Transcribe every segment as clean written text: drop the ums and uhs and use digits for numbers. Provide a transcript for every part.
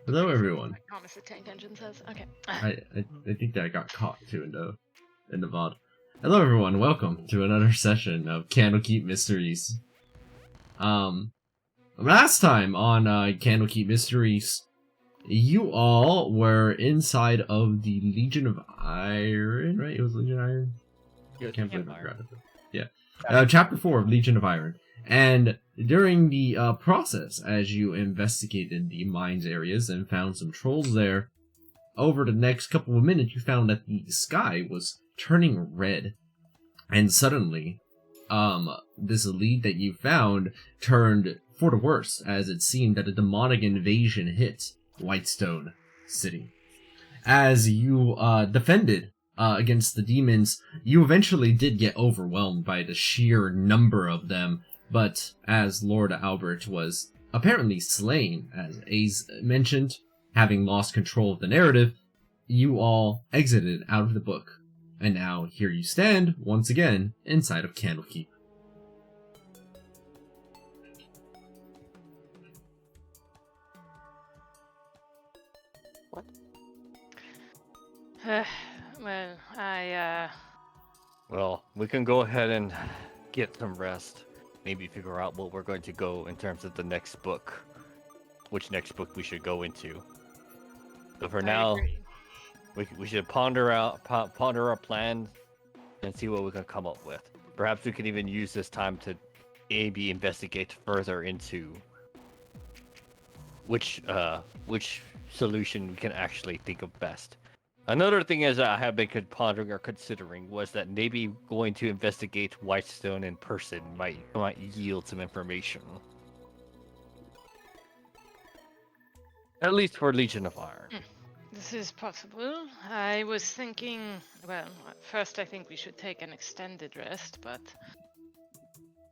Hello, everyone. Like Thomas the Tank Engine says. Okay. I think that got caught too in the VOD. Hello, everyone. Welcome to another session of Candlekeep Mysteries. Last time on Candlekeep Mysteries, you all were inside of the Legion of Iron, right? It was Legion of Iron. I can't believe I forgot it. Yeah. Chapter 4 of Legion of Iron. And during the process, as you investigated the mines areas and found some trolls there, over the next couple of minutes you found that the sky was turning red. And suddenly, this lead that you found turned for the worse, as it seemed that a demonic invasion hit Whitestone City. As you defended against the demons, you eventually did get overwhelmed by the sheer number of them. But as Lord Albert was apparently slain, as Ace mentioned, having lost control of the narrative, you all exited out of the book. And now here you stand, once again, inside of Candlekeep. What? Well, we can go ahead and get some rest. Maybe figure out what we're going to go in terms of the next book. Which next book we should go into. But for now, we should ponder our plan and see what we can come up with. Perhaps we can even use this time to maybe investigate further into which solution we can actually think of best. Another thing is I have been pondering or considering was that maybe going to investigate Whitestone in person might yield some information. At least for Legion of Iron. This is possible. I was thinking, well, first I think we should take an extended rest, but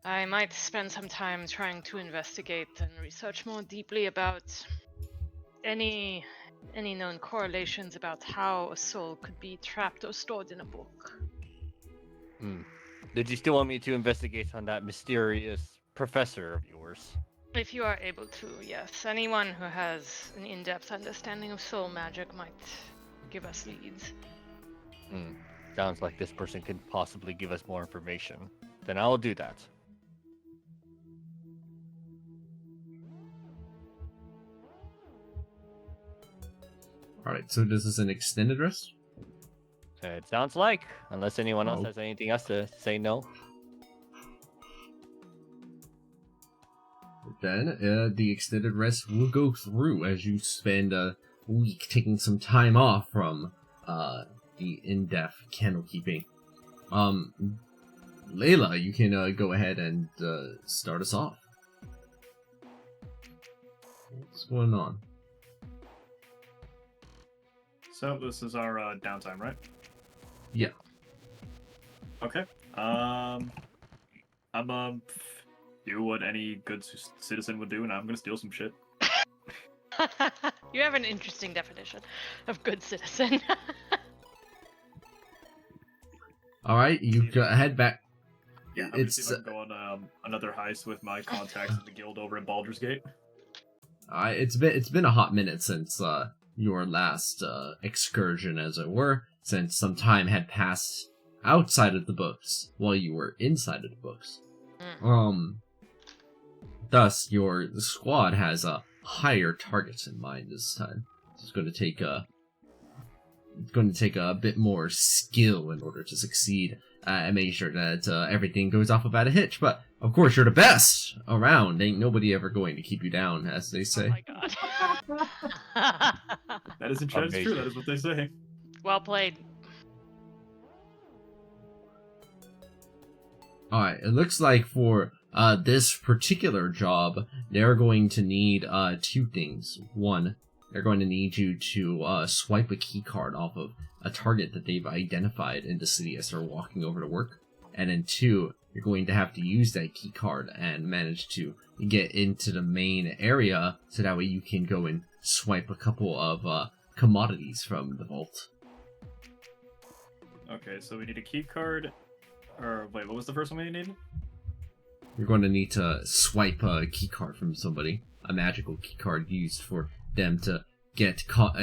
I might spend some time trying to investigate and research more deeply about any known correlations about how a soul could be trapped or stored in a book. Did you still want me to investigate on that mysterious professor of yours? If you are able to, yes. Anyone who has an in-depth understanding of soul magic might give us leads. Sounds like this person could possibly give us more information. Then I'll do that. Alright, so this is an extended rest? It sounds like, unless anyone else has anything else to say, no. Then, the extended rest will go through as you spend a week taking some time off from, the in-depth candlekeeping. Layla, you can, go ahead and, start us off. What's going on? So, this is our, downtime, right? Yeah. Okay. I'm, do what any good citizen would do, and I'm gonna steal some shit. You have an interesting definition of good citizen. Alright, you head back. Yeah, I'm It's gonna go on another heist with my contacts at the guild over in Baldur's Gate. it's been a hot minute since your last excursion, as it were, since some time had passed outside of the books while you were inside of the books. Thus, your squad has higher targets in mind this time. It's going to take a bit more skill in order to succeed and make sure that everything goes off without a hitch. But of course, you're the best around. Ain't nobody ever going to keep you down, as they say. Oh my god. That is true. That is what they say. Well played. Alright, it looks like for this particular job, they're going to need two things. One, they're going to need you to swipe a key card off of a target that they've identified in the city as they're walking over to work. And then two, you're going to have to use that key card and manage to get into the main area so that way you can go and swipe a couple of commodities from the vault. Okay, so we need a key card. Or, wait, what was the first one we needed? You're going to need to swipe a keycard from somebody. A magical keycard used for them to get caught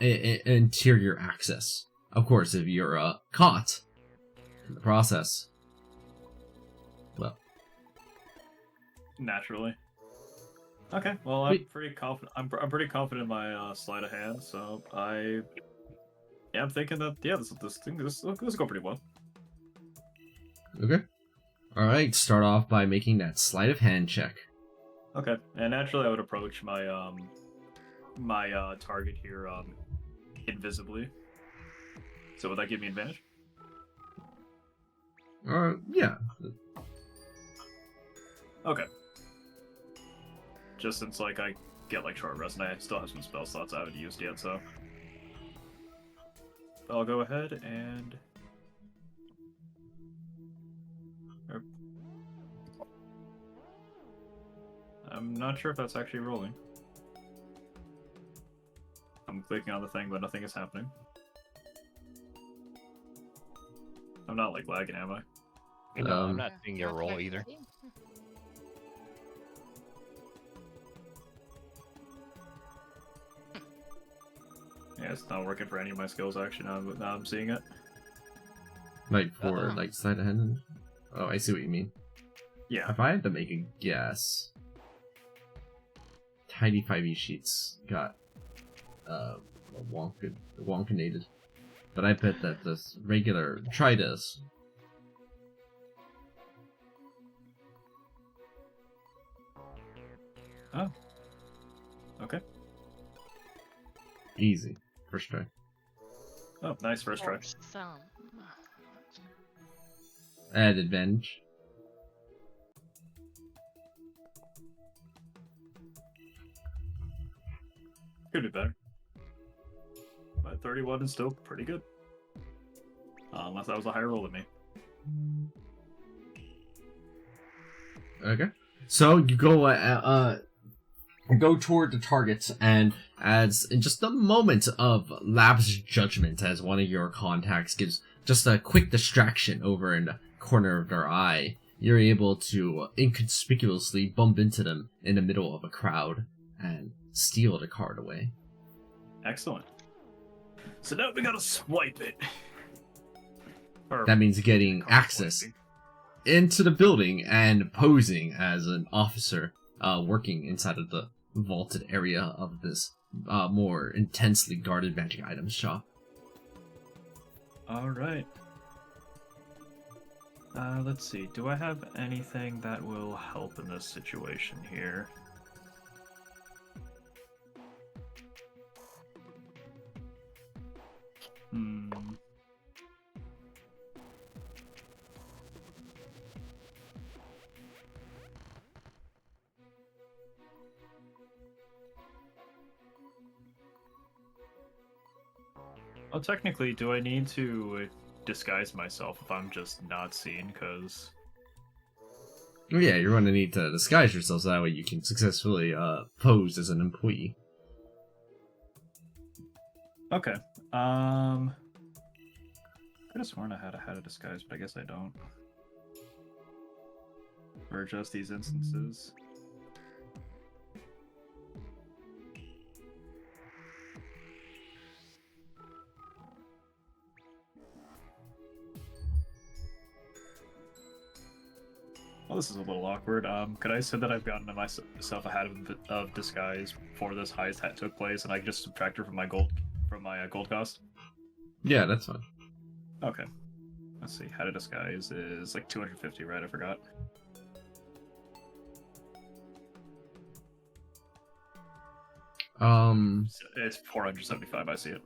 interior access. Of course, if you're caught in the process, well, Naturally. Okay, well, I'm pretty confident. I'm pretty confident in my sleight of hand, so I'm thinking that this will go pretty well. okay. All right, start off by making that sleight of hand check. Okay, and naturally, I would approach my my target here invisibly. So would that give me advantage? Yeah. Okay. Just since like I get like short rest and I still have some spell slots I haven't used yet, so I'll go ahead and I'm not sure if that's actually rolling. I'm clicking on the thing, but nothing is happening. I'm not like lagging, am I? No, I'm not seeing your roll either. Yeah, it's not working for any of my skills actually. Now I'm seeing it. Like for like sleight of hand. Oh, I see what you mean. Yeah. If I had to make a guess, Tiny 5e sheets got wonkinated. But I bet that this regular try this. Oh. Okay. Easy. First try. Oh, nice first try. Add advantage. Could be better. But 31 is still pretty good. Unless that was a higher roll than me. Okay. So you go toward the target, and as in just a moment of lapse judgment, as one of your contacts gives just a quick distraction over in the corner of their eye, you're able to inconspicuously bump into them in the middle of a crowd and steal the card away. Excellent. So now we gotta swipe it. That means getting access into the building and posing as an officer working inside of the vaulted area of this more intensely guarded magic items shop. Alright. Let's see. Do I have anything that will help in this situation here? Well, technically, do I need to disguise myself if I'm just not seen? Because... Yeah, you're going to need to disguise yourself so that way you can successfully pose as an employee. Okay. I could have sworn I had a disguise, but I guess I don't. For just these instances. Well, this is a little awkward. Could I say that I've gotten myself a hat of disguise before this heist hat took place, and I just subtract her from my gold cost? Yeah, that's fine. Okay. Let's see. Hat of disguise is like 250, right? I forgot. It's 475. I see it.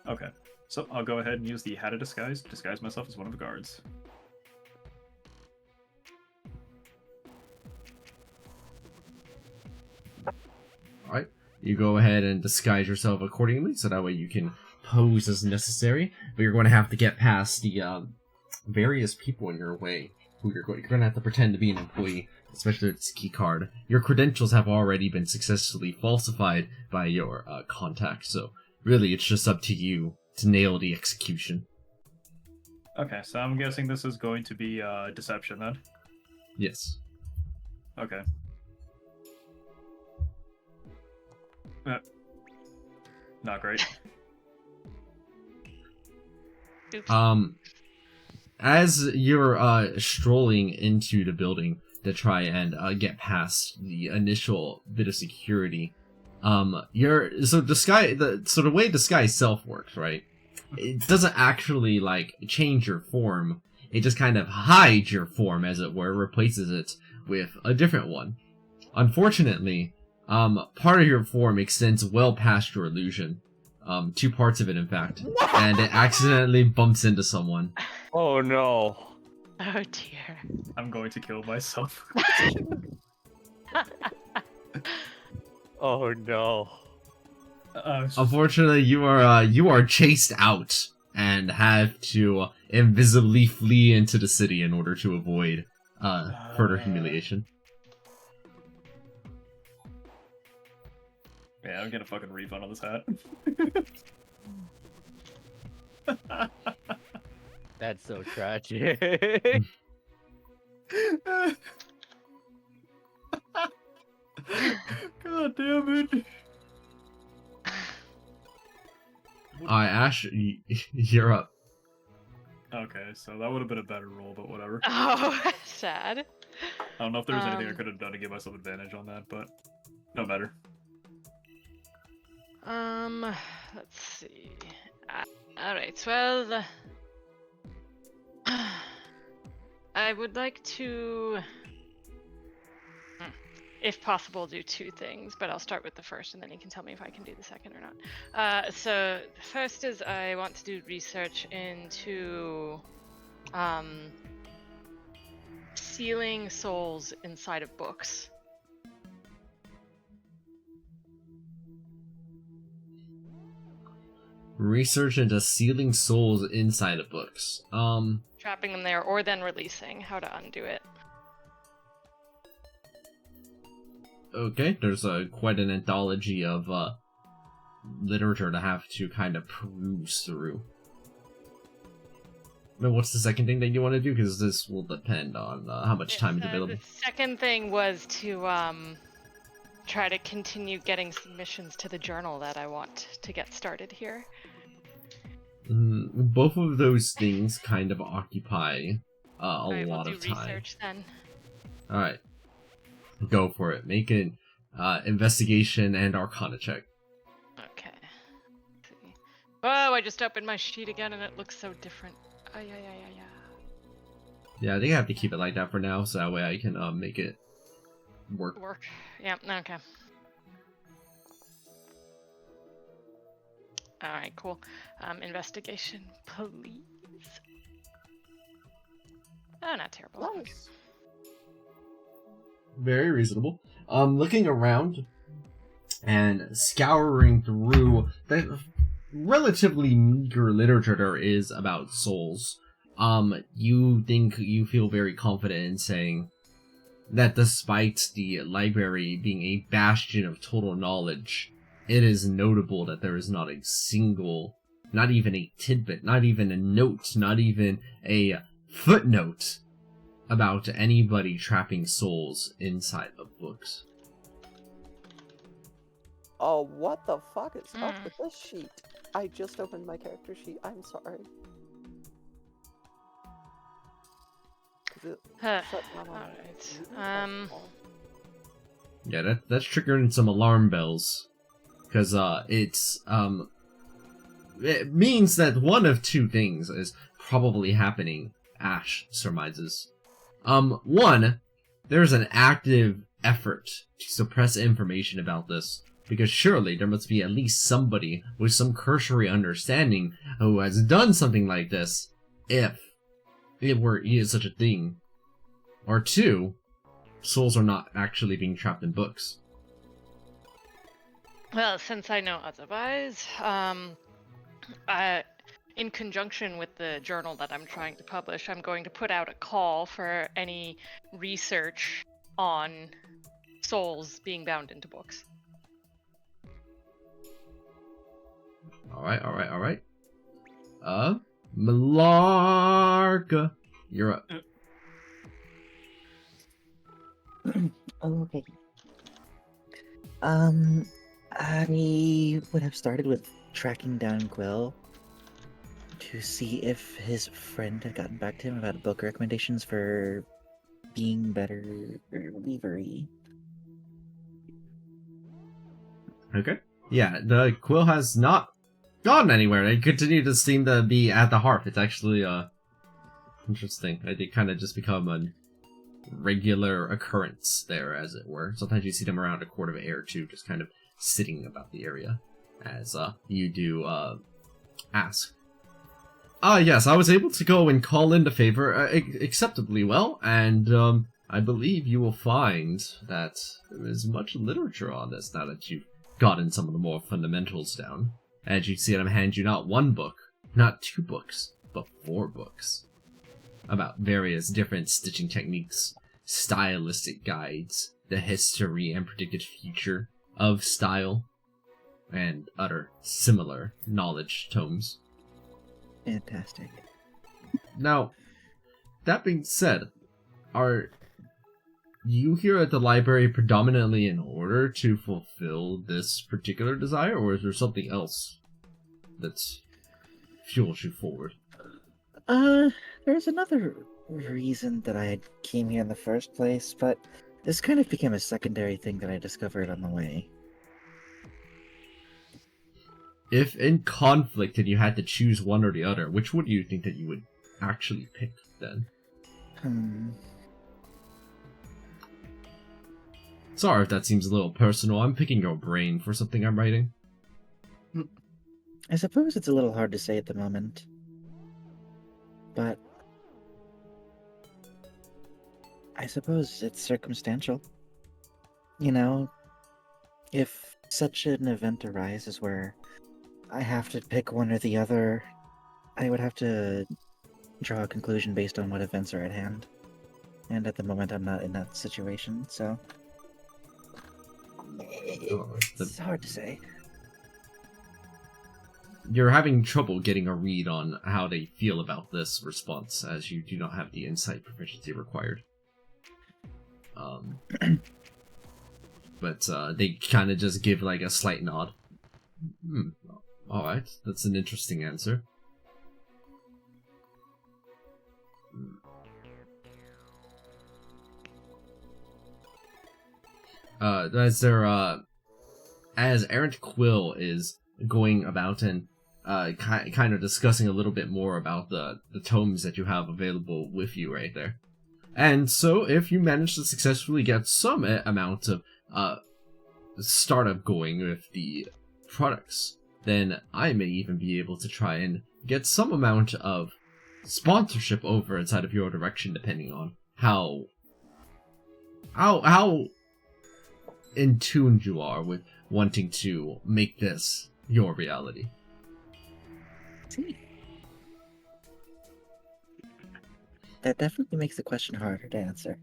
Okay, so I'll go ahead and use the hat of disguise to disguise myself as one of the guards. Alright, you go ahead and disguise yourself accordingly, so that way you can pose as necessary, but you're going to have to get past the various people in your way who you're going to have to pretend to be an employee, especially with this key card. Your credentials have already been successfully falsified by your contact, so really it's just up to you to nail the execution. Okay, so I'm guessing this is going to be deception then. Yes. Okay. Not great. Oops. As you're strolling into the building to try and get past the initial bit of security, the way disguise self works, right? It doesn't actually like change your form. It just kind of hides your form, as it were, replaces it with a different one. Unfortunately, part of your form extends well past your illusion. 2 parts of it, in fact, and it accidentally bumps into someone. Oh no. Oh dear. I'm going to kill myself. Oh no. Unfortunately, you are chased out and have to invisibly flee into the city in order to avoid further humiliation. Yeah, I'm getting a fucking refund on this hat. That's so tragic. God damn it. Ash, you're up. Okay, so that would have been a better roll, but whatever. Oh, sad. I don't know if there was anything I could have done to give myself advantage on that, but no matter. Let's see. Alright, well, I would like to, if possible, do 2 things, but I'll start with the first and then you can tell me if I can do the second or not. So the first is I want to do research into sealing souls inside of books. Research into sealing souls inside of books. Trapping them there or then releasing, how to undo it. Okay, there's quite an anthology of literature to have to kind of peruse through. Now, what's the second thing that you want to do? Because this will depend on how much time is available. The second thing was to try to continue getting submissions to the journal that I want to get started here. Both of those things kind of occupy a Alright, lot we'll of do time. research then. Alright. Go for it. Make an investigation and arcana check. Okay. Let's see. Oh, I just opened my sheet again and it looks so different. Ay. Yeah, I think I have to keep it like that for now, so that way I can make it work. Yeah, okay. Alright, cool. Investigation, please. Oh, not terrible. Okay. Very reasonable. Looking around and scouring through the relatively meager literature there is about souls, you feel very confident in saying that despite the library being a bastion of total knowledge, it is notable that there is not a single, not even a tidbit, not even a note, not even a footnote about anybody trapping souls inside of books. Oh, what the fuck is up with this sheet? I just opened my character sheet. I'm sorry. Is it shut down on Alright. Yeah, that's triggering some alarm bells. Because, it means that one of 2 things is probably happening, Ash surmises. One, there's an active effort to suppress information about this, because surely there must be at least somebody with some cursory understanding who has done something like this, if it were such a thing. Or 2, souls are not actually being trapped in books. Well, since I know otherwise, in conjunction with the journal that I'm trying to publish, I'm going to put out a call for any research on souls being bound into books. Alright. Malarka, you're up. Okay. I would have started with tracking down Quill to see if his friend had gotten back to him about book recommendations for being better weavery. Okay. Yeah, the quill has not gone anywhere. They continue to seem to be at the hearth. It's actually, interesting. They kind of just become a regular occurrence there, as it were. Sometimes you see them around a court of air, too, just kind of sitting about the area, as, you do, ask. Yes, I was able to go and call in the favor acceptably well, and, I believe you will find that there is much literature on this now that you've gotten some of the more fundamentals down. As you see, I'm hand you not one book, not 2 books, but 4 books about various different stitching techniques, stylistic guides, the history and predicted future of style, and other similar knowledge tomes. Fantastic. Now, that being said, are you here at the library predominantly in order to fulfill this particular desire, or is there something else that's fuels you forward? There's another reason that I came here in the first place, but this kind of became a secondary thing that I discovered on the way. If in conflict and you had to choose one or the other, which would you think that you would actually pick then? Sorry if that seems a little personal. I'm picking your brain for something I'm writing. I suppose it's a little hard to say at the moment. But I suppose it's circumstantial. You know, if such an event arises where I have to pick one or the other, I would have to draw a conclusion based on what events are at hand. And at the moment, I'm not in that situation, so it's hard to say. You're having trouble getting a read on how they feel about this response, as you do not have the insight proficiency required. But they kind of just give like a slight nod. Alright, that's an interesting answer. As Errant Quill is going about and kind of discussing a little bit more about the tomes that you have available with you right there. And so, if you manage to successfully get some amount of startup going with the products, then I may even be able to try and get some amount of sponsorship over inside of your direction, depending on how in tune you are with wanting to make this your reality. See. That definitely makes the question harder to answer.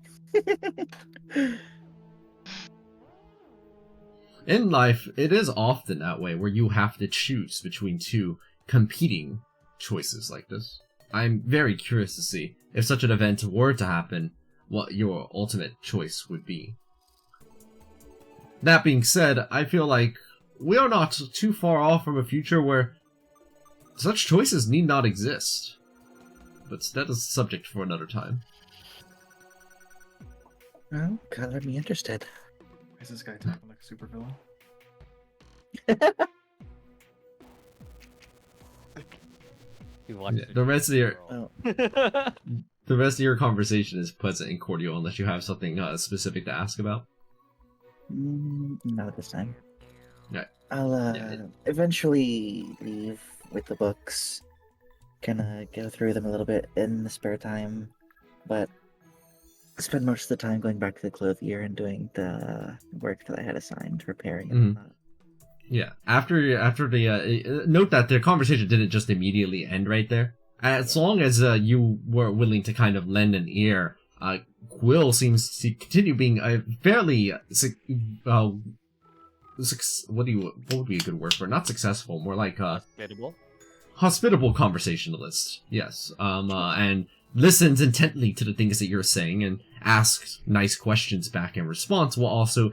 In life, it is often that way, where you have to choose between 2 competing choices like this. I'm very curious to see, if such an event were to happen, what your ultimate choice would be. That being said, I feel like we are not too far off from a future where such choices need not exist. But that is a subject for another time. Well, color me interested. Why is this guy talking like a supervillain? Yeah, the rest of your Oh. the rest of your conversation is pleasant and cordial, unless you have something specific to ask about. Not this time. Yeah. I'll eventually leave with the books. Kinda go through them a little bit in the spare time, but spend most of the time going back to the clothier and doing the work that I had assigned, repairing and whatnot. Yeah. After the note that the conversation didn't just immediately end right there. As long as you were willing to kind of lend an ear, Quill seems to continue being a fairly what would be a good word for it? Not successful, more like hospitable conversationalist. Yes. And listens intently to the things that you're saying and asks nice questions back in response, while also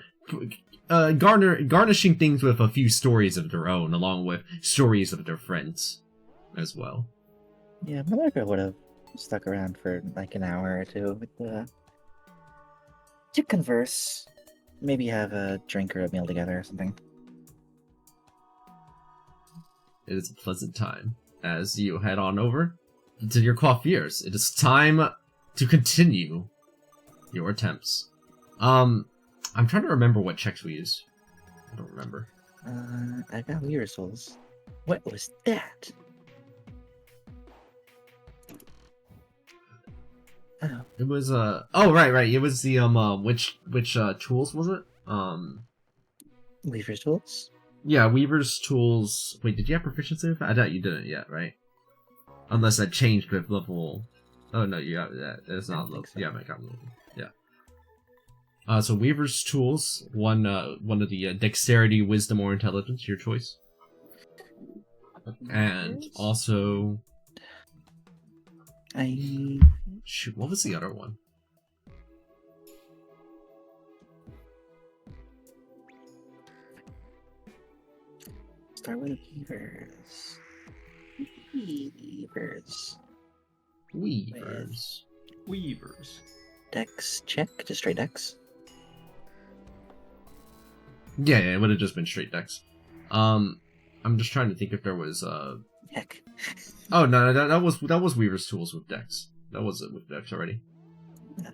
garnishing things with a few stories of their own, along with stories of their friends as well. Yeah, Malika would have stuck around for like an hour or two to converse, maybe have a drink or a meal together or something. It is a pleasant time as you head on over to your coiffure's. It is time to continue your attempts. I'm trying to remember what checks we used. I don't remember. I got Weaver Souls. What was that? Oh. It was oh right. It was the which tools was it? Weaver's Tools? Yeah, Weaver's Tools. Wait, did you have proficiency with that? I doubt you didn't yet, right? Unless that changed with level. Oh no, you got that. It's not level. So. Yeah, I got level. Yeah. So Weaver's Tools, one of the dexterity, wisdom, or intelligence, your choice. And also, shoot, what was the other one? Start with Weavers. Weavers. Dex check, just straight Dex. Yeah, it would have just been straight Dex. I'm just trying to think if there was Heck. Oh no, that was Weaver's Tools with Dex. That was it with Dex already. Yeah.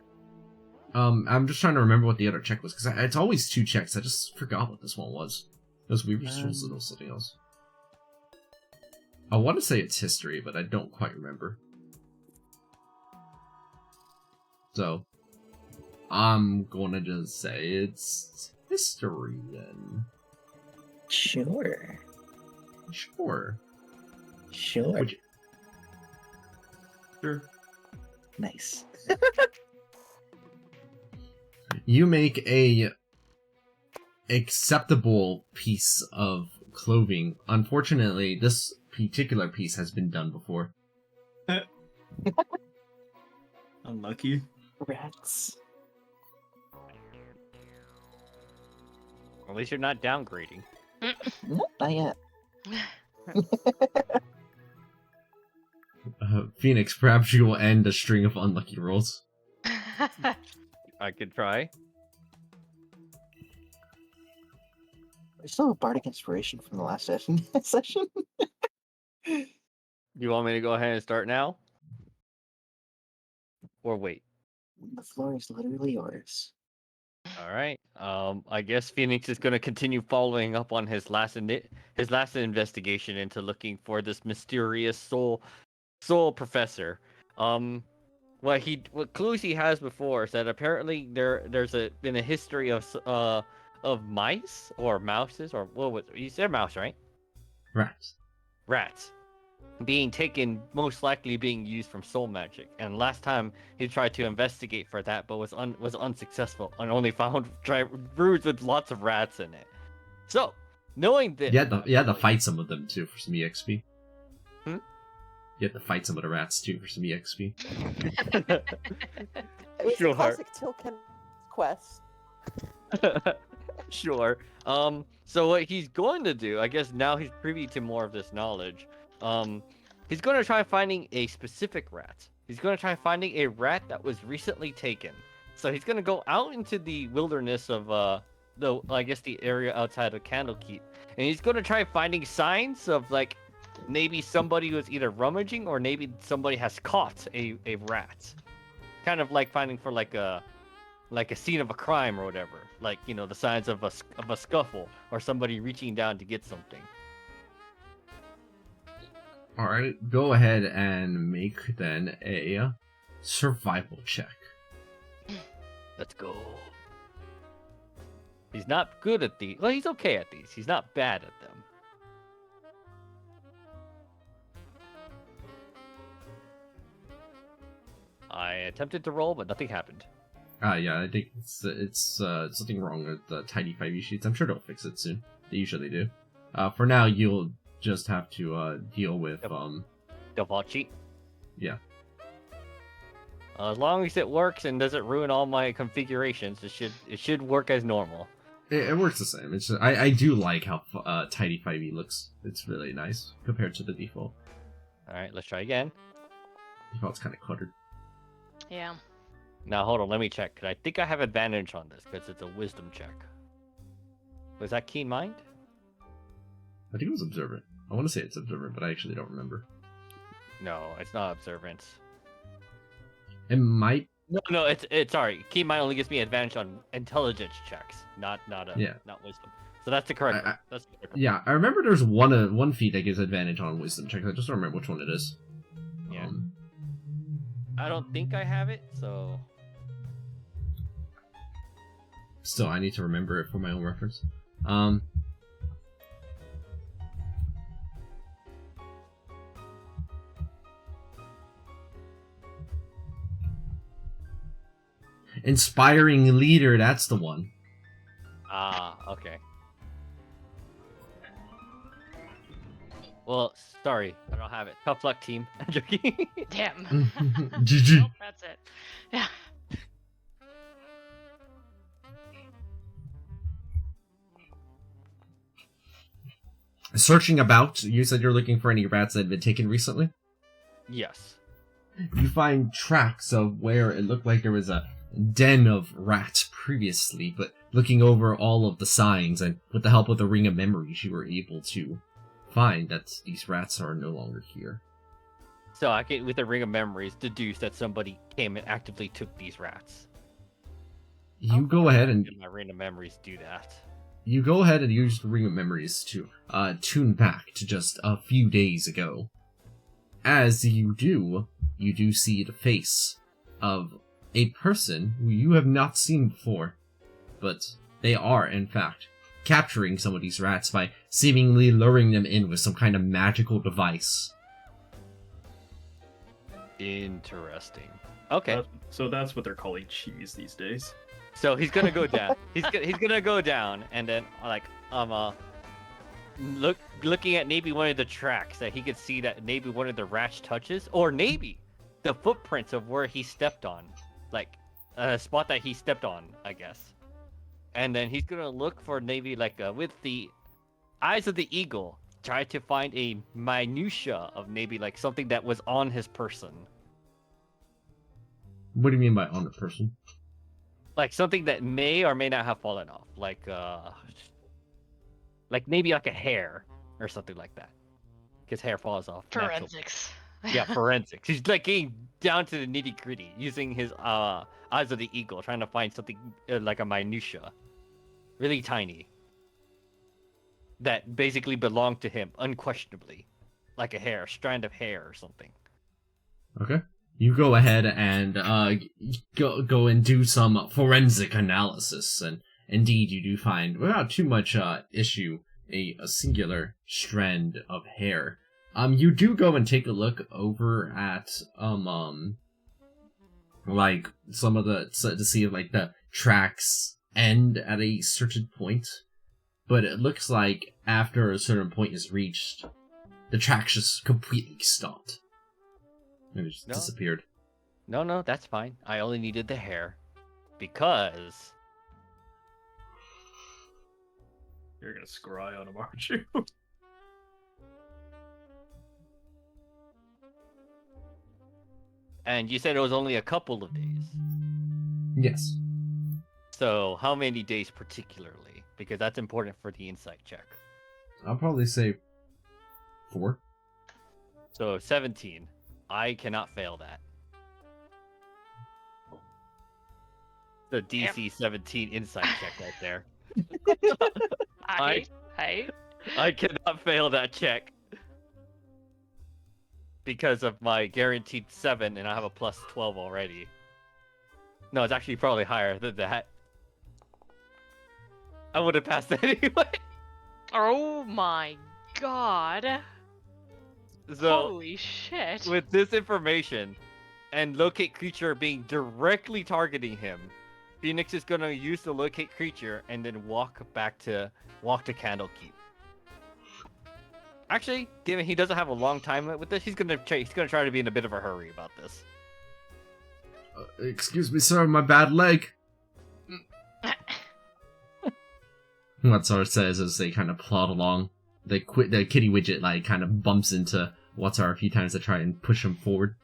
I'm just trying to remember what the other check was, because it's always 2 checks. I just forgot what this one was. It was Weaver's Tools and it was something else. I want to say it's history, but I don't quite remember. So, I'm gonna just say it's history then. Sure. Would you... Sure. Nice. You make a acceptable piece of clothing. Unfortunately, this particular piece has been done before. Unlucky. Rats. At least you're not downgrading. Nope, not yet. Phoenix, perhaps you will end a string of unlucky rolls. I could try. I still have Bardic Inspiration from the last session. You want me to go ahead and start now? Or wait? The floor is literally yours. All right. I guess Phoenix is going to continue following up on his last investigation into looking for this mysterious soul professor. What clues he has before is that apparently there's been a history of mice or mouses, or what was you said mouse, right? Rats being taken, most likely being used from soul magic. And last time he tried to investigate for that, but was unsuccessful and only found rooms with lots of rats in it. So, knowing this, you had to fight some of them too for some EXP. Hmm? You had to fight some of the rats too for some EXP. It was Sure. a classic Tilken quest. Sure. So what he's going to do, I guess now he's privy to more of this knowledge. He's going to try finding a specific rat. He's going to try finding a rat that was recently taken. So he's going to go out into the wilderness of the area outside of Candlekeep, and he's going to try finding signs of like maybe somebody was either rummaging or maybe somebody has caught a rat. Kind of like finding for like a scene of a crime or whatever, like, you know, the signs of a scuffle or somebody reaching down to get something. All right, go ahead and make then a survival check. Let's go. He's not good at these. Well, he's okay at these. He's not bad at them. I attempted to roll, but nothing happened. Yeah, I think it's something wrong with the tiny 5e sheets. I'm sure they'll fix it soon. They usually do. For now, you'll just have to deal with Default cheat. Yeah. As long as it works and doesn't ruin all my configurations, it should work as normal. It works the same. It's just, I do like how tidy 5e looks. It's really nice compared to the default. All right, let's try again. Default's kind of cluttered. Yeah. Now hold on, let me check. 'Cause I think I have advantage on this because it's a wisdom check. Was that keen mind? I think it was observant. I want to say it's observant, but I actually don't remember. No, it's not observance. It might. No, it's sorry. Keen mind only gives me advantage on intelligence checks, not wisdom. So that's the correct. That's the correct. Yeah, I remember there's one feat that gives advantage on wisdom checks. I just don't remember which one it is. Yeah. I don't think I have it, so. Still, I need to remember it for my own reference. Inspiring leader, that's the one. Ah, okay. Well, sorry, I don't have it. Tough luck, team. I'm joking. Damn. GG. Nope, that's it. Yeah. Searching about, you said you're looking for any rats that had been taken recently? Yes. You find tracks of where it looked like there was a den of rats previously, but looking over all of the signs and with the help of the Ring of Memories, you were able to find that these rats are no longer here. So I can, with the Ring of Memories, deduce that somebody came and actively took these rats. You go ahead and My Ring of Memories do that. you go ahead and use the Ring of Memories to tune back to just a few days ago. As you do see the face of a person who you have not seen before, but they are, in fact, capturing some of these rats by seemingly luring them in with some kind of magical device. Interesting. Okay. So that's what they're calling cheese these days. So he's gonna go down. He's gonna go down, and then looking at maybe one of the tracks that he could see that maybe one of the rats touches, or maybe the footprints of where he stepped on, like a spot that he stepped on, I guess. And then he's gonna look for maybe with the eyes of the eagle, try to find a minutia of maybe like something that was on his person. What do you mean by on the person? Like something that may or may not have fallen off, like maybe like a hair or something like that. Because hair falls off. naturally. Forensics. Yeah, forensics. He's like getting down to the nitty gritty, using his eyes of the eagle, trying to find something like a minutia, really tiny, that basically belonged to him unquestionably, like a hair, strand of hair or something. Okay. You go ahead and go and do some forensic analysis, and indeed you do find, without too much issue, a singular strand of hair. You do go and take a look over at like some of the to see if like the tracks end at a certain point, but it looks like after a certain point is reached, the tracks just completely stopped. And it just disappeared. No, that's fine. I only needed the hair. Because... You're gonna scry on him, aren't you? And you said it was only a couple of days. Yes. So, how many days particularly? Because that's important for the insight check. I'll probably say 4. So, 17. I cannot fail that. The DC 17 insight check right there. I cannot fail that check. Because of my guaranteed 7, and I have a plus 12 already. No, it's actually probably higher than that. I would have passed that anyway. Oh my god. So Holy shit. with this information and locate creature being directly targeting him, Phoenix is gonna use the locate creature and then walk to Candlekeep. Actually, given he doesn't have a long time limit with this, he's gonna try to be in a bit of a hurry about this. Excuse me, sir, my bad leg. Watsar says as they kind of plod along. The kitty widget like kind of bumps into Watsar a few times to try and push him forward.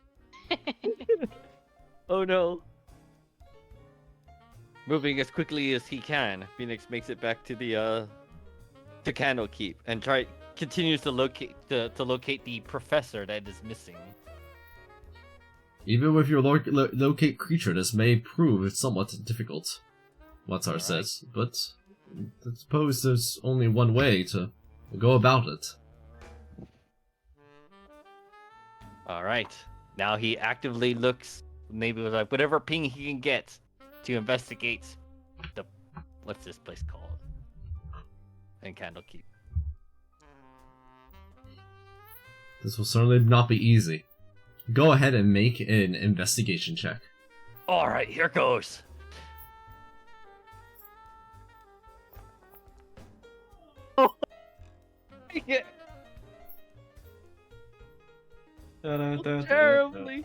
Oh no. Moving as quickly as he can, Phoenix makes it back to the to Candlekeep and continues to locate the professor that is missing. Even with your locate creature, this may prove somewhat difficult, Watsar says, but I suppose there's only one way to go about it. Alright. Now he actively looks, maybe with like whatever ping he can get to investigate what's this place called? In Candlekeep. This will certainly not be easy. Go ahead and make an investigation check. Alright, here goes. Oh. Yeah. Terribly.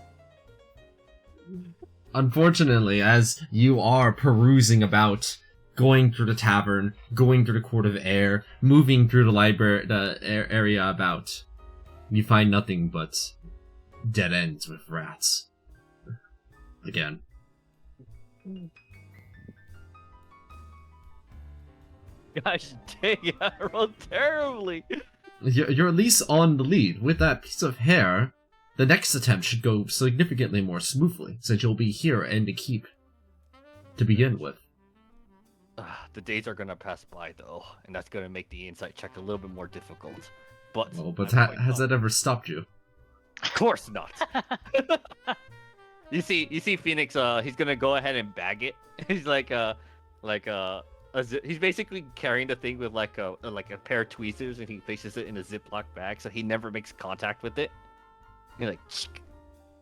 Unfortunately, as you are perusing about, going through the tavern, going through the court of air, moving through the library, area about, you find nothing but dead ends with rats. Again. Gosh dang, I rolled terribly. You're at least on the lead. With that piece of hair, the next attempt should go significantly more smoothly, since you'll be here and to keep to begin with. The days are gonna pass by though, and that's gonna make the insight check a little bit more difficult. But Oh, but has that ever stopped you? Of course not. You see Phoenix. He's gonna go ahead and bag it. He's he's basically carrying the thing with like a pair of tweezers, and he places it in a Ziploc bag, so he never makes contact with it. He's like,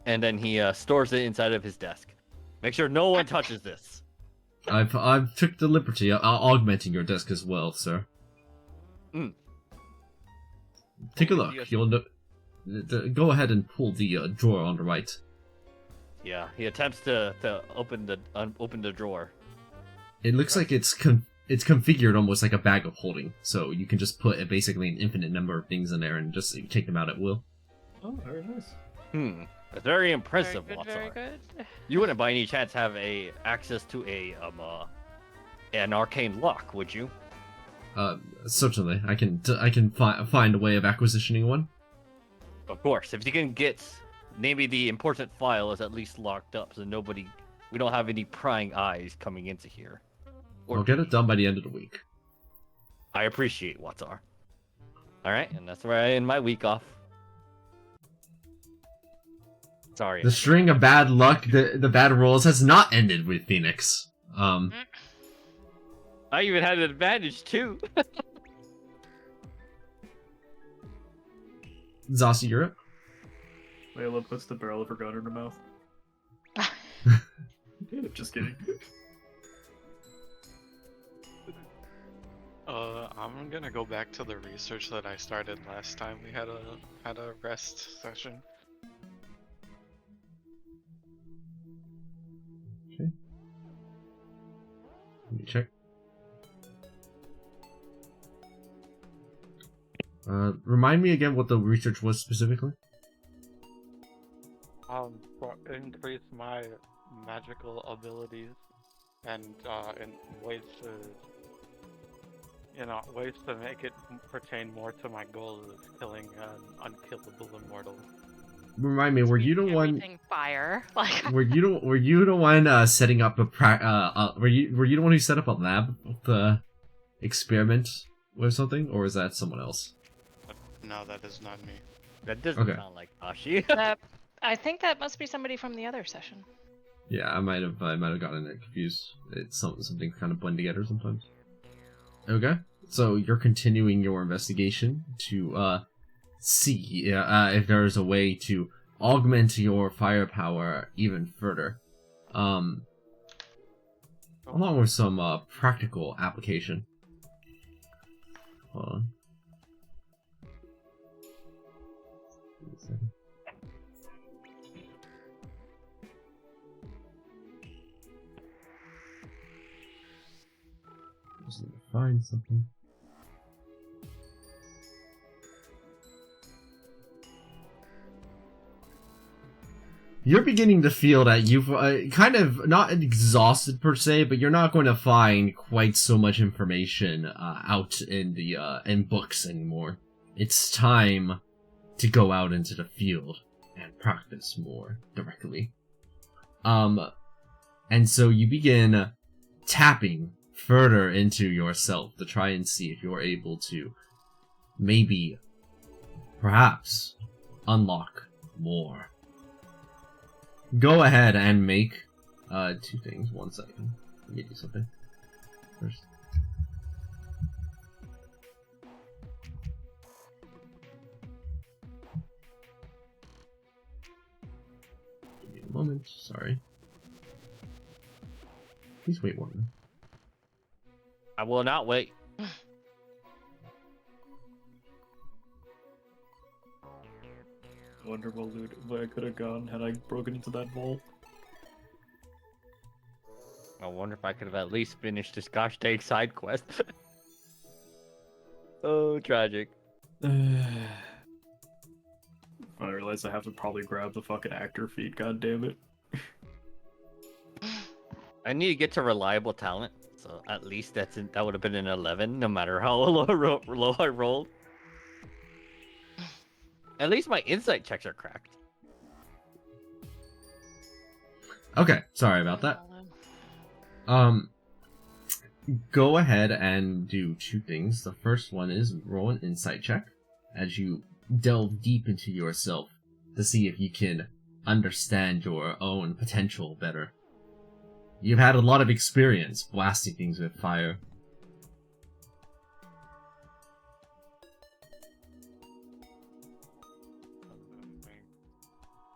and then he stores it inside of his desk. Make sure no one touches this. I've took the liberty of augmenting your desk as well, sir. Take a look. You'll go ahead and pull the drawer on the right. Yeah, he attempts to open the drawer. It looks like it's configured almost like a bag of holding, so you can just put basically an infinite number of things in there and just take them out at will. Oh, very nice. That's very impressive, Very good, Watsar. very good. You wouldn't by any chance have access to an arcane lock, would you? Certainly, I can find a way of acquisitioning one. Of course, if you can get maybe the important file is at least locked up, so we don't have any prying eyes coming into here. I'll get it done by the end of the week. I appreciate Watsar. All right, and that's where I end my week off. Sorry. The string of bad luck, the bad rolls, has not ended with Phoenix. I even had an advantage too. Zasi, you're up. Layla puts the barrel of her gun in her mouth. Just kidding. I'm gonna go back to the research that I started last time we had a rest session. Okay. Let me check. Remind me again what the research was specifically? For increase my magical abilities and in ways to make it pertain more to my goal of killing an unkillable immortal. Remind me, were you the one? Everything fire. Like Were you the one setting up were you the one who set up a lab experiment or something, or is that someone else? No, that is not me. That doesn't Okay. sound like Ashi. I think that must be somebody from the other session. Yeah, I might have gotten it confused. It's something kind of blend together sometimes. Okay. So you're continuing your investigation to see if there is a way to augment your firepower even further. Along with some practical application. Hold on. Give me a second. Just need to find something. You're beginning to feel that you've kind of not exhausted per se, but you're not going to find quite so much information out in the in books anymore. It's time to go out into the field and practice more directly. And so you begin tapping further into yourself to try and see if you're able to maybe, perhaps, unlock more. Go ahead and make two things. 1 second. Let me do something first. Give me a moment. Sorry. Please wait 1 minute. I will not wait. I wonder where I could have gone had I broken into that vault. I wonder if I could have at least finished this gosh dang side quest. Oh, tragic. I realize I have to probably grab the fucking actor feed, god damn it. I need to get to reliable talent, so at least that would have been an 11, no matter how low I rolled. At least my insight checks are cracked. Okay, sorry about that. Go ahead and do two things. The first one is roll an insight check as you delve deep into yourself to see if you can understand your own potential better. You've had a lot of experience blasting things with fire.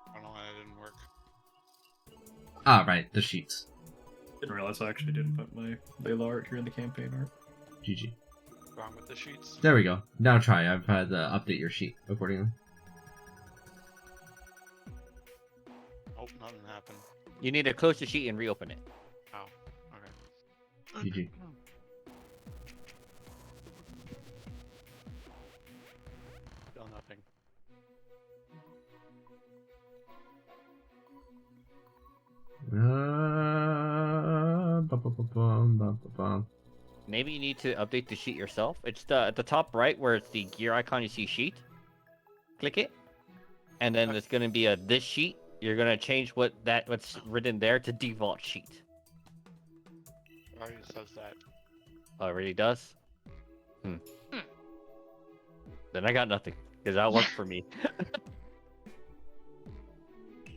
I don't know why that didn't work. Ah, right, the sheets. Didn't realize I actually didn't put my Layla art here in the campaign art. GG. Wrong with the sheets. There we go. Now try. I've had to update your sheet accordingly. Oh, nothing happened. You need to close the sheet and reopen it. Oh, okay. GG. Still nothing. Maybe you need to update the sheet yourself. It's at the top right where it's the gear icon. You see sheet. Click it, and then there's gonna be this sheet. You're gonna change what's written there to default sheet. It already says that. Oh, it really does. Then I got nothing because that worked for me.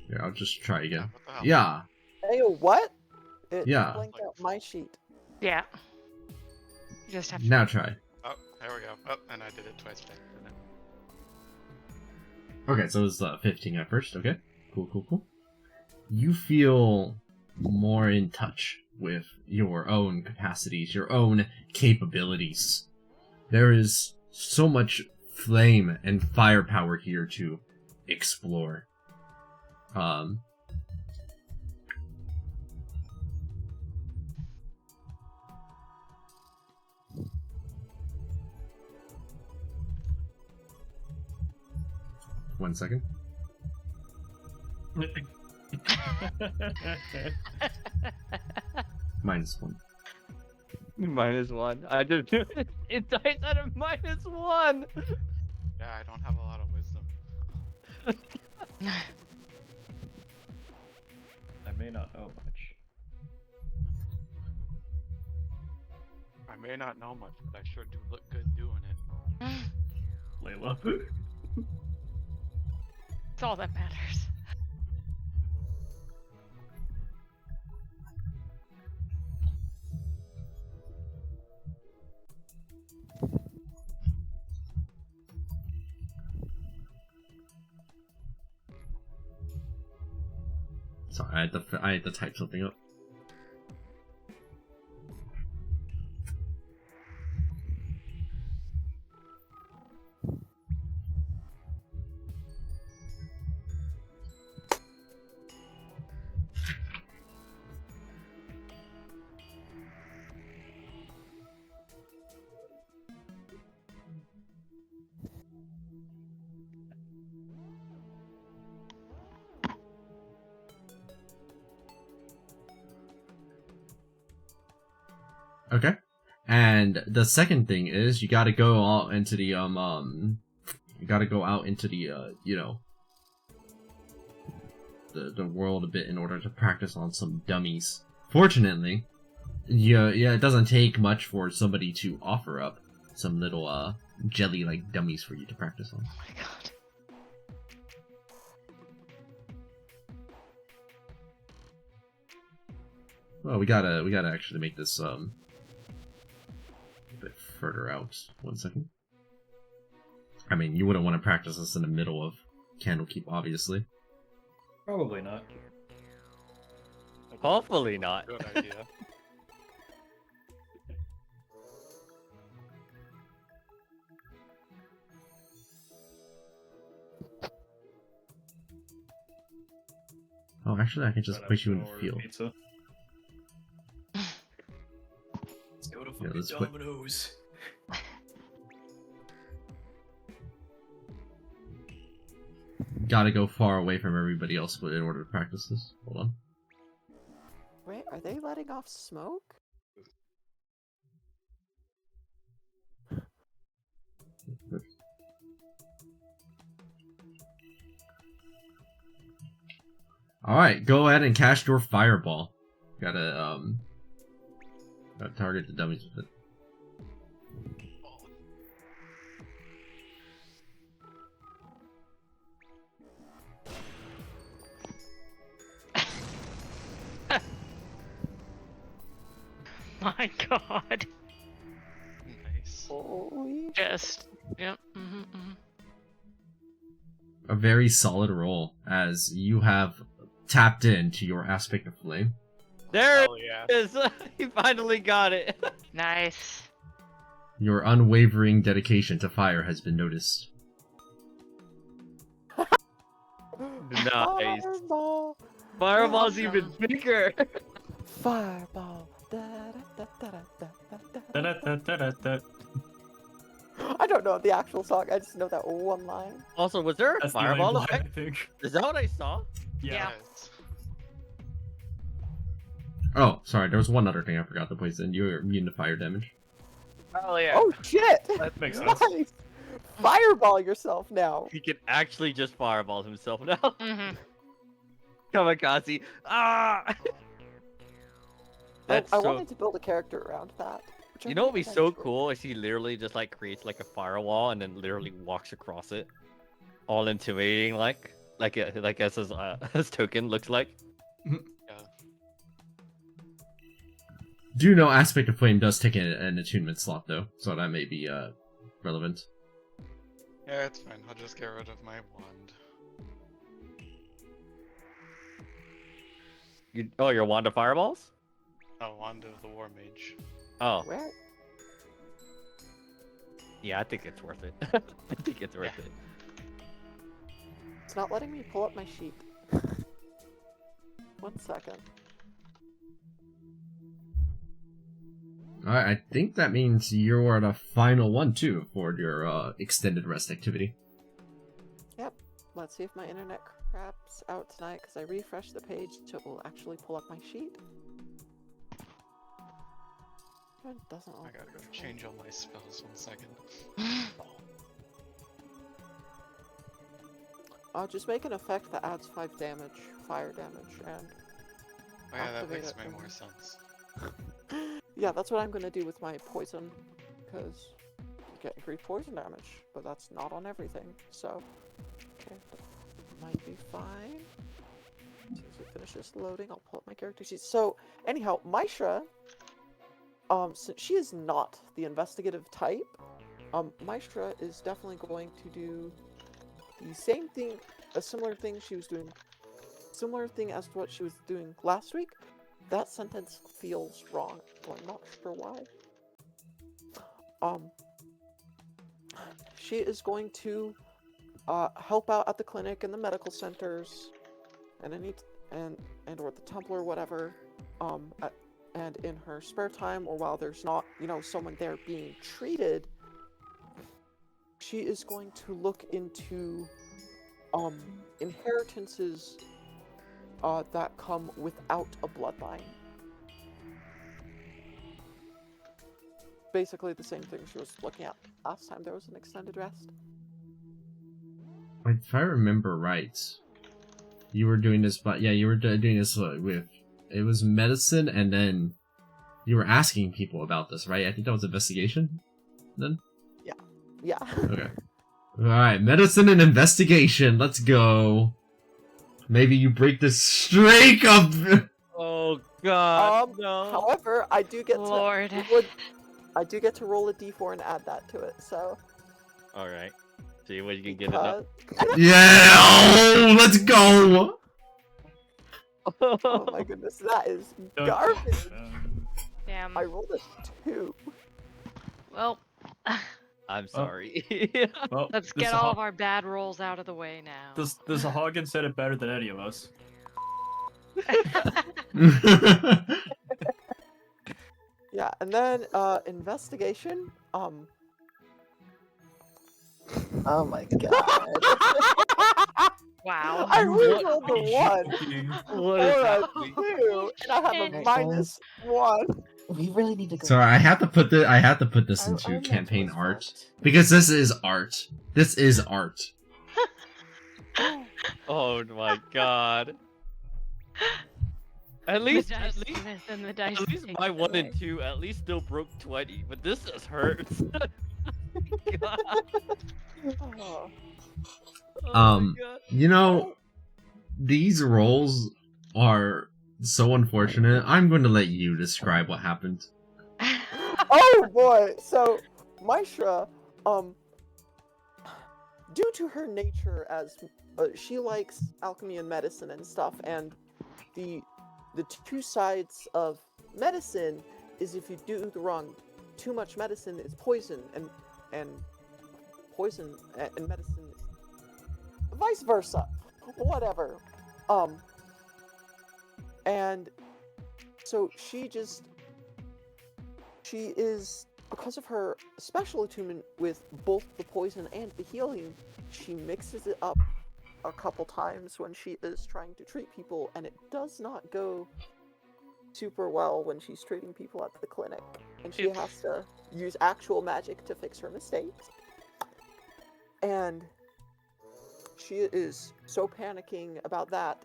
Here, I'll just try again. What the hell? Yeah. Hey, what? It Yeah. blanked out my sheet. Yeah. You just have to. Now try. Oh, there we go. Oh, and I did it twice by accident. Okay, so it was 15 at first. Okay. Cool. You feel more in touch with your own capacities, your own capabilities. There is so much flame and firepower here to explore. One second. -1. -1. I just it dies out of -1. Yeah, I don't have a lot of wisdom. I may not know much. I may not know much, but I sure do look good doing it. Layla. It's all that matters. Sorry, I had to type something up. Okay. And the second thing is you gotta go out into the you gotta go out into the you know, the world a bit in order to practice on some dummies. Fortunately, yeah, it doesn't take much for somebody to offer up some little jelly like dummies for you to practice on. Oh my god. Well, we gotta actually make this a bit further out. 1 second. I mean, you wouldn't want to practice this in the middle of Candlekeep, obviously. Probably not. Hopefully not. Good idea. Oh, actually, I can just Right place you in after the order field. pizza. Let's go to Yeah, fucking let's put- Domino's. Gotta go far away from everybody else in order to practice this. Hold on. Wait, are they letting off smoke? Alright, go ahead and cast your fireball. Gotta target the dummies with it. My god. Nice. Holy Just, yep. Mm-hmm. A very solid roll, as you have tapped into your aspect of flame. There Oh yeah. it is! He finally got it! Nice. Your unwavering dedication to fire has been noticed. Nice. Fireball! Fireball's Awesome. even bigger! Fireball! Da, da, da, da, da, da, da, da. Da-da-da-da-da-da. I don't know the actual song, I just know that one line. Also, was there a That's the fireball only line, I effect? think. Is that what I saw? Yeah. Yeah. Yes. Oh, sorry, there was one other thing I forgot to place in. You're immune to fire damage. Oh yeah. Oh shit! That makes sense. Nice! Fireball yourself now! He can actually just fireball himself now. Mm-hmm. Kamikaze. Ah! That's I so... wanted to build a character around that. which I You know what would be might so eventually. cool is he literally just like creates like a firewall and then literally walks across it, all intimidating like as his his token looks like. Do know aspect of flame does take an attunement slot though, so that may be relevant. Yeah, it's fine. I'll just get rid of my wand. Oh, your wand of fireballs? Oh, wand of the war mage. Oh, Where? yeah, I think it's worth it. I think it's worth it. It's not letting me pull up my sheet. 1 second. Alright, I think that means you're the final one too for your extended rest activity. Let's see if my internet craps out tonight, because I refreshed the page so it will actually pull up my sheet. It doesn't I look gotta go like it's change all my spells. 1 second. just make an effect that adds 5 damage, fire damage, and Oh yeah, that Activate makes it way then. more sense. yeah, that's what I'm gonna do with my poison, because you get increased poison damage, but that's not on everything, so okay, that might be fine. As soon as it finishes loading, I'll pull up my character sheet. So, anyhow, Maisha, since she is not the investigative type, Maisha is definitely going to do the same thing, a similar thing she was doing similar thing as to what she was doing last week, that sentence feels wrong. So I'm not sure why. She is going to help out at the clinic and the medical centers, and or the temple or whatever. And in her spare time, or while there's not, someone there being treated, she is going to look into inheritances that come without a bloodline. Basically the same thing she was looking at last time there was an extended rest. If I remember right, you were doing this, but yeah, you were doing this with, it was medicine, and then you were asking people about this, right? I think that was investigation, then? Yeah. Okay. Alright, medicine and investigation, let's go. Maybe you break the streak of... Oh god, no. However, I do get Lord. I do get to roll a d4 and add that to it, so... Alright. See what you can get it up. Yeah! Oh, let's go! Oh my goodness, that is garbage! Damn. I rolled a 2. Well, I'm sorry. Well, let's get all of our bad rolls out of the way now. This Hagen said it better than any of us. Yeah, and then, investigation, Oh my god. Wow. I re-rolled the 1, What or is a happening? 2, and I have a -1. We really need to go. Sorry, I have to put this Our into mental campaign is art. fucked. Because this is art. This is art. Oh my god. At least my 1 and 2 at least still broke 20, but this just hurts. God. Oh. Oh my God. You know, these rolls are so unfortunate. I'm going to let you describe what happened. Oh boy! So, Maishra, due to her nature as she likes alchemy and medicine and stuff, and the two sides of medicine is if you do the wrong, too much medicine is poison, and poison and medicine is vice versa. Whatever. And so she is, because of her special attunement with both the poison and the healing, she mixes it up a couple times when she is trying to treat people, and it does not go super well when she's treating people at the clinic, and she has to use actual magic to fix her mistakes. And she is so panicking about that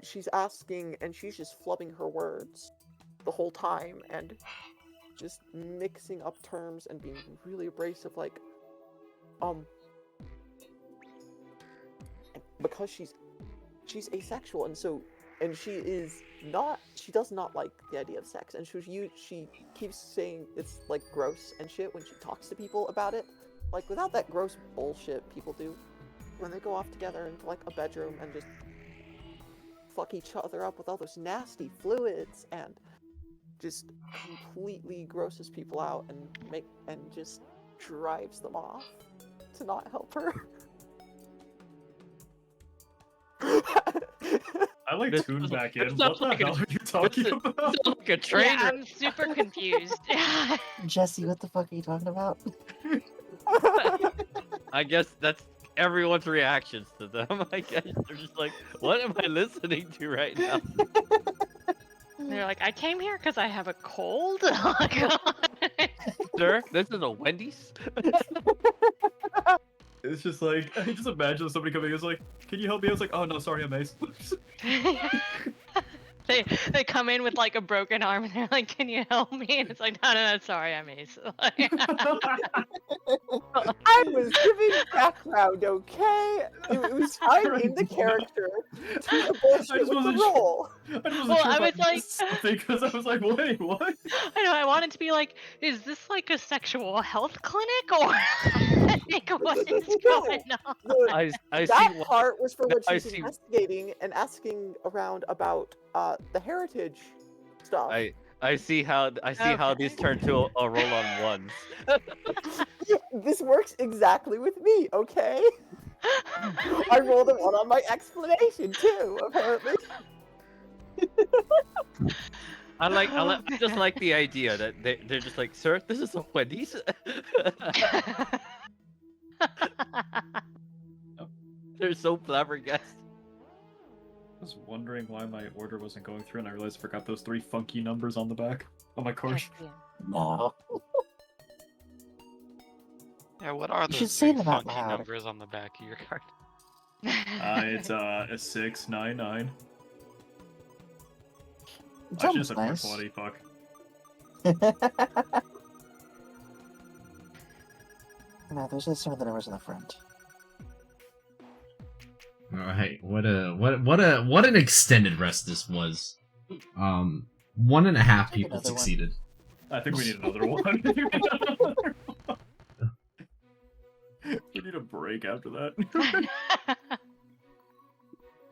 she's asking, and she's just flubbing her words the whole time and just mixing up terms and being really abrasive, like because she's asexual, and she does not like the idea of sex, and she keeps saying it's like gross and shit when she talks to people about it, like without that gross bullshit people do when they go off together into like a bedroom and just fuck each other up with all those nasty fluids, and just completely grosses people out and just drives them off to not help her. I like This tuned sounds- back this in. sounds What the like a- hell are you talking this about? Sounds like a Yeah, trainer. I'm super confused. Jesse, what the fuck are you talking about? I guess that's everyone's reactions to them. I guess they're just like, what am I listening to right now? They're like, I came here because I have a cold? Oh my god. Sir, this is a Wendy's? It's just like, I just imagine somebody coming in, it's like, can you help me? I was like, oh no, sorry, I'm Ace. they come in with like a broken arm and they're like, "Can you help me?" And it's like, "No, sorry, I'm Ace." I was giving background, okay? It was I'm in the character to the bullshit I just with the wasn't sure. role. I just wasn't Well, sure I if was I like- missed something because I was like, wait, what? I know. I wanted to be like, "Is this like a sexual health clinic or like what is No. going on?" The, I that see. part was for No, when I she's see. investigating and asking around about the heritage stuff. I see how how Okay. these turn to a roll on ones. This works exactly with me, okay? I rolled a one on my explanation too, apparently. I just like the idea that they're just like, sir, this is a Wendy's. They're so flabbergasted. I was wondering why my order wasn't going through, and I realized I forgot those 3 funky numbers on the back of my card. No. Yeah, what are You those should say three them out funky loud. numbers on the back of your card? It's a 699. It's I should have said almost 420, fuck. No, there's just some of the numbers in the front. All right, what an extended rest this was. 1.5 people another one. succeeded. I think we need another one. We need a break after that.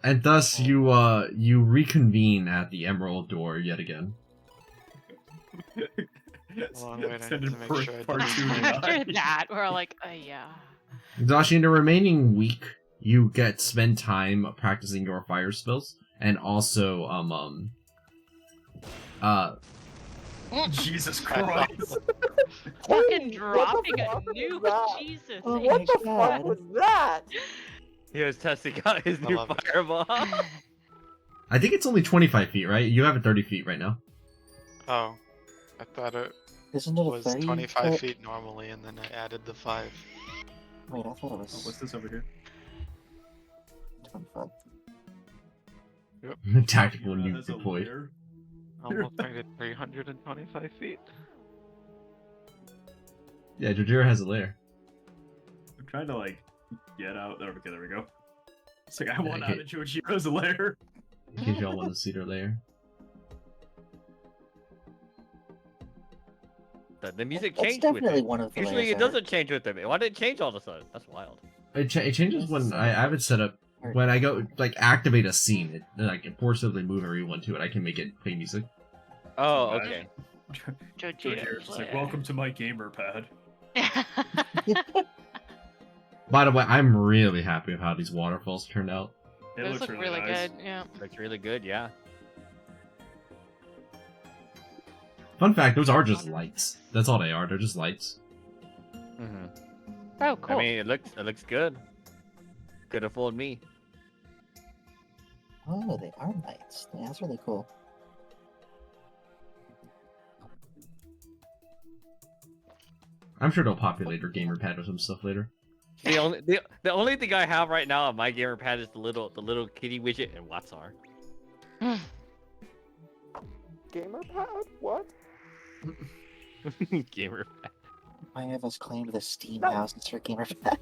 And thus you reconvene at the Emerald Door yet again. Long way to Extended make break sure I part didn't 2 miss After tonight. that, we're like, yeah. Dashi, in the remaining week, you spend time practicing your fire spells, and also Jesus Christ. Fucking What the dropping a fuck was nuke. that? Jesus. Oh Ace. What my the God. fuck was that? He was testing out his I new love it. fireball. I think it's only 25 feet, right? You have it 30 feet right now. Oh, I thought it Isn't it a was 30 25 foot? feet normally, and then I added the 5. Wait, I thought it Oh, was what's this over here? 25. Tactical Yeah, nuke that's a deployed. layer. Almost made it 325 feet. Yeah, Jojira has a lair. I'm trying to like get out. Okay, there we go. It's like I want okay. out of Jojiro's lair. In case y'all want to see their lair. The music That's changed with definitely it. one of the Usually layers it I doesn't change with them. Why did it change all of a sudden? That's wild. It changes when I have it set up. When I go activate a scene, I can forcibly move everyone to it. I can make it play music. Oh, Right. okay. Jojiro's just like, welcome to my gamer pad. By the way, I'm really happy with how these waterfalls turned out. It Those looks look really nice. good. Yeah. Looks really good, yeah. Fun fact: those are just lights. That's all they are. They're just lights. Mm-hmm. Oh, cool. I mean, it looks good. Could have fooled me. Oh, they are lights. Yeah, that's really cool. I'm sure they'll populate your gamer pad with some stuff later. The only thing I have right now on my gamer pad is the little kitty widget and Watsar. Gamer pad? What? Gamer pad. Why have us claimed the Steam No. house as her gamer pad?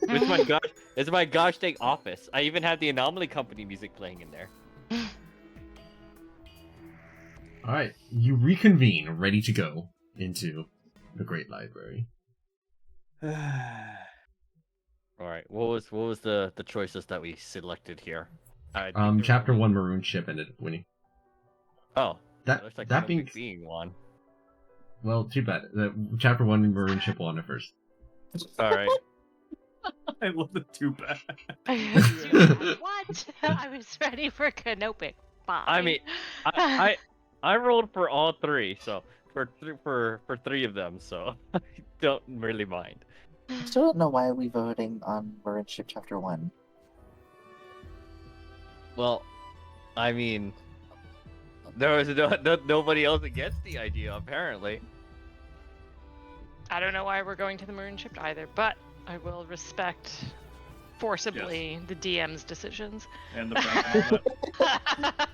It's my gosh dang office. I even have the Anomaly Company music playing in there. All right, you reconvene, ready to go into the Great Library. All right, what was the choices that we selected here? I think Chapter 1 Maroon Ship ended up winning. Oh, That looks like that Candlekeep being being one. well, too bad. Chapter 1 Maroon Ship won it first. All right. I love the too bad. What? I was ready for Canopic. Fine. I mean, I rolled for all three, so for three of them, so I don't really mind. I still don't know why we're voting on Maroon Ship Chapter 1. Well, I mean, there was nobody else against the idea apparently. I don't know why we're going to the Maroon Ship either, but I will respect forcibly the DM's decisions. And the fact that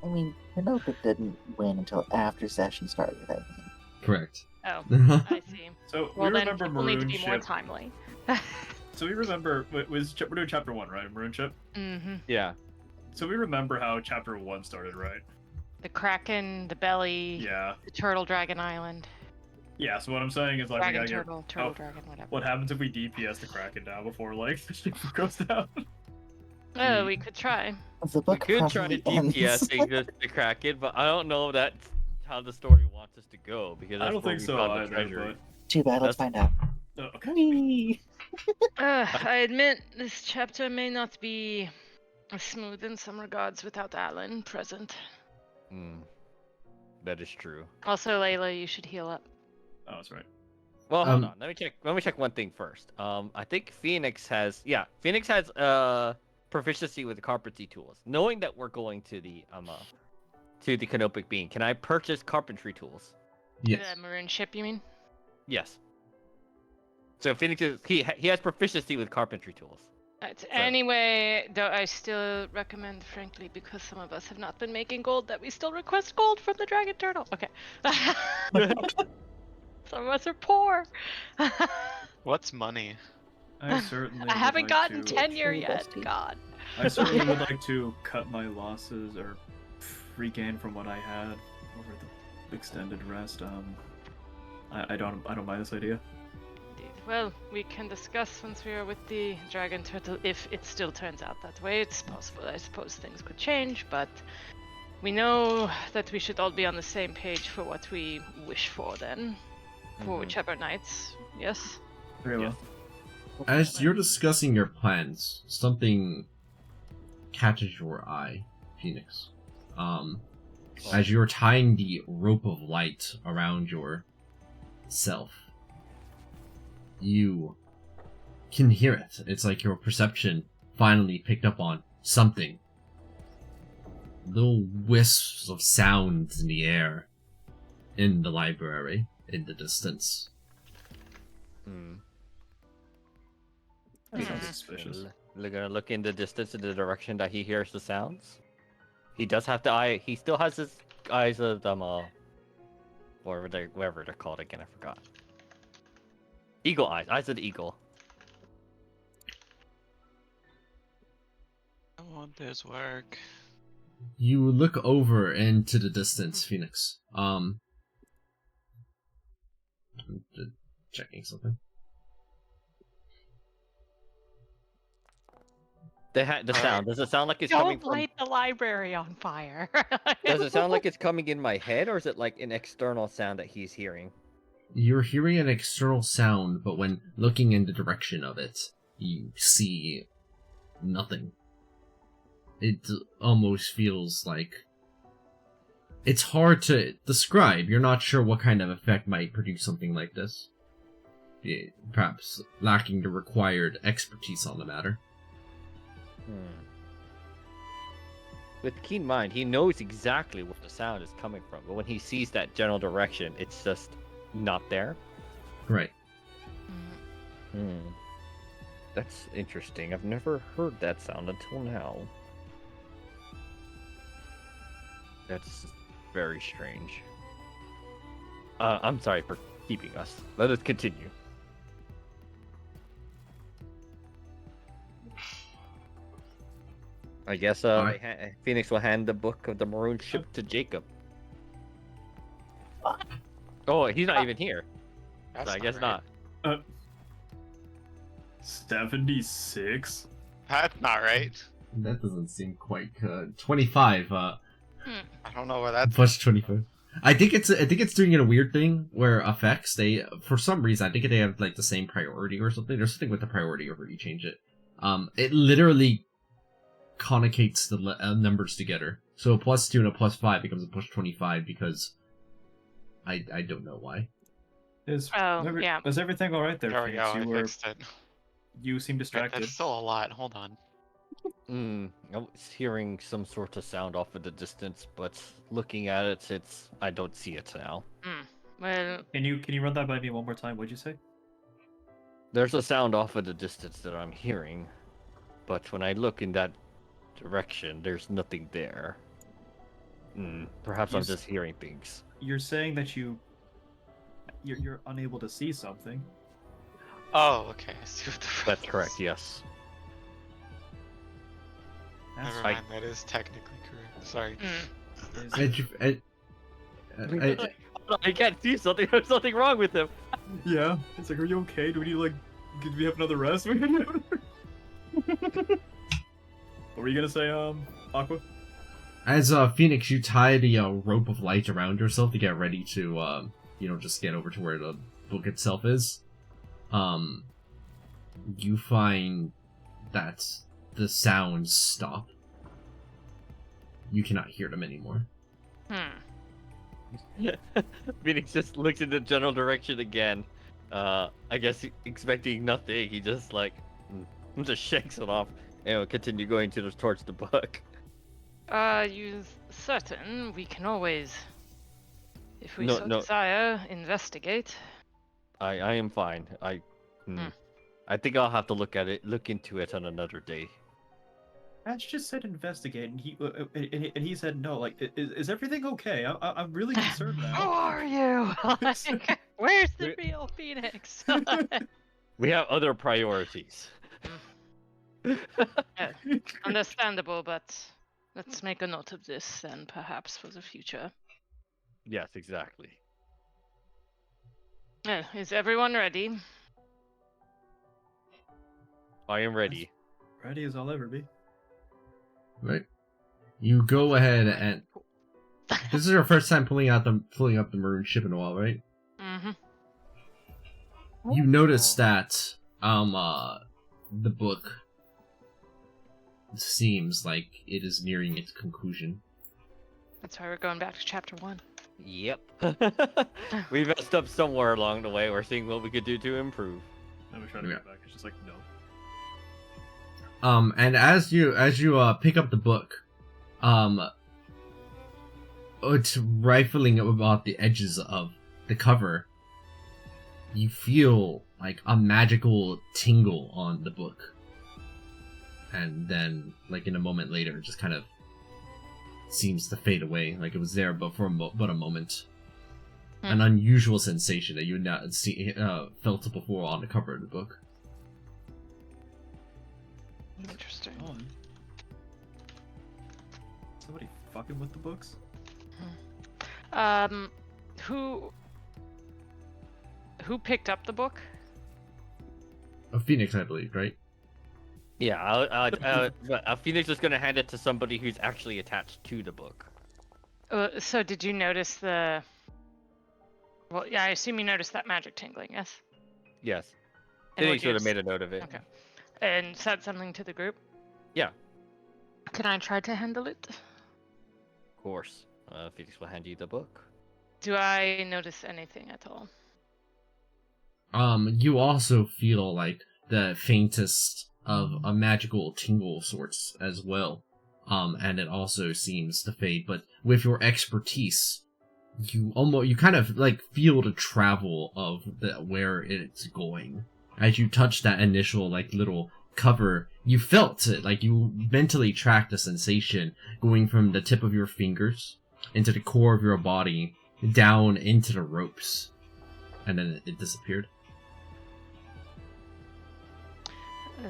I mean, Canopic didn't win until after session started, I think. Correct. Oh, I see. So Well, we then remember people need to Maroon be more Ship. timely. So we remember we're doing chapter 1, right? Maroon Ship. Mm-hmm. Yeah. So we remember how chapter 1 started, right? The Kraken, the Belly, Yeah. the Turtle Dragon Island. Yeah. So what I'm saying is like we Dragon gotta Turtle, get Turtle Dragon, whatever. what happens if we DPS the Kraken now before like the ship goes down? Oh, we could try. The We book could try to probably ends. DPS the Kraken, but I don't know if that's how the story wants us to go because that's I don't where think we so found the either. treasure. Too bad, let's That's- find out. But okay. Whee! I admit this chapter may not be smooth in some regards without Alan present. Hmm. That is true. Also, Layla, you should heal up. Oh, that's right. Well, hold Um, on. Let me check one thing first. I think Phoenix has proficiency with the carpentry tools. Knowing that we're going to the Canopic Bean, can I purchase carpentry tools? Yes. The maroon ship, you mean? Yes. So Phoenix he has proficiency with carpentry tools. Anyway, though I still recommend, frankly, because some of us have not been making gold, that we still request gold from the Dragon Turtle. Okay. Some of us are poor. What's money? I certainly. I would haven't like gotten to, tenure True, yet. bestie. God. I certainly would like to cut my losses or regain from what I had over the extended rest. I don't mind this idea. Indeed. Well, we can discuss once we are with the Dragon Turtle if it still turns out that way. It's possible. I suppose things could change, but we know that we should all be on the same page for what we wish for then. For Mhm. whichever nights. Yes? Very well. As you're discussing your plans, something catches your eye, Phoenix. As you're tying the rope of light around your self, you can hear it. It's like your perception finally picked up on something. Little wisps of sounds in the air, in the library, in the distance. Hmm. That Hmm. sounds suspicious. We're gonna look in the distance in the direction that he hears the sounds. He does have the eye. He still has his eyes of whatever they're called again. I forgot. Eagle eyes of the eagle. I want this work. You look over into the distance, Phoenix. I'm just checking something. The sound. Does it sound like it's coming Don't from? light the library on fire. Does it sound like it's coming in my head, or is it like an external sound that he's hearing? You're hearing an external sound, but when looking in the direction of it, you see nothing. It almost feels like... It's hard to describe. You're not sure what kind of effect might produce something like this. Yeah, perhaps lacking the required expertise on the matter. With keen mind, he knows exactly where the sound is coming from, but when he sees that general direction, it's just not there. Right. That's interesting. I've never heard that sound until now. That's very strange. I'm sorry for keeping us. Let us continue. I guess Phoenix will hand the book of the maroon ship to Jacob. Oh, he's not even here. That's So I guess right. not. 76. That's not right. That doesn't seem quite 25. I don't know where that's Plus 25. I think it's doing a weird thing where effects, they, for some reason, I think they have like the same priority or something. There's something with the priority over you change it. It literally concatenates the numbers together. So a +2 and a +5 becomes a +25 because I don't know why. Is yeah. is everything all right there? There we Phoenix? go. I fixed it. You seem Wait, distracted. that's still a lot. Hold on. I was hearing some sort of sound off in the distance, but looking at it, I don't see it now. Well, Can you run that by me one more time? What'd you say? There's a sound off in the distance that I'm hearing, but when I look in that direction, there's nothing there. Perhaps You I'm s- just hearing things. You're saying that you're unable to see something. Oh, okay. I see what the That's problem correct. is. Yes. That's Never mind. That is technically correct. Sorry. is And you, and, I can't see something. There's something wrong with him. yeah. It's like, are you okay? Do we need like, did we have another rest? What were you gonna say, Aqua? as Phoenix, you tie the rope of light around yourself to get ready to just get over to where the book itself is. You find that the sounds stop. You cannot hear them anymore. Phoenix just looks in the general direction again. I guess expecting nothing. He just just shakes it off and will continue going towards the book. You certain we can always, if we No, so no. desire, investigate? I am fine. I think I'll have to look into it on another day. Ash just said investigate, and he said no. Like, is everything okay? I'm really concerned Who now. are you? Like, where's the real Phoenix? We have other priorities. Yeah, understandable, but let's make a note of this then, perhaps for the future. Yes, exactly. Is everyone ready? I am ready. Ready as I'll ever be. Right? You go ahead and this is your first time pulling up the maroon ship in a while, right? Mm-hmm. You notice that the book seems like it is nearing its conclusion. That's why we're going back to chapter 1. Yep. We messed up somewhere along the way. We're seeing what we could do to improve. Then we try to Yeah. go back. It's just like no. And as you pick up the book, it's rifling about the edges of the cover. You feel like a magical tingle on the book, and then, like in a moment later, it just kind of seems to fade away, like it was there, but for but a moment. An unusual sensation that you had not felt before on the cover of the book. Interesting. Somebody fucking with the books? Who picked up the book? A Phoenix, I believe, right? Yeah, Phoenix is gonna hand it to somebody who's actually attached to the book. So did you notice the... Well, yeah, I assume you noticed that magic tingling, yes? Yes. And Phoenix would you would have have made a note of it. Okay. And said something to the group? Yeah. Can I try to handle it? Of course. Phoenix will hand you the book. Do I notice anything at all? You also feel like the faintest of a magical tingle sorts as well. And it also seems to fade, but with your expertise, you kind of like feel the travel of where it's going. As you touch that initial like little cover, you felt it, like you mentally tracked the sensation going from the tip of your fingers into the core of your body, down into the ropes, and then it disappeared.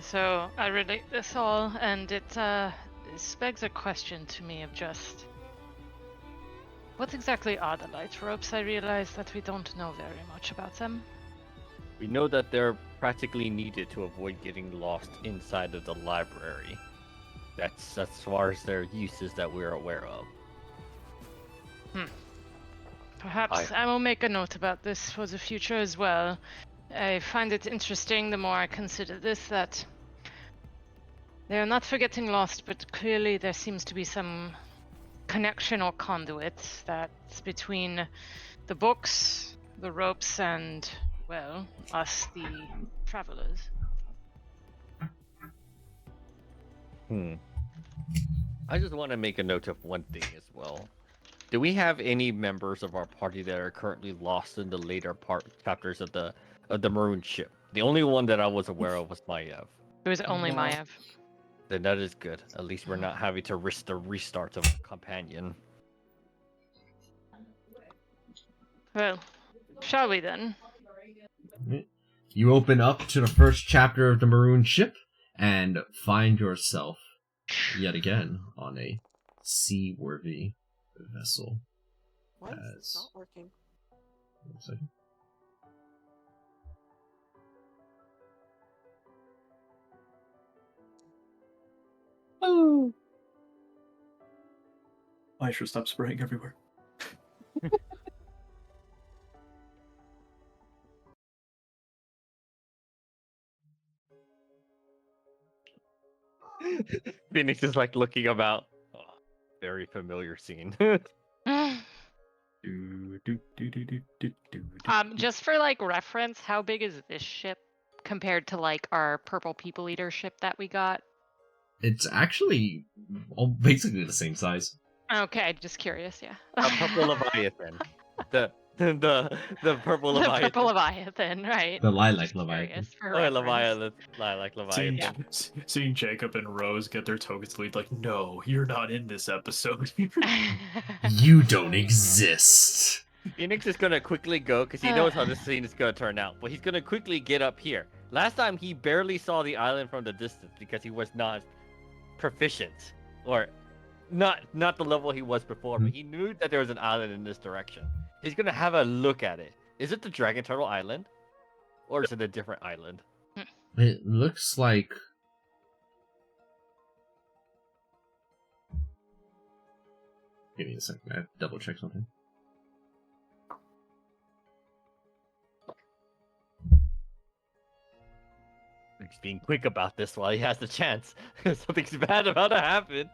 So I relate this all, and it begs a question to me of just... What exactly are the light ropes? I realize that we don't know very much about them. We know that they're practically needed to avoid getting lost inside of the library. That's as far as their uses that we're aware of. Perhaps I will make a note about this for the future as well. I find it interesting the more I consider this that they are not for getting lost, but clearly there seems to be some connection or conduit that's between the books, the ropes, and, well, us, the travelers. I just want to make a note of one thing as well. Do we have any members of our party that are currently lost in the later chapters of the maroon ship? The only one that I was aware of was Maiev. It was only No. Maiev. Then that is good. At least we're not having to risk the restart of a companion. Well, shall we then? You open up to the first chapter of the Maroon Ship and find yourself yet again on a seaworthy vessel. Why is this As- not working? One second. I should stop spraying everywhere. Phoenix is like looking about. Oh, very familiar scene. Just for like reference, how big is this ship compared to like our purple people eater ship that we got? It's actually all basically the same size. Okay, just curious, yeah. A purple leviathan. The purple The leviathan. purple leviathan, right? The lilac Just leviathan. curious for Oh, reference. leviathan. Lilac Seeing, leviathan. seeing Jacob and Rose get their tokens lead, like, no, you're not in this episode. You don't exist. Phoenix is gonna quickly go because he knows how this scene is gonna turn out. But he's gonna quickly get up here. Last time he barely saw the island from the distance because he was not proficient, or not the level he was before. But he knew that there was an island in this direction. He's gonna have a look at it. Is it the Dragon Turtle Island, or is it a different island? It looks like... Give me a second, I have to double check something. He's being quick about this while he has the chance. Something's bad about to happen.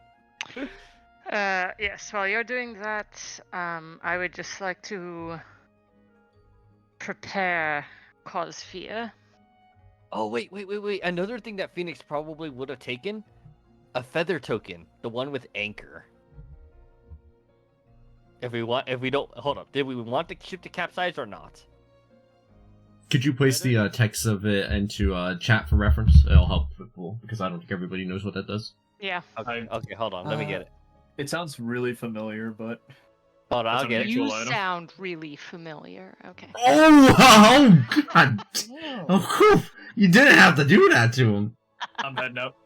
Yes, while you're doing that, I would just like to prepare cause fear. Oh, wait. Another thing that Phoenix probably would have taken, a feather token, the one with anchor. If we don't, hold up, did we want the ship to capsize or not? Could you place the text of it into chat for reference? It'll help people, because I don't think everybody knows what that does. Yeah. Okay, hold on, let me get it. It sounds really familiar, but Hold on, That's I'll get it. You item. sound really familiar. Okay. Oh God! Oh. Oh, whew. You didn't have to do that to him. I'm heading up.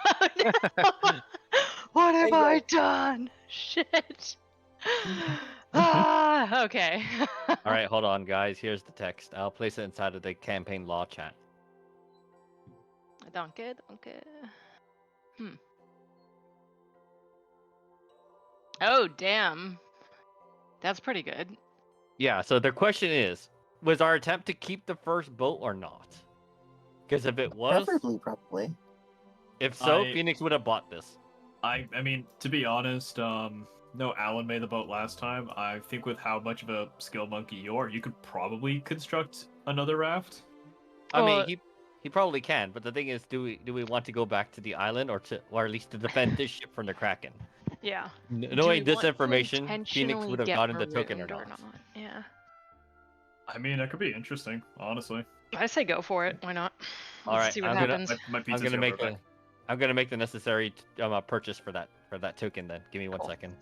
Oh, no. What have Hey, I yo. done? Shit. Ah, okay. All right, hold on, guys. Here's the text. I'll place it inside of the campaign law chat. Danke. Oh, damn. That's pretty good. Yeah. So the question is, was our attempt to keep the first boat or not? Because if it was, Preferably, probably. if so, I- Phoenix would have bought this. I mean, to be honest, no, Alan made the boat last time. I think with how much of a skill monkey you are, you could probably construct another raft. I Well- mean, he probably can, but the thing is, do we want to go back to the island or at least to defend this ship from the Kraken? Yeah. Knowing Do we this want to information, Phoenix intentionally would have get gotten the token or marooned not. Yeah. I mean, that could be interesting, honestly. I say go for it. Why not? All Let's right, see what I'm gonna- happens. My I'm pizza's gonna make back. I'm gonna make the necessary purchase for that token. Then give me 1 second.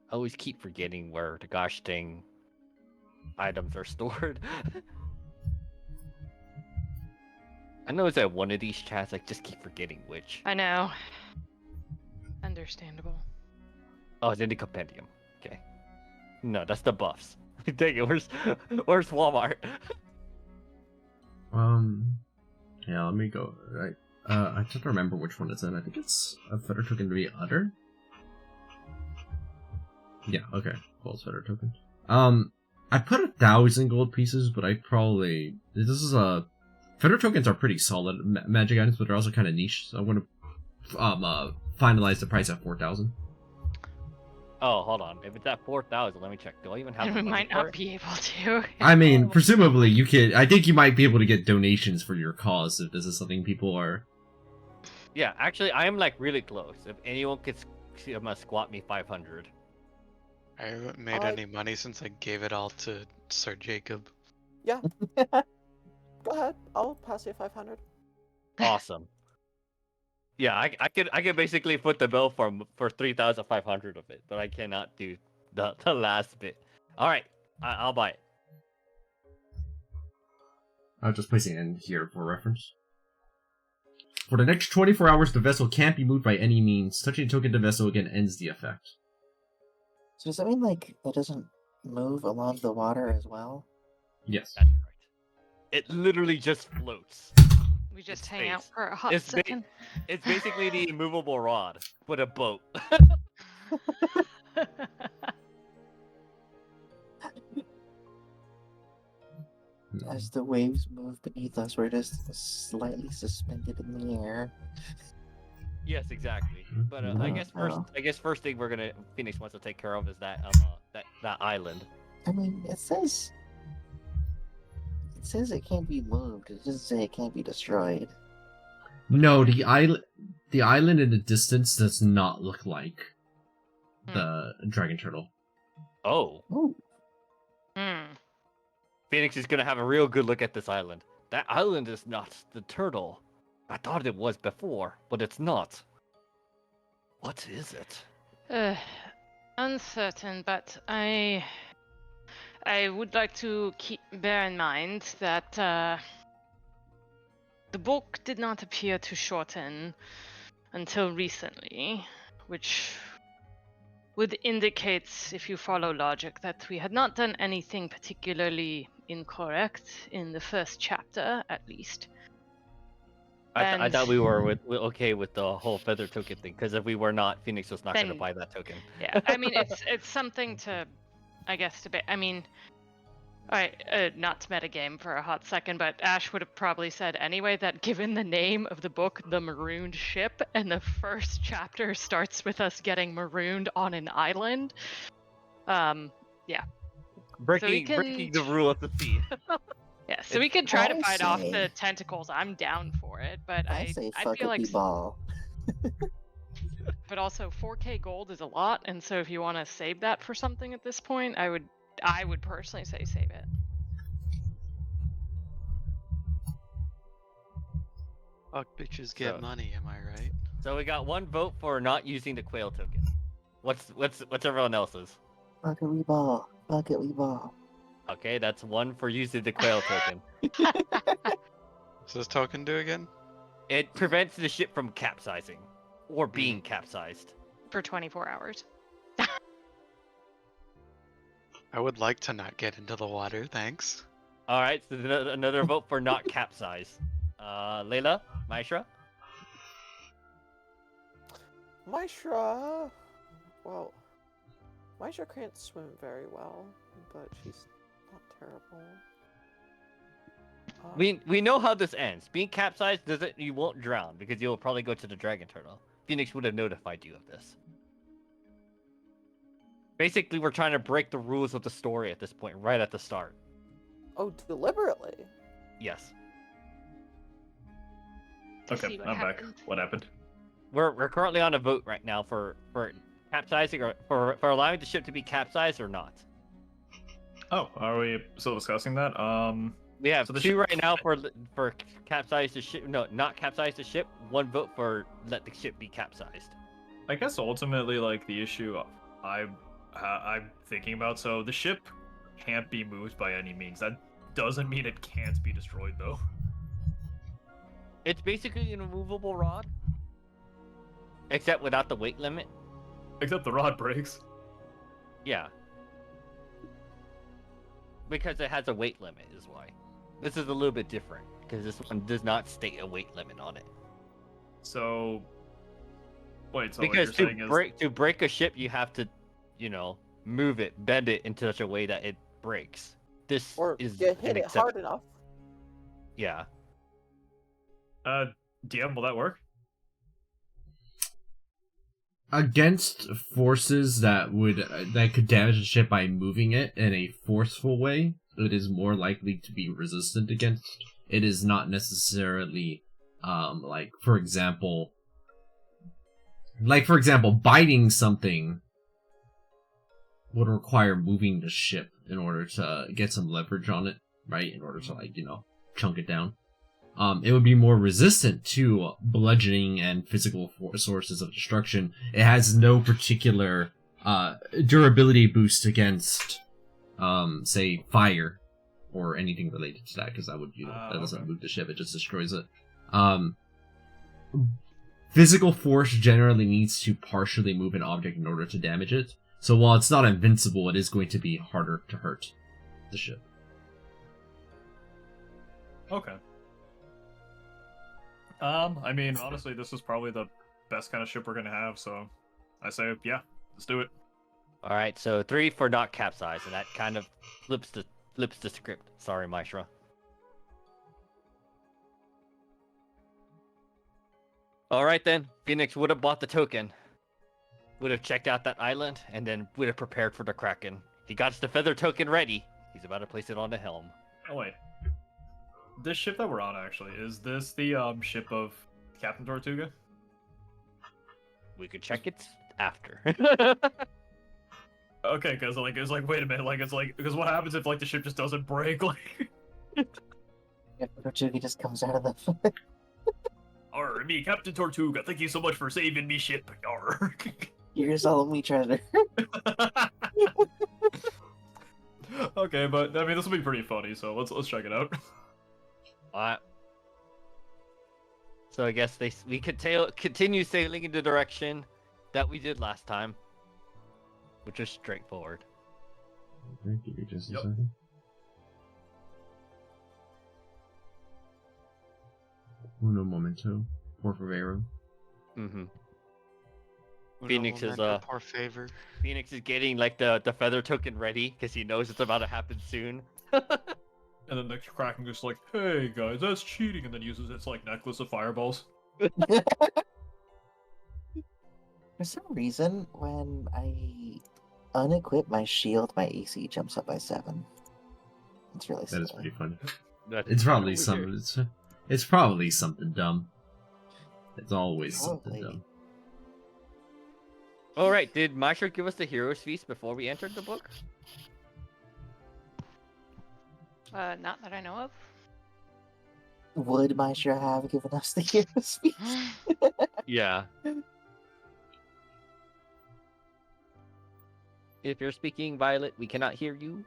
I always keep forgetting where the gosh dang items are stored. I know it's at one of these chats. I just keep forgetting which. I know. Understandable. Oh, it's in the compendium. Okay. No, that's the buffs. Dang it, where's Walmart? Yeah, let me go. Right. I can't remember which one it's in. I think it's a feather token to be udder. Yeah, okay. Well, it's feather token. I put 1,000 gold pieces, but I probably... This is a... Feather tokens are pretty solid magic items, but they're also kind of niche, so I'm gonna finalize the price at 4,000. Oh, hold on. If it's at 4,000, let me check. Do I even have And the we money might for not it? be able to. I mean, presumably you could... I think you might be able to get donations for your cause if this is something people are... Yeah, actually, I am like really close. If anyone could squat me 500. I haven't made I- any money since I gave it all to Sir Jacob. Go ahead. I'll pass you 500. Awesome. Yeah, I can basically put the bill for 3,500 of it, but I cannot do the last bit. All right, I'll buy it. I'm just placing it in here for reference. For the next 24 hours, the vessel can't be moved by any means. Touching a token to the vessel again ends the effect. So does that mean like it doesn't move along the water as well? Yes. That's correct. It literally just floats. We just It's hang out space. for a hot second. It's basically the immovable rod, but a boat. As the waves move beneath us, we're just slightly suspended in the air. Yes, exactly. But I guess first thing Phoenix wants to take care of is that that island. I mean, it says it can't be moved. It doesn't say it can't be destroyed. No, the island in the distance does not look like the dragon turtle. Oh. Ooh. Phoenix is gonna have a real good look at this island. That island is not the turtle. I thought it was before, but it's not. What is it? Uncertain, but I would like to bear in mind that the book did not appear to shorten until recently, which would indicate, if you follow logic, that we had not done anything particularly incorrect in the first chapter, at least. I thought we were okay with the whole feather token thing, because if we were not, Phoenix was not going to buy that token. Yeah, I mean, it's something to, I guess, debate. I mean, alright, not to metagame for a hot second, but Ash would have probably said anyway that given the name of the book, The Marooned Ship, and the first chapter starts with us getting marooned on an island, yeah. Breaking the rule of the sea. Yeah, so we could try to fight off the tentacles. I'm down for it, but I feel like ball. But also 4K gold is a lot, and so if you want to save that for something at this point, I would personally say save it. Fuck bitches get money, am I right? So we got one vote for not using the quail token. What's everyone else's? Bucket ball. Bucket ball. Okay, that's one for using the quail token. What's this token do again? It prevents the ship from capsizing or being capsized for 24 hours. I would like to not get into the water, thanks. All right, so another vote for not capsize. Layla, Maishra. Maishra, well, Maishra can't swim very well, but she's not terrible. We know how this ends. Being capsized doesn't you won't drown because you'll probably go to the dragon turtle. Phoenix would have notified you of this. Basically, we're trying to break the rules of the story at this point, right at the start. Oh, deliberately? Yes. Okay, I'm back. What happened? We're currently on a vote right now for capsizing or for allowing the ship to be capsized or not. Oh, are we still discussing that? We have So the two ship- right now for capsize the ship. No, not capsize the ship. One vote for let the ship be capsized. I guess ultimately, like, the issue I'm thinking about, so the ship can't be moved by any means. That doesn't mean it can't be destroyed, though. It's basically an immovable rod, except without the weight limit. Except the rod breaks. Yeah. Because it has a weight limit is why. This is a little bit different, because this one does not state a weight limit on it. So... Wait, so because what you're saying is... to break a ship, you have to, move it, bend it in such a way that it breaks. This or is hit it hard enough. Yeah. DM, will that work? Against forces that could damage the ship by moving it in a forceful way, it is more likely to be resistant against. It is not necessarily, for example, biting something would require moving the ship in order to get some leverage on it, right? In order to, chunk it down. it would be more resistant to bludgeoning and physical sources of destruction. It has no particular durability boost against, say, fire or anything related to that, because that would, that doesn't move the ship; it just destroys it. Physical force generally needs to partially move an object in order to damage it. So while it's not invincible, it is going to be harder to hurt the ship. Okay. I mean, honestly, this is probably the best kind of ship we're gonna have, so I say, yeah, let's do it. All right, so 3 for not capsize, and that kind of flips the script. Sorry, Maeshra. All right then, Phoenix would have bought the token, would have checked out that island, and then would have prepared for the Kraken. He got the feather token ready. He's about to place it on the helm. Oh wait, this ship that we're on actually, is this the ship of Captain Tortuga? We could check it after. Okay, because like it's like, wait a minute, like it's like, because what happens if like the ship just doesn't break? Like, If Tortuga just comes out of the. arr, me, Captain Tortuga, thank you so much for saving me ship. Arr. Here's all of me treasure. Okay, but I mean this will be pretty funny, so let's check it out. Alright. So I guess we could continue sailing in the direction that we did last time, which is straightforward. Okay, give me just a Yep. second. Uno momento, por favor. Mm-hmm. Uno Phoenix is, momento, por favor. Phoenix is getting like the feather token ready because he knows it's about to happen soon. And then the Kraken just like, hey guys, that's cheating, and then uses its like necklace of fireballs. For some reason, when I unequip my shield, my AC jumps up by 7. It's really That silly. is pretty funny. That's It's probably weird. something. It's probably something dumb. It's always something Probably. dumb. All right, did Maestro give us the hero's feast before we entered the book? Not that I know of. Would Maestro have given us the hero's feast? Yeah. If you're speaking, Violet, we cannot hear you.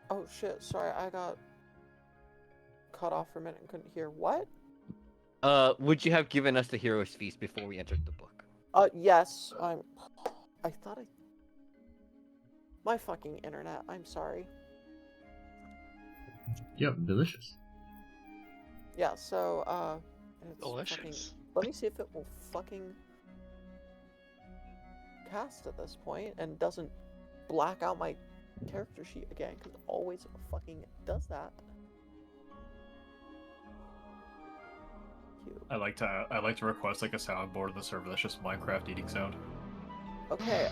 Oh shit, sorry, I got cut off for a minute and couldn't hear. What? Would you have given us the hero's feast before we entered the book? Yes, I thought I... My fucking internet, I'm sorry. Yep, delicious. Yeah, so, it's Delicious. fucking... Let me see if it will fucking cast at this point and doesn't black out my character sheet again, because it always fucking does that. Cute. I like to request like a soundboard in the server that's just Minecraft eating sound. Okay,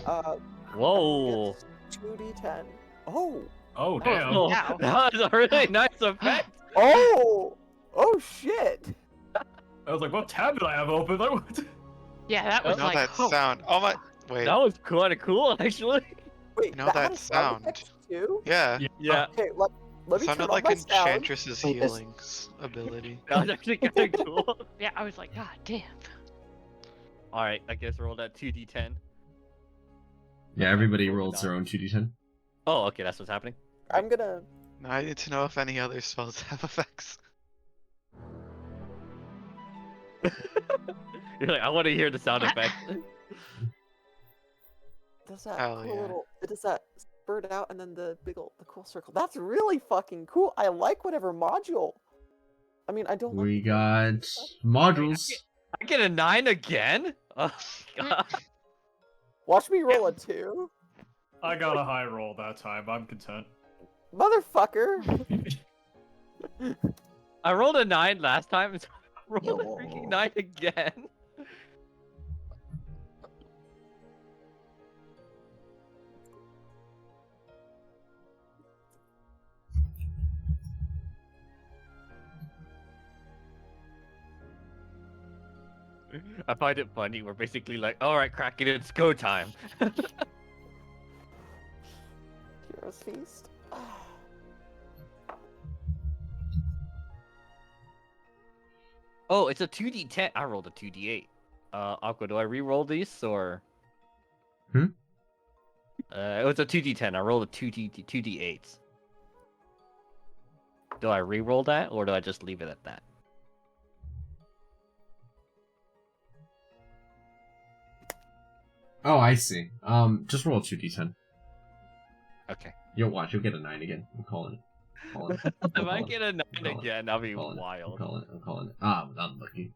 Whoa! 2d10. Oh! Oh damn! Oh, Wow. that was a really nice effect. Oh! Oh shit! I was like, what tab did I have open? Like, what? Yeah, that I was know like, that oh, sound. Oh my. Wait. That was kind of cool, actually. Wait, know had that a sound. effect Too? Yeah. Yeah, Okay, let me turn Sounded on like my sound. Enchantress's Wait, this- healings ability. that was actually kind of cool. yeah, I was like, God damn. All right, I guess roll that 2d10. Yeah, everybody rolls their own 2d10. Oh, okay, that's what's happening. I'm gonna... Now I need to know if any other spells have effects. You're like, I want to hear the sound effect. Does that Hell cool yeah. little... Does that spurt out and then the big ol' the cool circle? That's really fucking cool. I like whatever module. I mean, I don't We like... got modules. I get a 9 again? Oh, God. Watch me roll a 2. I got a high roll that time. I'm content. Motherfucker! I rolled a 9 last time, so I rolled a Yo. freaking 9 again. I find it funny. We're basically like, all right, Kraken, it's go time. Hero's Feast. Oh, it's a 2d10. I rolled a 2d8. Aqua, do I re-roll these or? Hmm? It was a 2d10. I rolled a 2d8s. Do I re-roll that or do I just leave it at that? Oh, I see. Just roll a 2d10. Okay. You'll watch. You'll get a 9 again. I'm calling it. I'm calling it. If I get a 9 calling it. again, that'll be I'm calling it. wild. I'm calling it. Ah, unlucky.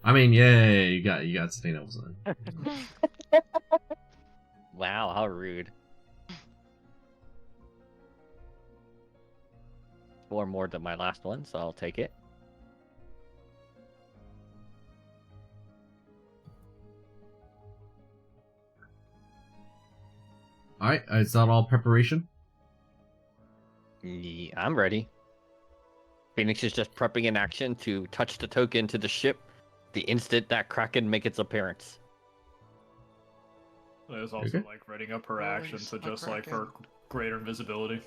I mean, yay, you got sustainables then. Wow, how rude. 4 more than my last one, so I'll take it. Alright, is that all preparation? Yeah, I'm ready. Phoenix is just prepping in action to touch the token to the ship the instant that Kraken makes its appearance. There's also Okay. like readying up her Nice, action to a just like for Kraken. greater invisibility.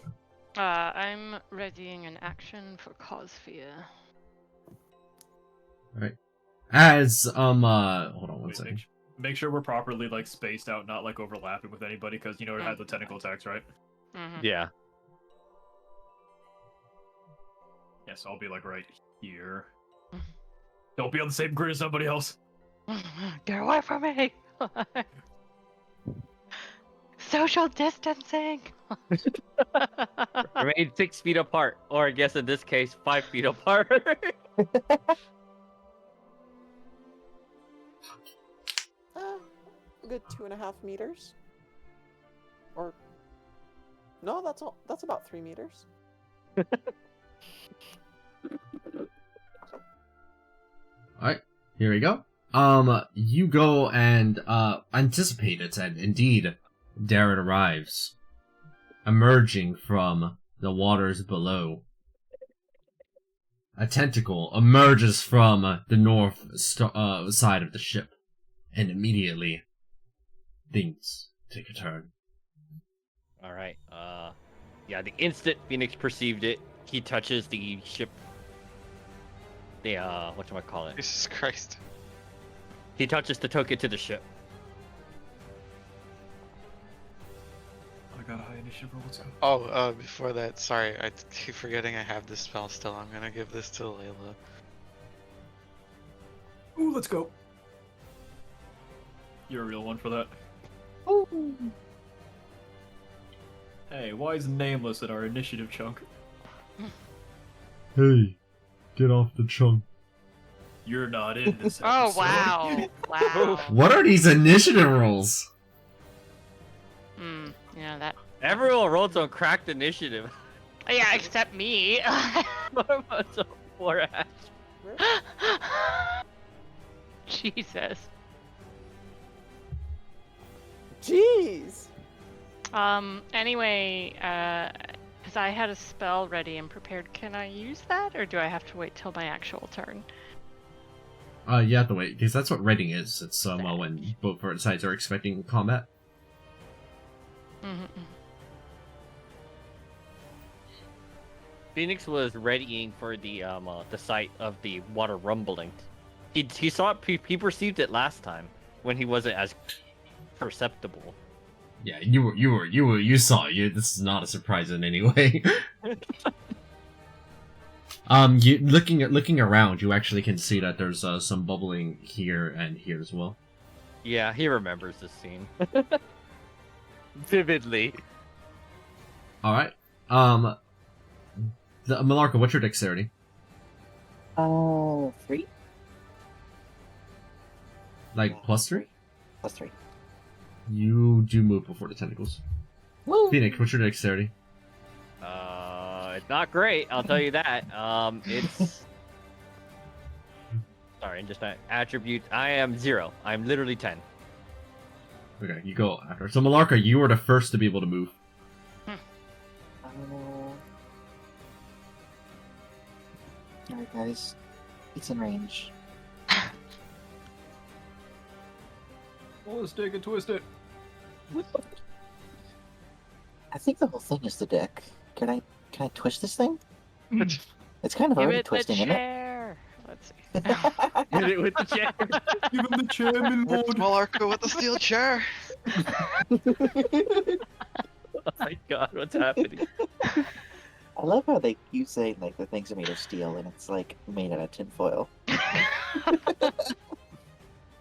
I'm readying an action for cause fear. Alright. As, hold on one Wait, second. make sure we're properly like spaced out, not like overlapping with anybody, because you know it had the tentacle attacks, right? Mm-hmm. Yeah. Yes, I'll be like right here. Don't be on the same grid as somebody else. Get away from me! Social distancing! Remain 6 feet apart, or I guess in this case, 5 feet apart. A good 2.5 meters. Or no, that's about 3 meters. Alright, here we go. You go and, anticipate it, and indeed, there it arrives. Emerging from the waters below. A tentacle emerges from the north side of the ship, and immediately, things take a turn. Alright, yeah, the instant Phoenix perceived it, he touches the ship. The, whatchamacallit? Jesus Christ. He touches the token to the ship. I got a high initiative roll. Let's go. Oh, before that, sorry, I keep forgetting I have this spell still. I'm gonna give this to Layla. Ooh, let's go. You're a real one for that. Hey, why is nameless in our initiative chunk? Hey, get off the chunk. You're not in this episode. Oh, wow. Wow. What are these initiative rolls? Yeah, that. Everyone rolled some cracked initiative. Yeah, except me. What about some poor ass? Jesus. Jeez! Anyway, because I had a spell ready and prepared, can I use that, or do I have to wait till my actual turn? You have to wait, because that's what reading is. It's, when both sides are expecting combat. Mm-hmm. Phoenix was readying for the sight of the water rumbling. He saw it. He perceived it last time when he wasn't as perceptible. Yeah, you saw it. This is not a surprise in any way. You looking around, you actually can see that there's some bubbling here and here as well. Yeah, he remembers this scene vividly. All right. The Malarka, what's your dexterity? 3? Like Yeah, +3? +3. You do move before the tentacles. Woo! Phoenix, what's your dexterity? It's not great. I'll tell you that. It's sorry, just an attribute. I am 0. I'm literally 10. Okay, you go after. So Malarka, you are the first to be able to move. Alright, guys. It's in range. Oh, let's dig and twist it. I think the whole thing is the deck. Can I twist this thing? It's kind of Give already it the twisting, isn't it? chair. Let's Let's see. Hit it with the chair. Give him the chairman Hit mode. Malarko with the steel chair. Oh my god, what's happening? I love how they keep saying like the things are made of steel and it's like made out of tinfoil.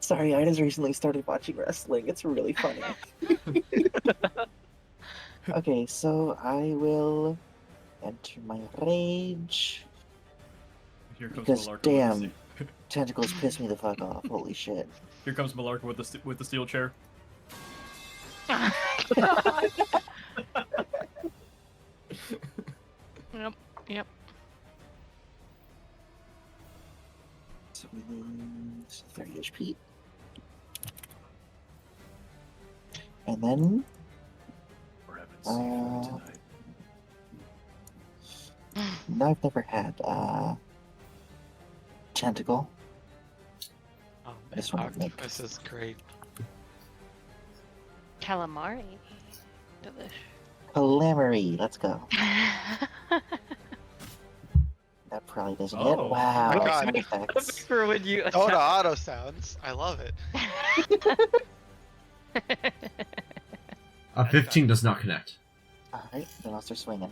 Sorry, I just recently started watching wrestling. It's really funny. Okay, so I will enter my rage. Here comes Because Malarko damn, with tentacles piss me the fuck off. Holy shit. here comes Malarko with the steel chair. Yep. Yep. So we lose 30 HP. And then We're having seafood tonight. no, I've never had tentacle. Oh This man, one would make- octopus is great. Calamari. Delish. Calamari, let's go. That probably doesn't hit. Oh. Wow. Oh my God. sound effects. For when you Dota auto sounds. I love it. A 15 does not connect. Alright, then I'll start swinging.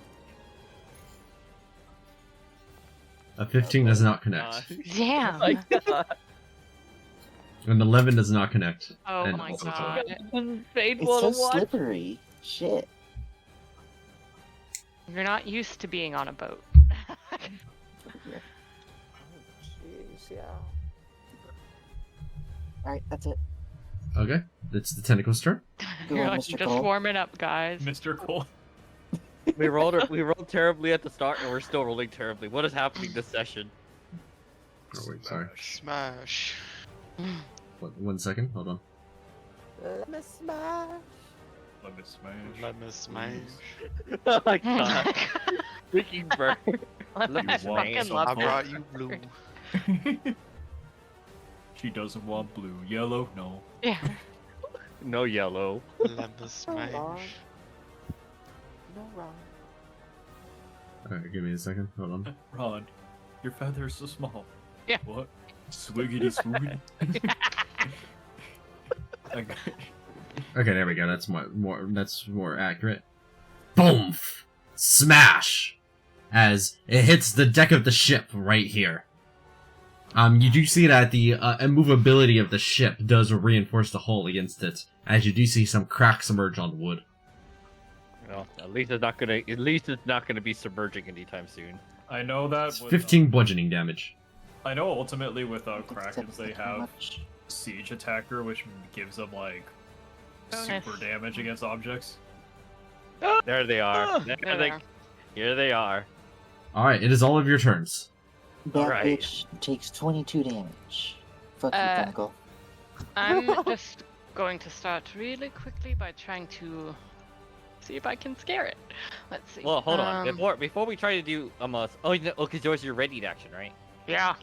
A 15 does not connect. Damn. my god. An 11 does not connect. Oh And my also god. It's Painful so to watch. slippery. Shit. You're not used to being on a boat. Here. Jeez, yeah. Alright, that's it. Okay, it's the tentacle's turn. Go You're on, like, Mr. just Cole. warming up, guys. Mr. Cole. We rolled terribly at the start, and we're still rolling terribly. What is happening this session? Oh, wait, sorry. Smash. One second, hold on. Let me smash. Let me smash. Let me smash. Oh my god. Freaking bird. I Look at fucking Ryan. love I that brought you blue. bird. She doesn't want blue. Yellow? No. Yeah. No yellow. Let me No smash. wrong. No wrong. Alright, give me a second, hold on. Ron, your feather is so small. Yeah. What? Swiggity swoogity. Okay. Okay, there we go. That's more accurate. Boom! Smash! As it hits the deck of the ship right here. You do see that the immovability of the ship does reinforce the hull against it, as you do see some cracks emerge on wood. Well, at least it's not gonna be submerging anytime soon. I know that. It's With, 15 bludgeoning damage. I know ultimately with I think Krakens that's they too have much. Siege Attacker, which gives them like Bonus. super damage against objects. There they are. There There they they, are. here they are. Alright, it is all of your turns. That Alright. bitch takes 22 damage. Fuck you, Uh, tentacle. I'm just going to start really quickly by trying to see if I can scare it. Let's see. Well, hold on. Before we try to do because yours your ready action, right? Yeah.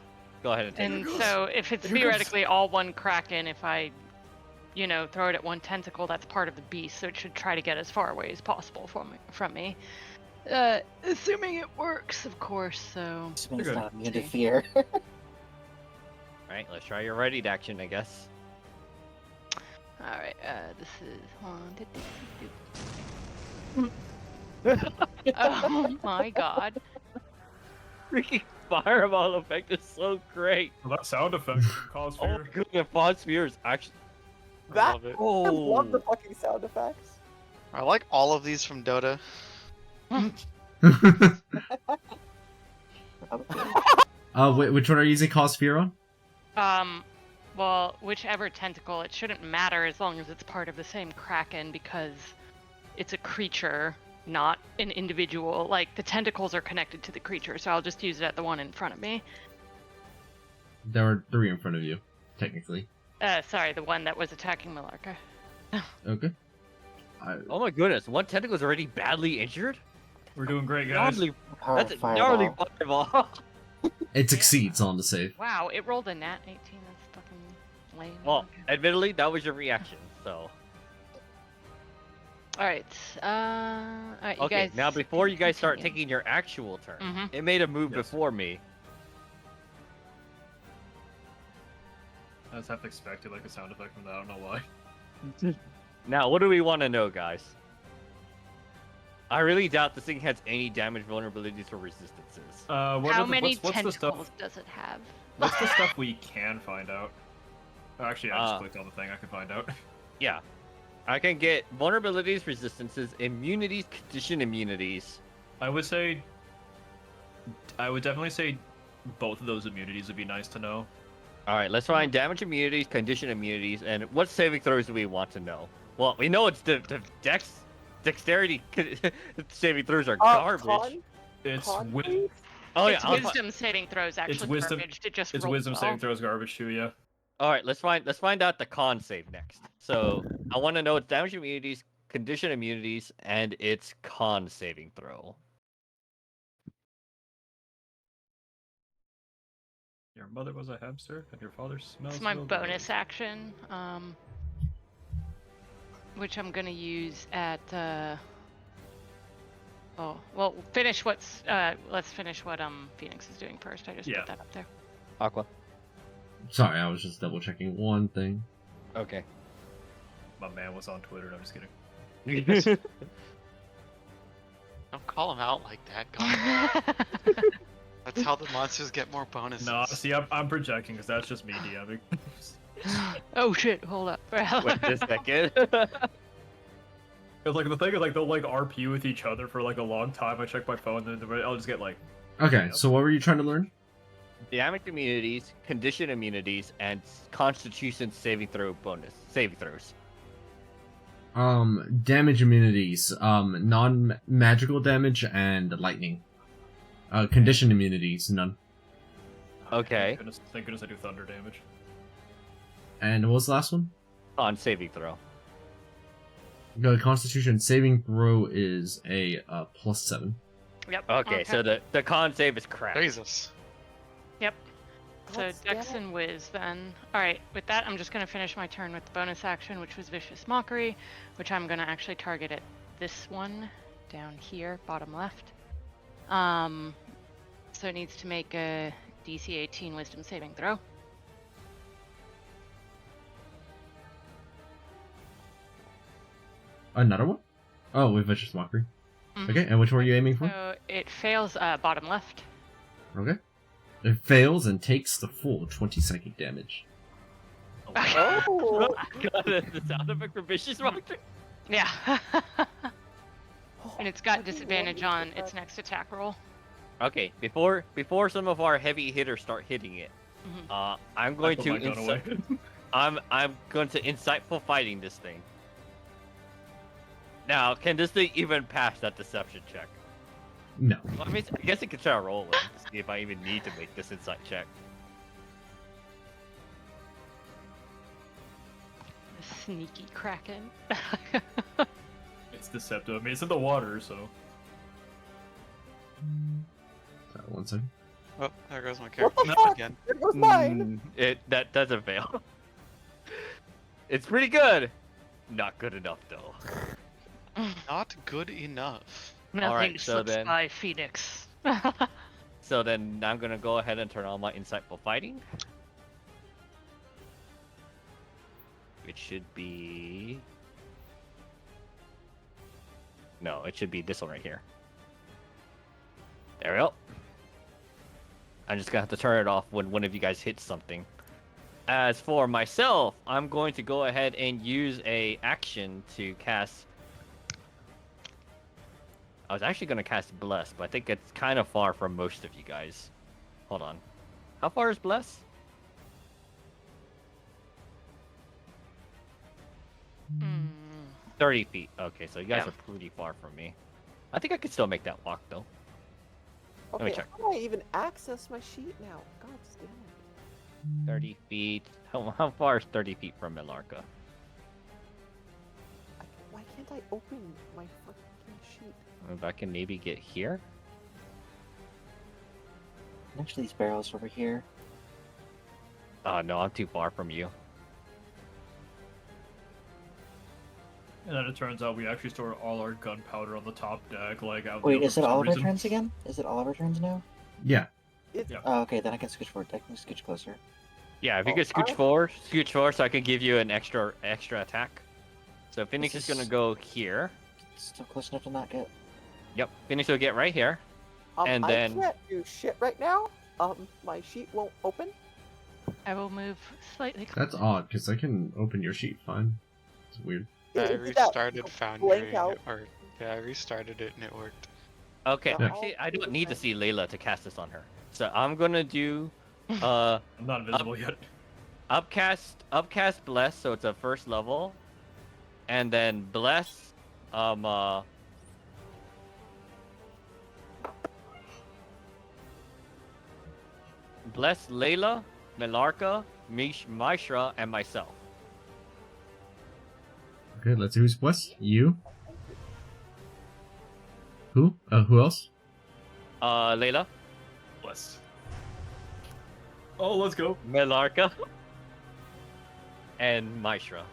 Go ahead and take And it. so if it's Here goes. theoretically all one Kraken, if I, throw it at one tentacle, that's part of the beast, so it should try to get as far away as possible from me. Assuming it works, of course, so... Assuming it's You're not immune to See. fear. Right, let's try your ready action, I guess. Alright, this is one... Oh my god. Freaking fireball effect is so great. Well, that sound effect can cause Oh, fear. good. The Fawn Sphere is actually. I That- love it. I love the Oh, fucking sound effects. I like all of these from Dota. Which one are you using Cause Fear on? Well, whichever tentacle, it shouldn't matter as long as it's part of the same Kraken, because it's a creature, not an individual. Like, the tentacles are connected to the creature, so I'll just use it at the one in front of me. There are 3 in front of you, technically. Sorry, the one that was attacking Malarka. Okay. oh my goodness! One tentacle is already badly injured. We're doing great, guys. Gnarly, Power that's a gnarly fireball. fireball. It succeeds on the save. Wow, it rolled a nat 18, that's fucking lame. Well, Okay. admittedly, that was your reaction. So, Alright, alright, you okay. guys... Now, before you guys start continue. taking your actual turn, Mhm. it made a move Yes. before me. I just have to expect it like a sound effect from that. I don't know why. Now, what do we want to know, guys? I really doubt this thing has any damage vulnerabilities or resistances. How many what's the stuff? tentacles does it have? What's the stuff we can find out? Oh, actually, I just Uh, clicked on the thing. I can find out. Yeah. I can get vulnerabilities, resistances, immunities, condition immunities. I would definitely say both of those immunities would be nice to know. Alright, let's find damage immunities, condition immunities, and what saving throws do we want to know? Well, we know it's the dexterity saving throws are garbage. It's Con wi- save? Oh yeah, It's I'll wisdom saving throws actually wisdom- garbage to just it's roll wisdom well. saving throws garbage too. Yeah. Alright, let's find out the con save next. So I want to know its damage immunities, condition immunities, and its con saving throw. Your mother was a hamster, and your father smells. It's my real bonus good. action, which I'm gonna use at. Oh well, finish what's. Let's finish what Phoenix is doing first. I just Yeah. put that up there. Aqua. Sorry, I was just double checking one thing. Okay. My man was on Twitter. And I'm just kidding. Don't call him out like that, God. That's how the monsters get more bonuses. No, see, I'm projecting because that's just me DMing. Oh shit! Hold up. Wait a second. Cause like the thing is like they'll like RP with each other for like a long time. I check my phone, and then I'll just get like. Okay, so what were you trying to learn? Damage immunities, condition immunities, and constitution saving throws. Damage immunities, non-magical damage and lightning. Condition immunities, none. Okay. Thank goodness I do thunder damage. And what was the last one? Con saving throw. The Constitution saving throw is a +7. Yep. Okay, so the con save is crap. Jesus. Yep. So God Dex damn it. and Wiz then. Alright, with that I'm just gonna finish my turn with the bonus action, which was Vicious Mockery, which I'm gonna actually target at this one down here, bottom left. So it needs to make a DC 18 Wisdom saving throw. Another one? Oh, with Vicious Mockery. Mhm. Okay, and which one are you aiming for? So it fails bottom left. Okay. It fails and takes the full 20 psychic damage. Oh! God, the sound effect for vicious mockery. Yeah. And it's got disadvantage on its next attack roll. Okay, before some of our heavy hitters start hitting it, Mhm. I'm going I put to my gun away. I'm going to insightful fighting this thing. Now, can this thing even pass that deception check? No. Well, I mean, I guess I could try to roll it to see if I even need to make this insight check. Sneaky Kraken. It's deceptive. I mean, it's in the water, so. Sorry, 1 second. Oh, there goes my What character the fuck? again. There goes mine! That doesn't fail. It's pretty good. Not good enough though. Not good enough. Nothing Alright, so slips then- by Phoenix. So then I'm gonna go ahead and turn on my insightful fighting. Which should be... No, it should be this one right here. There we go. I'm just gonna have to turn it off when one of you guys hits something. As for myself, I'm going to go ahead and use a action to cast... I was actually going to cast Bless, but I think it's kind of far from most of you guys. Hold on. How far is Bless? Hmm. 30 feet. Okay, so you guys Yeah. are pretty far from me. I think I could still make that walk, though. me Okay, check. how do I even access my sheet now? God damn it. 30 feet. How far is 30 feet from Milarka? Why can't I open my fucking sheet? If I can maybe get here? Actually, these barrels over here. Oh, no, I'm too far from you. And then it turns out we actually stored all our gunpowder on the top deck, like out Wait, there is for it some all of our reason. turns again? Is it all of our turns now? Yeah. It's Yeah. Oh, okay, then I can scooch forward. I can scooch closer. Yeah, if you Oh, could scooch forward, so I can give you an extra attack. So Phoenix This is gonna is- go here. Still close enough to not get. Yep, Phoenix will get right here. And I then- can't do shit right now. My sheet won't open. I will move slightly closer. That's odd, because I can open your sheet fine. It's weird. I It did that restarted blank Foundry and out. it worked. Yeah, I restarted it and it worked. Okay, Yeah. actually, I don't need to see Layla to cast this on her. So I'm gonna do I'm not invisible yet. upcast bless, so it's a first level, and then bless bless Layla, Melarka, Mishra, and myself. Okay, let's see who's blessed. You? Who? Who else? Layla, Blessed. Oh, let's go. Melarka, and Mishra.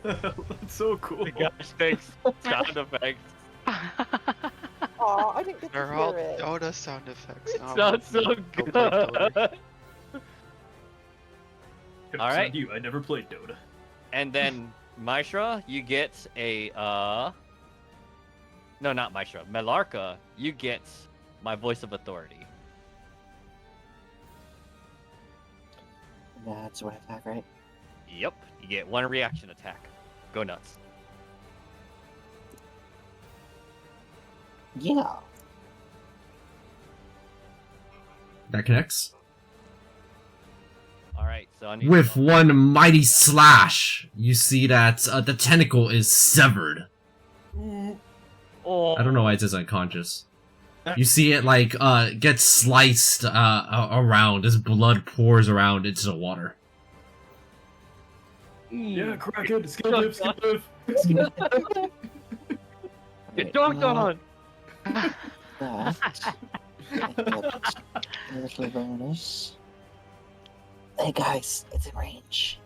That's so cool. Gosh, thanks. Sound effects. Aw, I didn't get to They're all hear it. Dota sound effects. It Oh, sounds so go good. play Dota. Yep, All so right. you, I never played Dota. And then Mishra, you get a no, not Mishra. Melarka, you get my voice of authority. That's one attack, right? Yep, you get one reaction attack. Go nuts. Yeah. That connects. All right, so I need With to- one mighty slash, you see that the tentacle is severed. Oh, I don't know why it says unconscious. You see it like get sliced around as blood pours around into the water. Yeah, crack it. Skill live, skill live. Get dunked on. That. I get a little bonus. Hey guys, it's in range.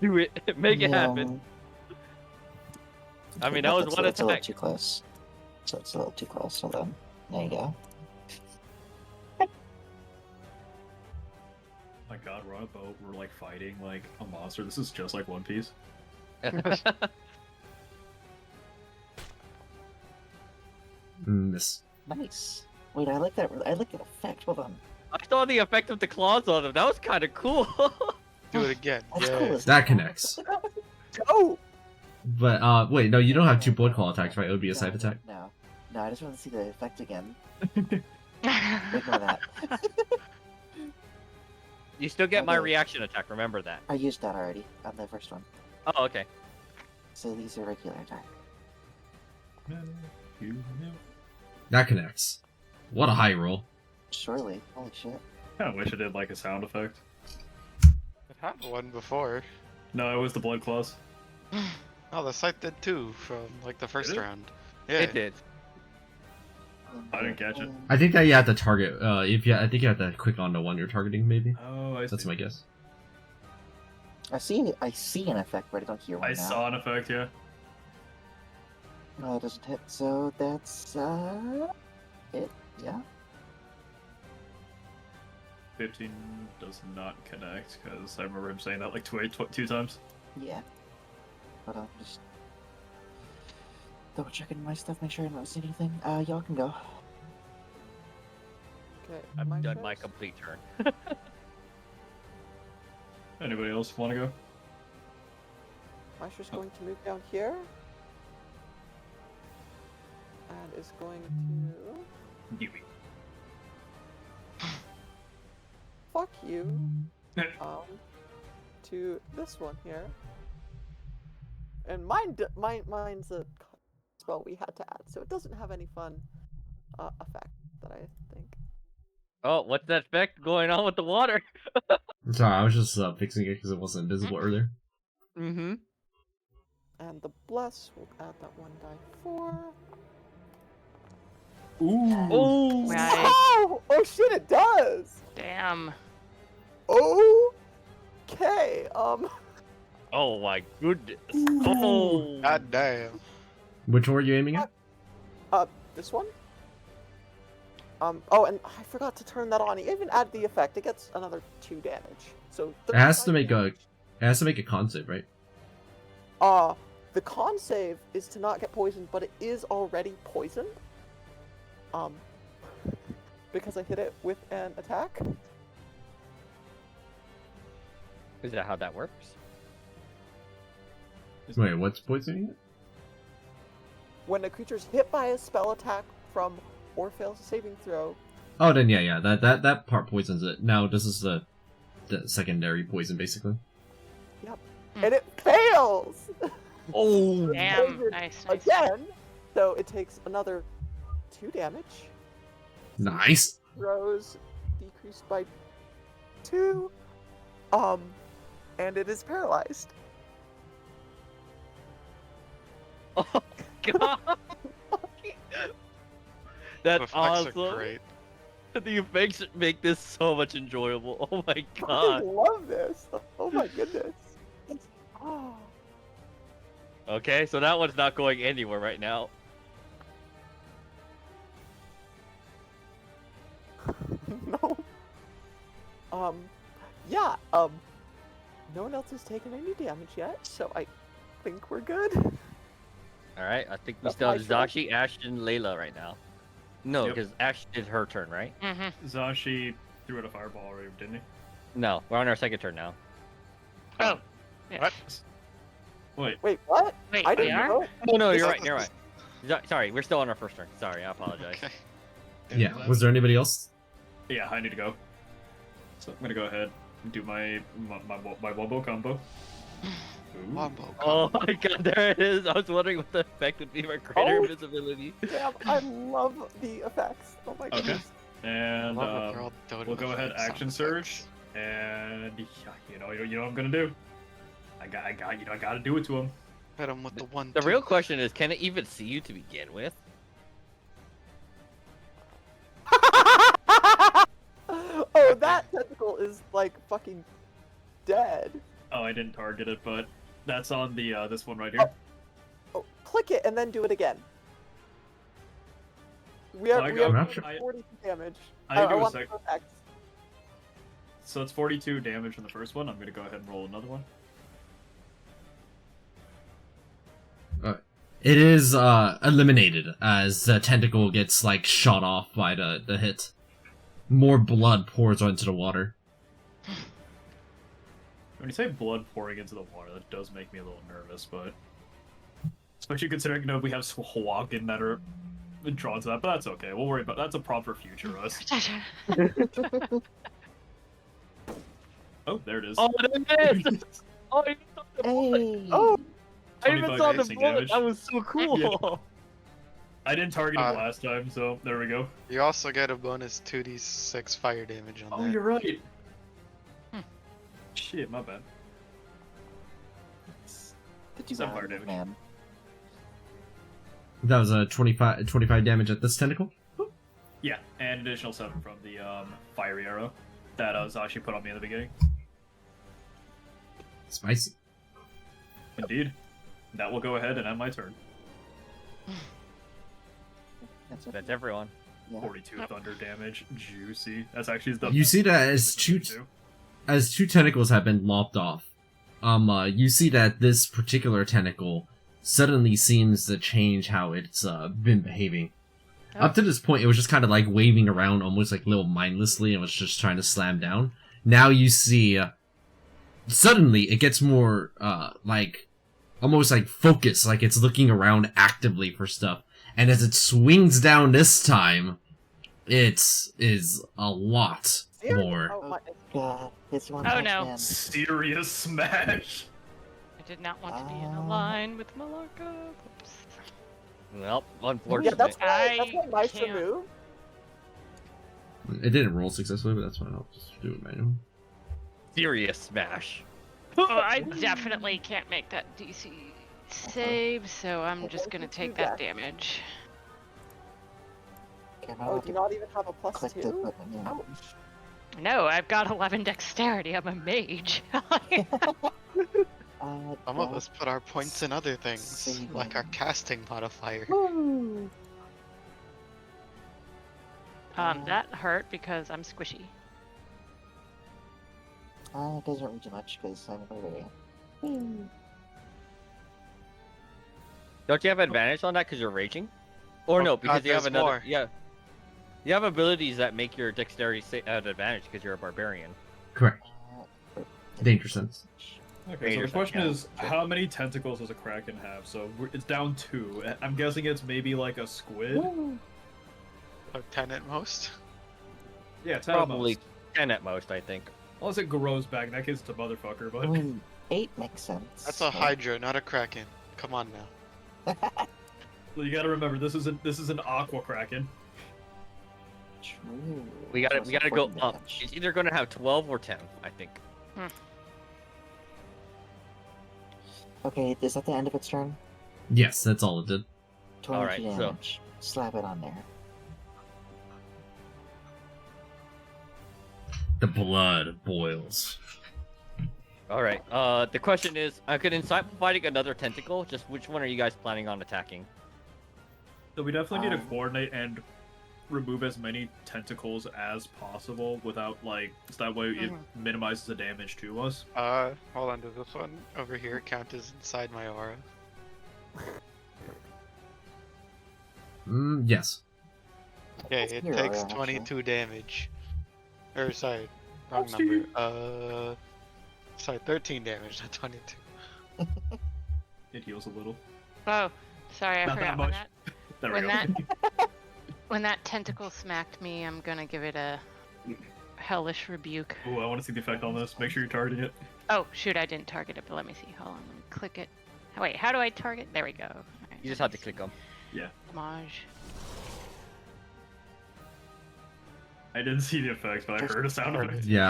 Do it. Make it happen. I mean, that was one It's a little attack. too close. So it's a little too close. Hold on. There you go. My god, we're on a boat. We're like fighting like a monster. This is just like One Piece. Miss. Nice. Wait, I like that. I like that effect. Hold on. I saw the effect of the claws on him. That was kind of cool. Do it again. That's Yeah. cool. That connects. Oh! But wait, no, you don't have two blood claw attacks, right? It would be a side attack. No, I just want to see the effect again. Ignore that. You still get my Okay. reaction attack. Remember that. I used that already on the first one. Oh, okay. So these are regular attack. That connects. What a high roll. Surely. Holy shit. I kinda wish I did like a sound effect. It had one before. No, it was the blood claws. Oh, the site did too from like the first Did it? round. Yeah. It did. I didn't catch it. I think that you have to target. I think you have to click on the one you're targeting. Maybe Oh, I see. that's my guess. I see an effect, but I don't hear one I now. saw an effect, yeah. No, it doesn't hit. So that's it. Yeah. 15 does not connect, because I remember him saying that like two times. Yeah. Hold on, just double checking my stuff, make sure I don't see anything. Y'all can go. Okay, I've my done my first. complete turn. Anybody else want to go? Maisha's going to move down here. And is going to... Yui. Fuck you. To this one here. And mine's a spell we had to add, so it doesn't have any fun effect that I think. Oh, what's that effect going on with the water? I'm sorry, I was just fixing it because it wasn't visible earlier. Mm-hmm. And the bless, we'll add that 1d4. Ooh. Oh, Right. Oh! Oh shit, it does! Damn. Okay, oh my goodness. Oh. God damn. Which one were you aiming at? this one? Oh, and I forgot to turn that on. Even add the effect, it gets another 2 damage. So It has to 35 make damage. it has to make a con save, right? The con save is to not get poisoned, but it is already poisoned. Because I hit it with an attack. Is that how that works? Wait, what's poisoning it? When a creature's hit by a spell attack from or fails a saving throw. Oh, then yeah, that part poisons it. Now this is the secondary poison, basically. Yep. And it fails! Oh, Damn, Poison nice. Again! So it takes another 2 damage. Nice. Throws decreased by 2. And it is paralyzed. oh god! The That's effects awesome. are great. The effects make this so much enjoyable. Oh my I god. love this. Oh my goodness. Oh. Okay, so that one's not going anywhere right now. No. Yeah, no one else has taken any damage yet, so I think we're good. Alright, I think we That's still have my turn. Zashi, Ash, and Layla right now. No, Yep. because Ash did her turn, right? Mm-hmm. Zashi threw out a fireball already, didn't he? No, we're on our second turn now. Oh, yeah. What? Wait, Wait, what? Wait, I we didn't are? know. Oh no, This you're is- right, you're right. Sorry, we're still on our first turn. Sorry, I apologize. Okay. Yeah. Was there anybody else? yeah, I need to go. So I'm gonna go ahead and do my wombo combo. Ooh. Wombo Oh combo. my god, there it is. I was wondering what the effect would be for greater Oh. visibility. Damn, I love the effects. Oh my Okay. goodness. And Love it, we're all doting we'll go with ahead, sound action effects. surge, and you know what I'm gonna do. I gotta do it to him. Hit him with the one. The real question is, can it even see you to begin with? Oh, that tentacle is like fucking dead. Oh, I didn't target it, but that's on the this one right here. Oh, click it and then do it again. We are, I we got- are not sure. 42 damage. I do a want sec. the effects. So it's 42 damage from the first one. I'm gonna go ahead and roll another one. It is eliminated as the tentacle gets like shot off by the hit. More blood pours onto the water. When you say blood pouring into the water, that does make me a little nervous, but especially considering we have Hwagen that are drawn to that, but that's okay. We'll worry about that's a prop for future us. Oh, there it is. Oh, there it is! Oh, you saw the bullet! Hey. Oh, I even 25 saw the piercing bullet! damage. That was so cool! I didn't target him Uh, last time, so there we go. You also get a bonus 2d6 fire damage on Oh, that. you're right. Hmm. Shit, my bad. Did you Some got fire it, damage. man? That was a 25 damage at this tentacle. Yeah, and additional 7 from the fiery arrow that Zashi put on me in the beginning. Spicy. Indeed. That will go ahead and end my turn. That's That's everyone. yeah. 42 thunder damage. Juicy. That's actually the You see that as two tentacles have been lopped off. You see that this particular tentacle suddenly seems to change how it's been behaving. Oh. Up to this point, it was just kind of like waving around almost like a little mindlessly and was just trying to slam down. Now you see, suddenly it gets more, like, almost like focused, like it's looking around actively for stuff. And as it swings down this time, it is a lot more. Oh, my, God, it's one Oh, punch no. man. Serious smash. I did not want to be in a line with Malaka. Oops. Well, yeah, unfortunately. that's why Maestro can't. move. It didn't roll successfully, but that's fine. I'll just do it manually. Serious smash. Oh, I definitely can't make that DC save, so I'm just gonna take that damage. Can I Oh, do you not even have a plus click the 2? button? Yeah. Ouch. No, I've got 11 dexterity. I'm a mage. Some of us put our points in other things, like our casting modifier. Woo. That hurt because I'm squishy. It doesn't really do much because I'm barbarian. Don't you have advantage on that because you're raging? Or Oh, no, because God, you have there's another. more. Yeah. You have abilities that make your dexterity at advantage because you're a barbarian. Correct. Danger sense. Okay, so Raiders the question have is, how many tentacles does a kraken have? So it's down 2. I'm guessing it's maybe like a squid. Or 10 at most. Yeah, 10 at Probably most. 10 at most, I think. Unless it grows back. In that case, it's a motherfucker. But 8 makes sense. That's a Hydra, not a Kraken. Come on now. you got to remember, this is an aqua kraken. True. We So gotta go 14 up. damage. It's either gonna have 12 or 10, I think. Okay, is that the end of its turn? Yes, that's all it did. 22 Alright, so- damage. Slap it on there. The blood boils. Alright, the question is, I could incite fighting another tentacle. Just which one are you guys planning on attacking? So we definitely need to Um, coordinate and remove as many tentacles as possible without, like, so that way it minimizes the damage to us. Hold on, does this one over here count as inside my aura? Yes. Okay, That's it your takes aura, actually. 22 damage. Or, sorry, wrong That's you. number. Sorry, 13 damage, not 22. It heals a little. Oh, sorry, I Not that forgot when much. that There when we that go. when that tentacle smacked me, I'm gonna give it a hellish rebuke. Ooh, I want to see the effect on this. Make sure you're targeting it. Oh shoot, I didn't target it, but let me see. Hold on, let me click it. Oh, wait, how do I target? There we go. Alright, You just let have to me click them. Yeah. see. Homage. I didn't see the effects, but I heard a sound of it. Yeah,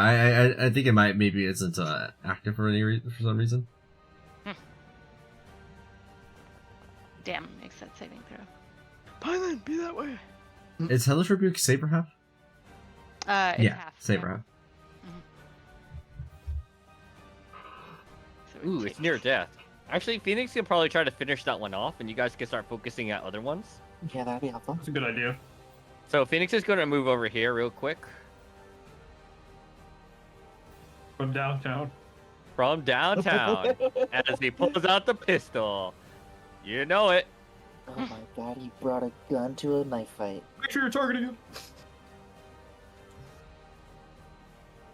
I think it maybe isn't active for for some reason. Damn, makes that saving throw. Python, be that way. Is Hellish Rebuke saber half? It's Yeah, half. saber yeah. half. So we Ooh, take- it's near death. Actually, Phoenix can probably try to finish that one off, and you guys can start focusing at other ones. Yeah, that'd be helpful. That's a good idea. So Phoenix is going to move over here real quick. From downtown. From downtown, as he pulls out the pistol. You know it. Oh my god, he brought a gun to a knife fight. Make sure you're targeting him.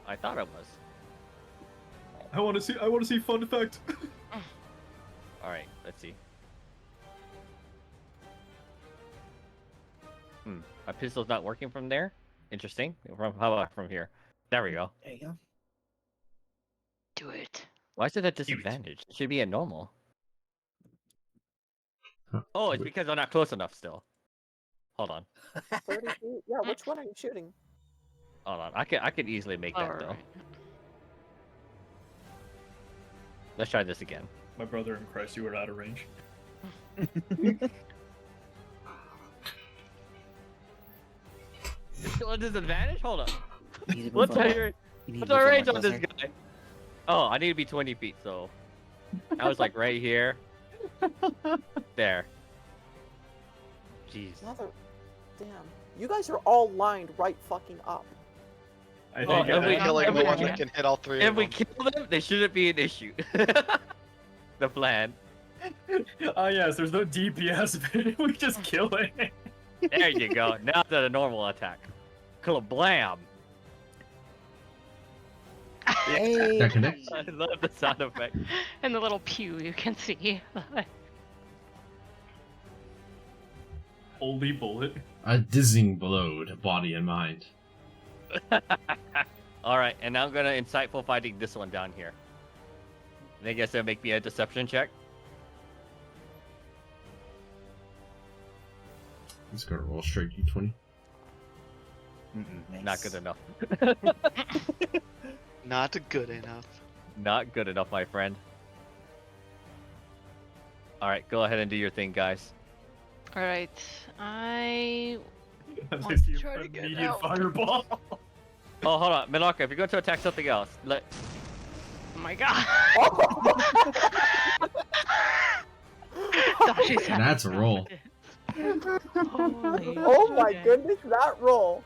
I thought it was. I want to see fun effect. All right, let's see. My pistol's not working from there. Interesting. How about from here? There we go. There you go. Do it. Why is it at disadvantage? It should be at normal. Oh, it's because I'm not close enough still. Hold on. 30 feet? Yeah, which one are you shooting? Hold on. I could easily make that Lower though. right. Let's try this again. My brother in Christ, you were out of range. Still at disadvantage? Hold on. You need to move What's on. our You need to what's move our on range more on this closer. guy? Oh, I need to be 20 feet, so I was like right here. There. Jeez. Mother... Damn. You guys are all lined right fucking up. I Oh, think and we- Killing the and one we- that can hit all three If of we them. kill them, they shouldn't be an issue. The plan. Ah, yes, there's no DPS, but we just kill it. There you go. Now it's at a normal attack. Kablam! Hey! That connects. I love the sound effect. And the little pew you can see. Holy bullet. A dizzying blow to body and mind. Alright, and now I'm gonna insightful fighting this one down here. I guess that'll make me a deception check. He's gonna roll straight d20. Nice. Not good enough. Not good enough. Not good enough, my friend. Alright, go ahead and do your thing, guys. Alright, I I Want see to try to an get immediate out. fireball. Oh, hold on. Minaka, if you're going to attack something else, let... oh my god. Dashi's That's a roll. Holy Oh my shit. goodness, that roll!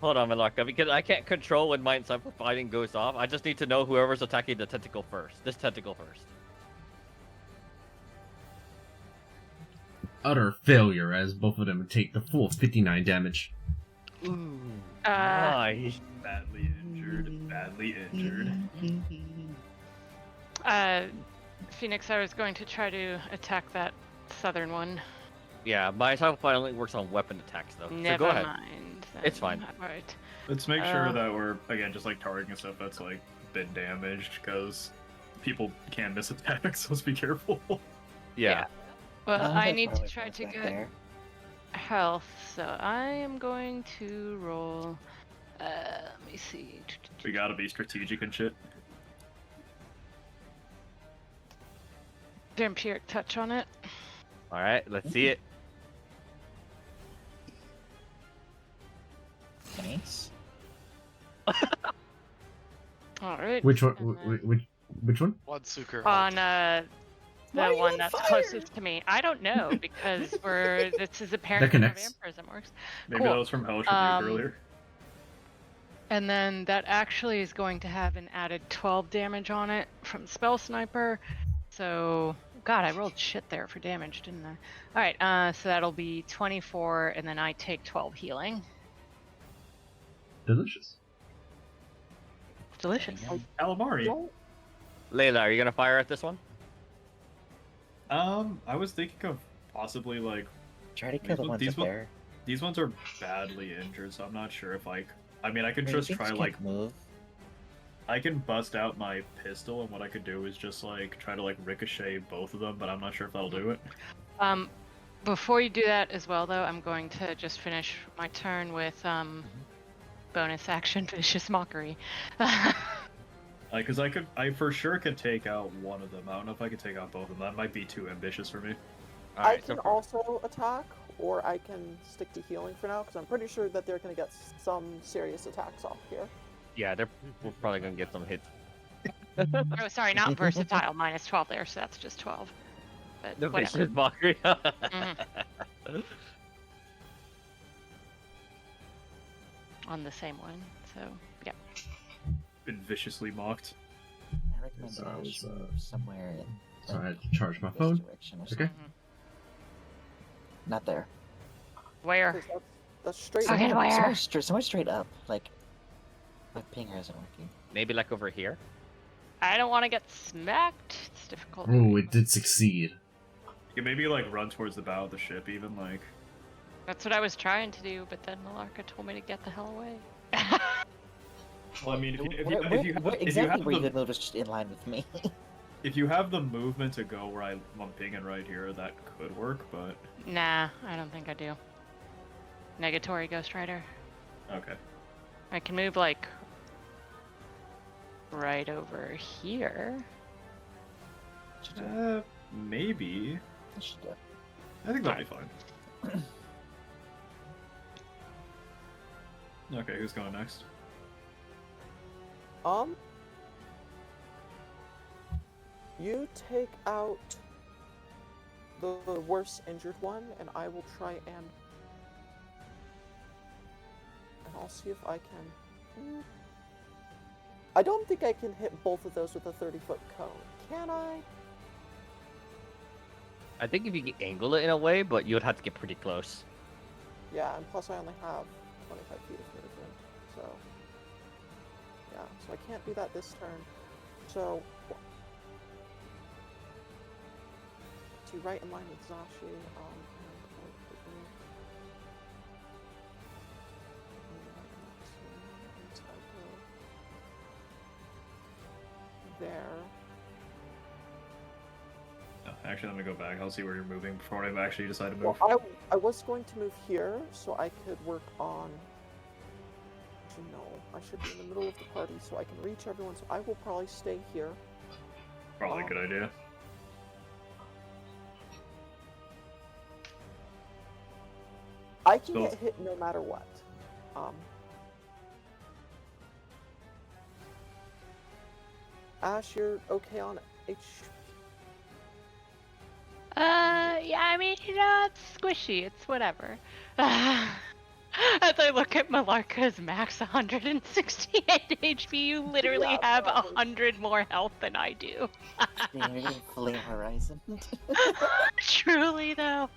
Hold on, Malaka, because I can't control when my Cypher fighting goes off. I just need to know whoever's attacking the tentacle first. This tentacle first. Utter failure, as both of them take the full 59 damage. Ooh, Uh, nice. Badly injured. Badly injured. Phoenix, I was going to try to attack that southern one. Yeah, my Cypher fight only works on weapon attacks, though. So Never go ahead. mind. It's fine. Alright. Let's make sure that we're, again, just like targeting stuff that's like been damaged, because people can miss attacks, so let's be careful. Yeah. Well, Oh, I there's need to probably try friends to back get there. health, so I am going to roll. Let me see. We gotta be strategic and shit. Vampiric touch on it. Alright, let's see it. Nice. Alright. Which one? and then Which one? One Suker. On Why the are you one on that's fire? closest to me. I don't know because this is apparently how connects. vampirism works. Maybe Cool. that was from Hellish Rebuke Um, earlier. And then that actually is going to have an added 12 damage on it from Spell Sniper. So, God, I rolled shit there for damage, didn't I? Alright, so that'll be 24, and then I take 12 healing. Delicious. Delicious. Calamari. Layla, are you gonna fire at this one? I was thinking of possibly like Try to kill the These- ones these up one- there. these ones are badly injured, so I'm not sure if like. I mean, I could Wait, just these try can't like move. I can bust out my pistol, and what I could do is just like try to like ricochet both of them, but I'm not sure if that'll do it. Before you do that as well, though, I'm going to just finish my turn with bonus action Vicious Mockery. Like, cause I for sure could take out one of them. I don't know if I could take out both of them. That might be too ambitious for me. I can also attack, or I can stick to healing for now, because I'm pretty sure that they're going to get some serious attacks off here. Yeah, we're probably gonna get some hits. Oh, sorry, not versatile. Minus 12 there, so that's just 12. But The whatever. vicious mockery. Mhm. On the same one, so yeah. Been viciously mocked. I recommend So that I I was, should move somewhere in So I had to charge my this phone. direction or Okay. something. Not there. Where? 'Cause that's straight Okay, up. where? Somewhere straight up. Like, my pinger isn't working. Maybe like over here. I don't want to get smacked. It's difficult. Oh, it did succeed. You can maybe like run towards the bow of the ship, even like. That's what I was trying to do, but then Malarka told me to get the hell away. Well, I mean, Exactly where you could move is just in line with me. if you have the movement to go where I'm pinging right here, that could work. But Nah, I don't think I do. Negatory Ghost Rider. okay. I can move like right over here. Maybe. I should do it. I think that'll be fine. Okay, who's going next? You take out the worst injured one, and I will try and I'll see if I can. I don't think I can hit both of those with a 30-foot cone. Can I? I think if you could angle it in a way, but you would have to get pretty close. Yeah, and plus I only have 25 feet of movement, so yeah, so I can't do that this turn. So to right in line with Zashi, there. No, actually, let me go back. I'll see where you're moving before I actually decide to move. Well, I was going to move here, so I could work on. Actually, no, I should be in the middle of the party, so I can reach everyone. So I will probably stay here. Probably a good idea. I can Spells. get hit no matter what. Ash, you're okay on H. Yeah, I mean, you know, it's squishy. It's whatever. As I look at Malarka's max 168 HP, you literally Yeah, have probably. 100 more health than I do. Yeah, you're getting Flame Horizon. Truly, though.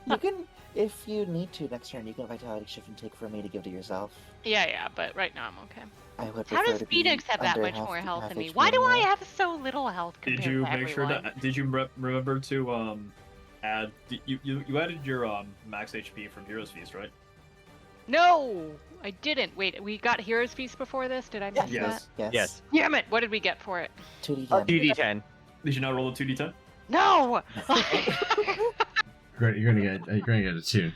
You can, if you need to next turn, you can Vitality Shift and take from me to give to yourself. Yeah, but right now I'm okay. I would How prefer does to be Phoenix have that under much half, more health half than me? HP Why do I anyway. have so little health compared Did you to make sure everyone? that? Did you remember to add? You added your max HP from Heroes Feast, right? No, I didn't. Wait, we got Heroes Feast before this? Did I miss Yes. that? Yes. Damn it! What did we get for it? 2d10. 2d10. Did you not roll a 2d10? No! You're gonna get a 2.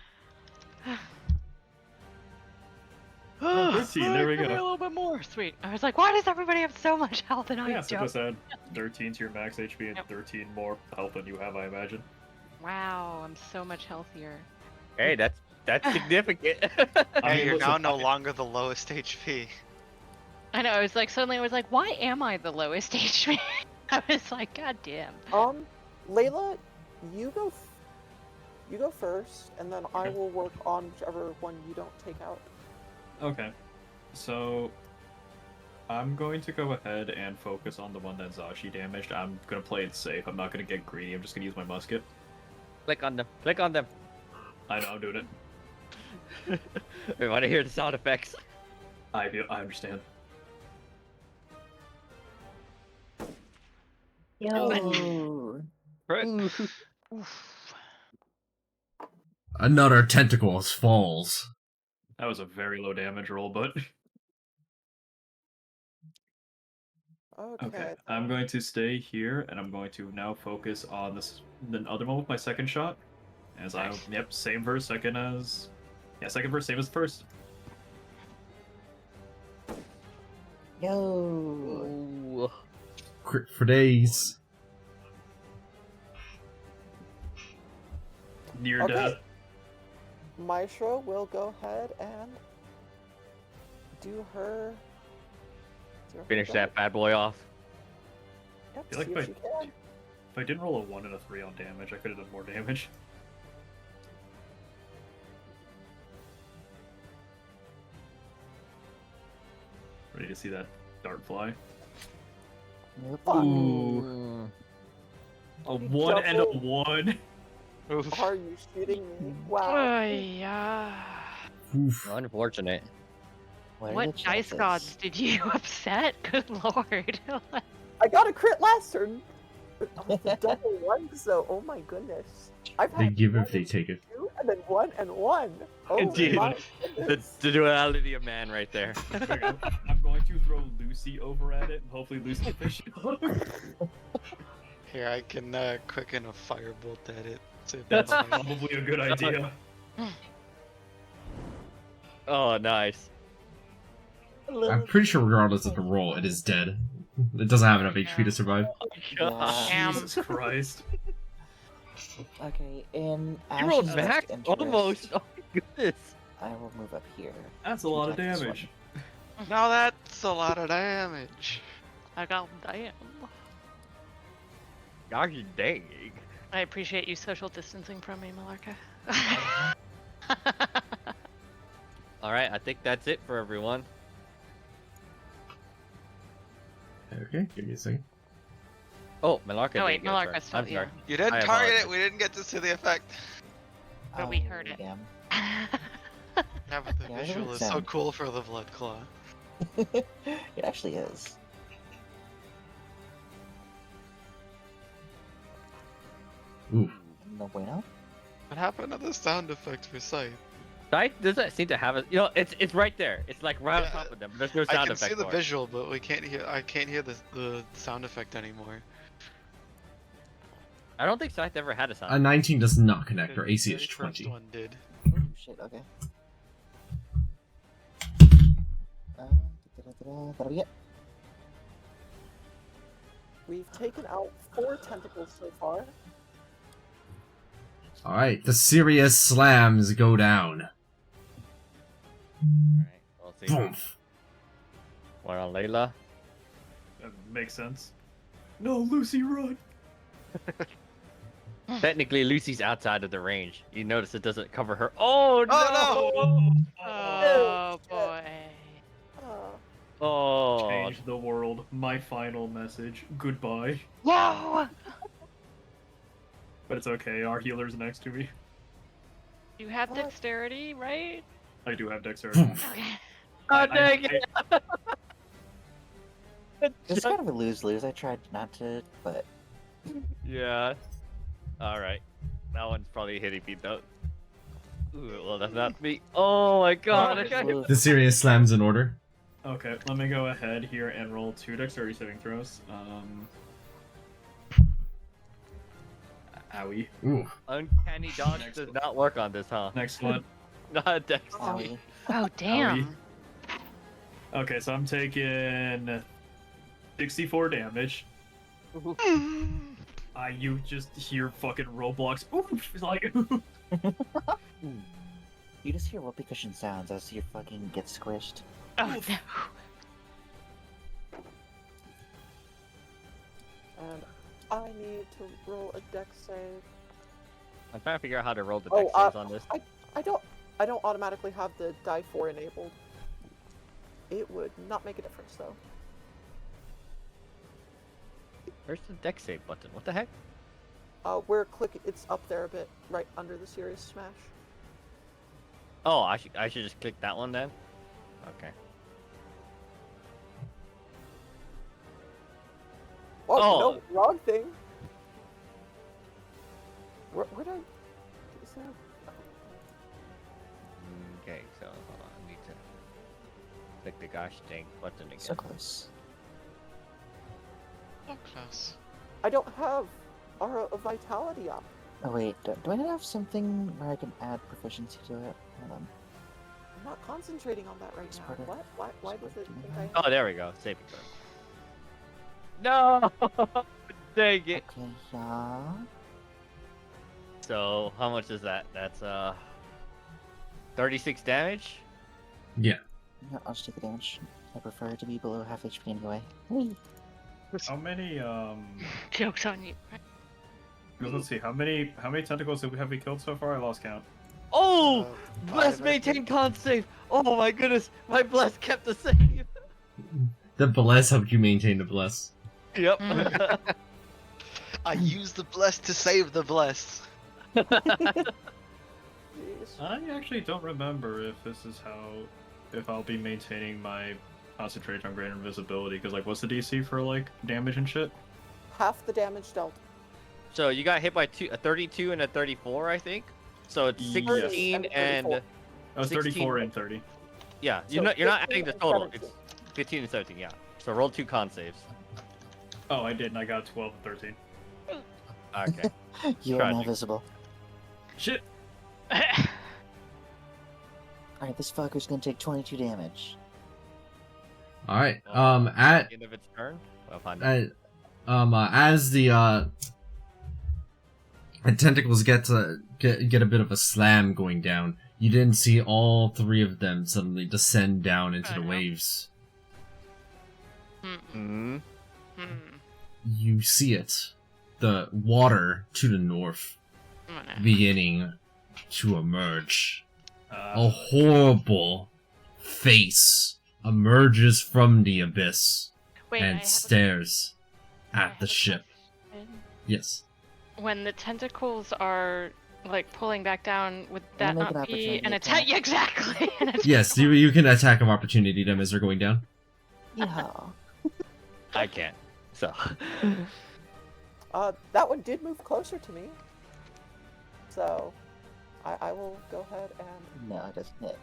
Oh, 13, there we Give me a go. little bit more. Sweet. I was like, why does everybody have so much health and I Yeah, so don't? just add 13 to your max HP and Yep. 13 more health than you have, I imagine. Wow, I'm so much healthier. Hey, that's significant. I Hey, mean, you're listen, now no longer the lowest HP. I know. I was like, suddenly, I was like, why am I the lowest HP? I was like, god damn. Layla, you go first, and then I will work on whichever one you don't take out. Okay, so I'm going to go ahead and focus on the one that Zashi damaged. I'm gonna play it safe. I'm not gonna get greedy. I'm just gonna use my musket. Click on them. Click on them. I know I'm doing it. We want to hear the sound effects. I understand. Yo. Oof. Another tentacles falls. That was a very low damage roll, but okay. I'm going to stay here, and I'm going to now focus on the other one with my second shot. As Nice. Same verse, second verse, same as first. Yo. Crit for days. Near Okay. death. Maestro will go ahead and do her. Finish that bad boy off. Yep, feel like see if she can. If I didn't roll a 1 and a 3 on damage, I could have done more damage. Ready to see that dart fly? Ooh. A 1 and a 1. Are you shooting me? Wow. Oh, yeah. Oof. Unfortunate. What dice gods did you upset? Good lord. I got a crit last turn. Double one, so oh my goodness. I've They had give one if they and take it. 2 and then 1 and 1. Oh Indeed. my The goodness. duality of man right there. I'm going to throw Lucy over at it, and hopefully Lucy will fish it up. Here, I can quicken a firebolt at it. See if That's that'll- probably a good idea. Oh, nice. I'm pretty sure regardless of the roll, it is dead. It doesn't have enough HP to survive. Damn. Jesus Christ. Okay, in You rolled Ash's back? best interest, Almost. Oh my goodness. I will move up here. That's a lot of Protect this damage. Now that's a lot of damage. I got damn. Gosh dang. I appreciate you social distancing from me, Malarka. Alright, I think that's it for everyone. Okay, give me a second. Oh, Malarka. Oh, wait, didn't go Malarka first. still- I'm sorry. You didn't I target apologize. it, we didn't get to see the effect. But we heard it. Damn. Yeah, but the Yeah, it visual looks is so sound. cool for the blood claw. It actually is. Ooh. No bueno. What happened to the sound effect for Scythe? Scythe doesn't seem to have it. You know, it's right there. It's like right on Yeah, top of them. There's no I sound can effect see the for it. visual, but we can't hear. I can't hear the sound effect anymore. I don't think Scythe ever had a A sound. 19 does not connect. Our The AC very is first 20. one did. Oh shit, okay. That'll be it. We've taken out 4 tentacles so far. Alright, the serious slams go down. Alright, we'll see. Boom. One on Layla. That makes sense. No, Lucy, run! Technically, Lucy's outside of the range. You notice it doesn't cover her. Oh no! Oh boy. Oh. Change the world. My final message. Goodbye. No. But it's okay. Our healer's next to me. You have dexterity, right? I do have dexterity. Okay. Oh dang it! It's kind of a lose-lose. I tried not to, but Yeah. All right. That one's probably hitting me though. Ooh, well, that's not me. Oh my god! I got hit. The serious slams in order. Okay, let me go ahead here and roll 2 dexterity saving throws. Owie. Ooh. Uncanny dodge does not work on this, huh? Next one. Not dex. Owie. Oh damn. Okay, so I'm taking 64 damage. You just hear fucking Roblox. Oof! It's like. You just hear whoopee cushion sounds as you fucking get squished. Oh no. And I need to roll a dex save. I'm trying to figure out how to roll the Oh, dex saves on this. I don't automatically have the die 4 enabled. It would not make a difference though. Where's the dex save button? What the heck? Where it's up there a bit, right under the Serious Smash. Oh, I should just click that one then. Okay. Oh, Oh. no, wrong thing. Where did I? Is there? Okay, so hold on. I need to click the gosh dang button again. So close. So close. I don't have Aura of Vitality up. Oh wait, do I not have something where I can add proficiency to it? Hold on. I'm not concentrating on that right It's now. part of- What? Why does it think I? Oh, there we go. Saving throw. No! Dang it. Okay, yeah. So, how much is that? That's 36 damage? Yeah. No, I'll just take the damage. I prefer to be below half HP anyway. Whee! How many Joke's on you. let's see, how many tentacles have we killed so far? I lost count. Oh! Bless 5, I maintain think. con save! Oh my goodness! My bless kept the save! The bless helped you maintain the bless. Yep. I used the bless to save the bless. Jeez. I actually don't remember if this is if I'll be maintaining my concentration on greater invisibility, because like, what's the DC for like damage and shit? Half the damage dealt. So you got hit by a 32 and a 34, I think. So it's 16 Yes. and 34. Oh, 16. 34 and 30. yeah. So You're not 15 adding the and total. 17. It's 15 and 17. Yeah. So roll 2 con saves. Oh, I did, and I got 12 and 13. Okay. You are now Tragic. visible. Shit! Alright, this fucker's gonna take 22 damage. All right. Well, At end of its turn. We'll find out. as the tentacles get a bit of a slam going down, you didn't see all 3 of them suddenly descend down into the Uh-huh. waves. Hmm. You see it, the water to the north beginning to emerge. A horrible face emerges from the abyss Wait, I and have stares I at have the a ship. question. Yes. When the tentacles are like pulling back down, would that make an not be opportunity an attack. attack? Yeah, exactly. An attack Yes, of you can attack of opportunity them as they're going down. Yeah. I can't. So. That one did move closer to me. So, I will go ahead and No, it doesn't hit.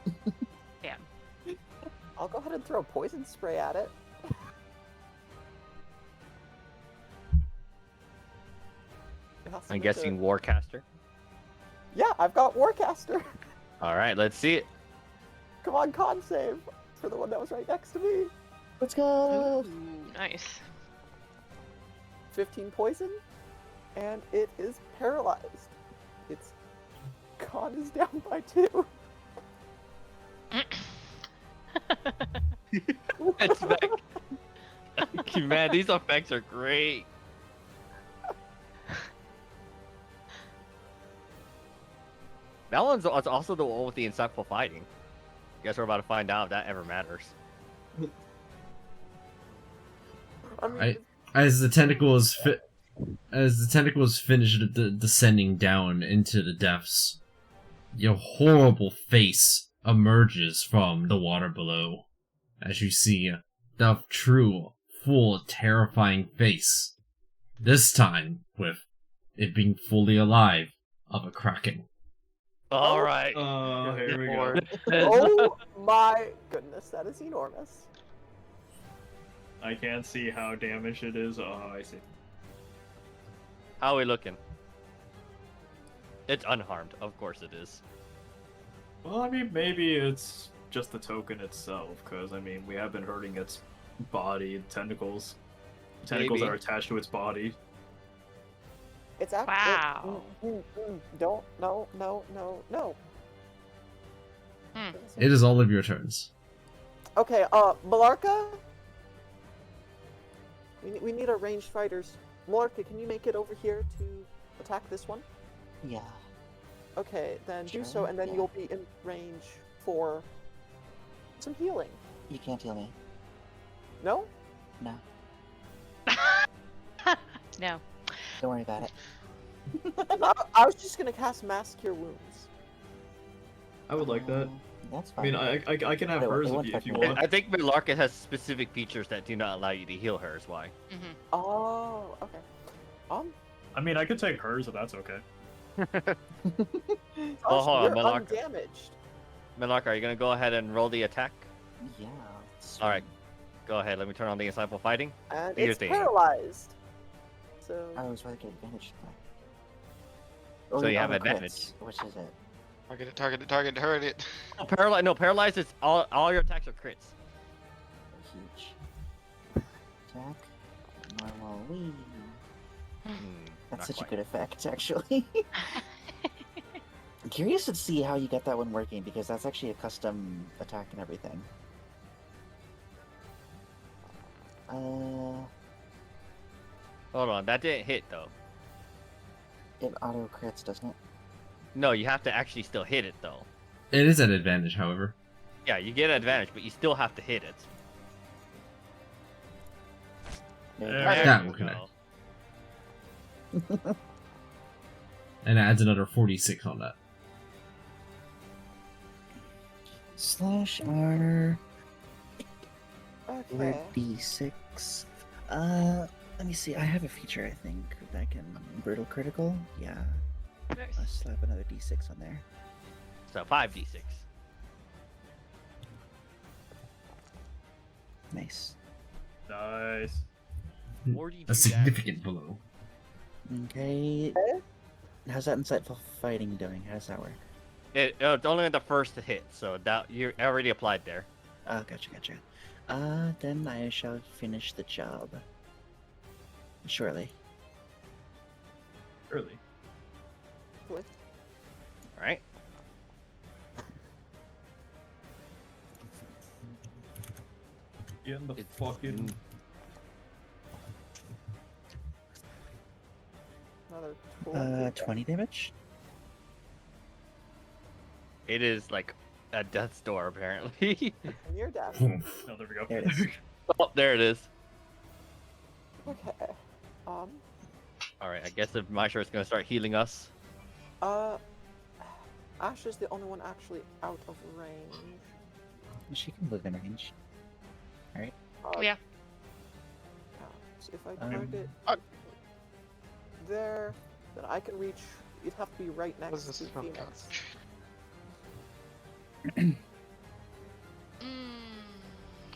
I'll go ahead and throw poison spray at it. It has to I'm make guessing a- Warcaster. Yeah, I've got Warcaster. All right, let's see it. Come on, con save for the one that was right next to me. Let's go! Ooh, nice. 15 poison, and it is paralyzed. Its con is down by 2. It's back. Man, these effects are great. That one's also the one with the insightful fighting. Guess we're about to find out if that ever matters. I mean, I- As the tentacles finish descending down into the depths, your horrible face emerges from the water below. As you see the true, full, terrifying face. This time with it being fully alive of a kraken. All right. Oh, here we go. Lord. oh my goodness, that is enormous. I can't see how damaged it is. Oh, I see. How are we looking? It's unharmed. Of course it is. Well, I mean, maybe it's just the token itself, because, I mean, we have been hurting its body, tentacles. Tentacles Maybe. are attached to its body. It's actually. Wow. Don't. No. Hmm. It is all of your turns. Okay, Malarka? We need our ranged fighters. Malarka, can you make it over here to attack this one? Yeah. Okay, then do Sure, so, and then yeah. you'll be in range for some healing. You can't heal me. No? No. No. Don't worry about it. I was just gonna cast Mass Cure Wounds. I would like that. That's I fine. mean, I can have It hers won't if affect you me. want. I think Milarka has specific features that do not allow you to heal her, is why. Mm-hmm. Oh, okay. I mean, I could take hers if that's okay. Oh, hold on, you're Malarka. undamaged. Milarka, are you gonna go ahead and roll the attack? Yeah. All right. Go ahead. Let me turn on the insightful fighting. And Do your it's thing. paralyzed. So, I was rather get advantage. So you have the advantage. crits. Which is it? Target, hurt it. No, paralyzed is all your attacks are crits. Huge. Attack. Normal. Wee. Hmm, That's not such quite. a good effect, actually. I'm curious to see how you got that one working, because that's actually a custom attack and everything. Hold on, that didn't hit though. It auto crits, doesn't it? No, you have to actually still hit it though. It is an advantage, however. Yeah, you get an advantage, but you still have to hit it. There you There go. we That you will connect. go. And it adds another 46 on that. Slash R. okay. D6. Let me see. I have a feature, I think, that can brutal critical. Yeah. Let's slap another D6 on there. So 5d6. Nice. Nice. 42 A significant blow. Okay. How's that insightful fighting doing? How does that work? It's only the first hit, so that you already applied there. Oh, gotcha. Then I shall finish the job. Surely. Early. Good. All right. Get in the It's fucking. Another 20 damage? It is like a death's door, apparently. Near death. Oh, there we go. There it is. Oh, there it is. Okay. All right, I guess if my shirt's gonna start healing us. Ash is the only one actually out of range. She can live in range. Alright. Yeah. So if I Um, target there, then I can reach. You'd have to be right What next is to this from? Phoenix.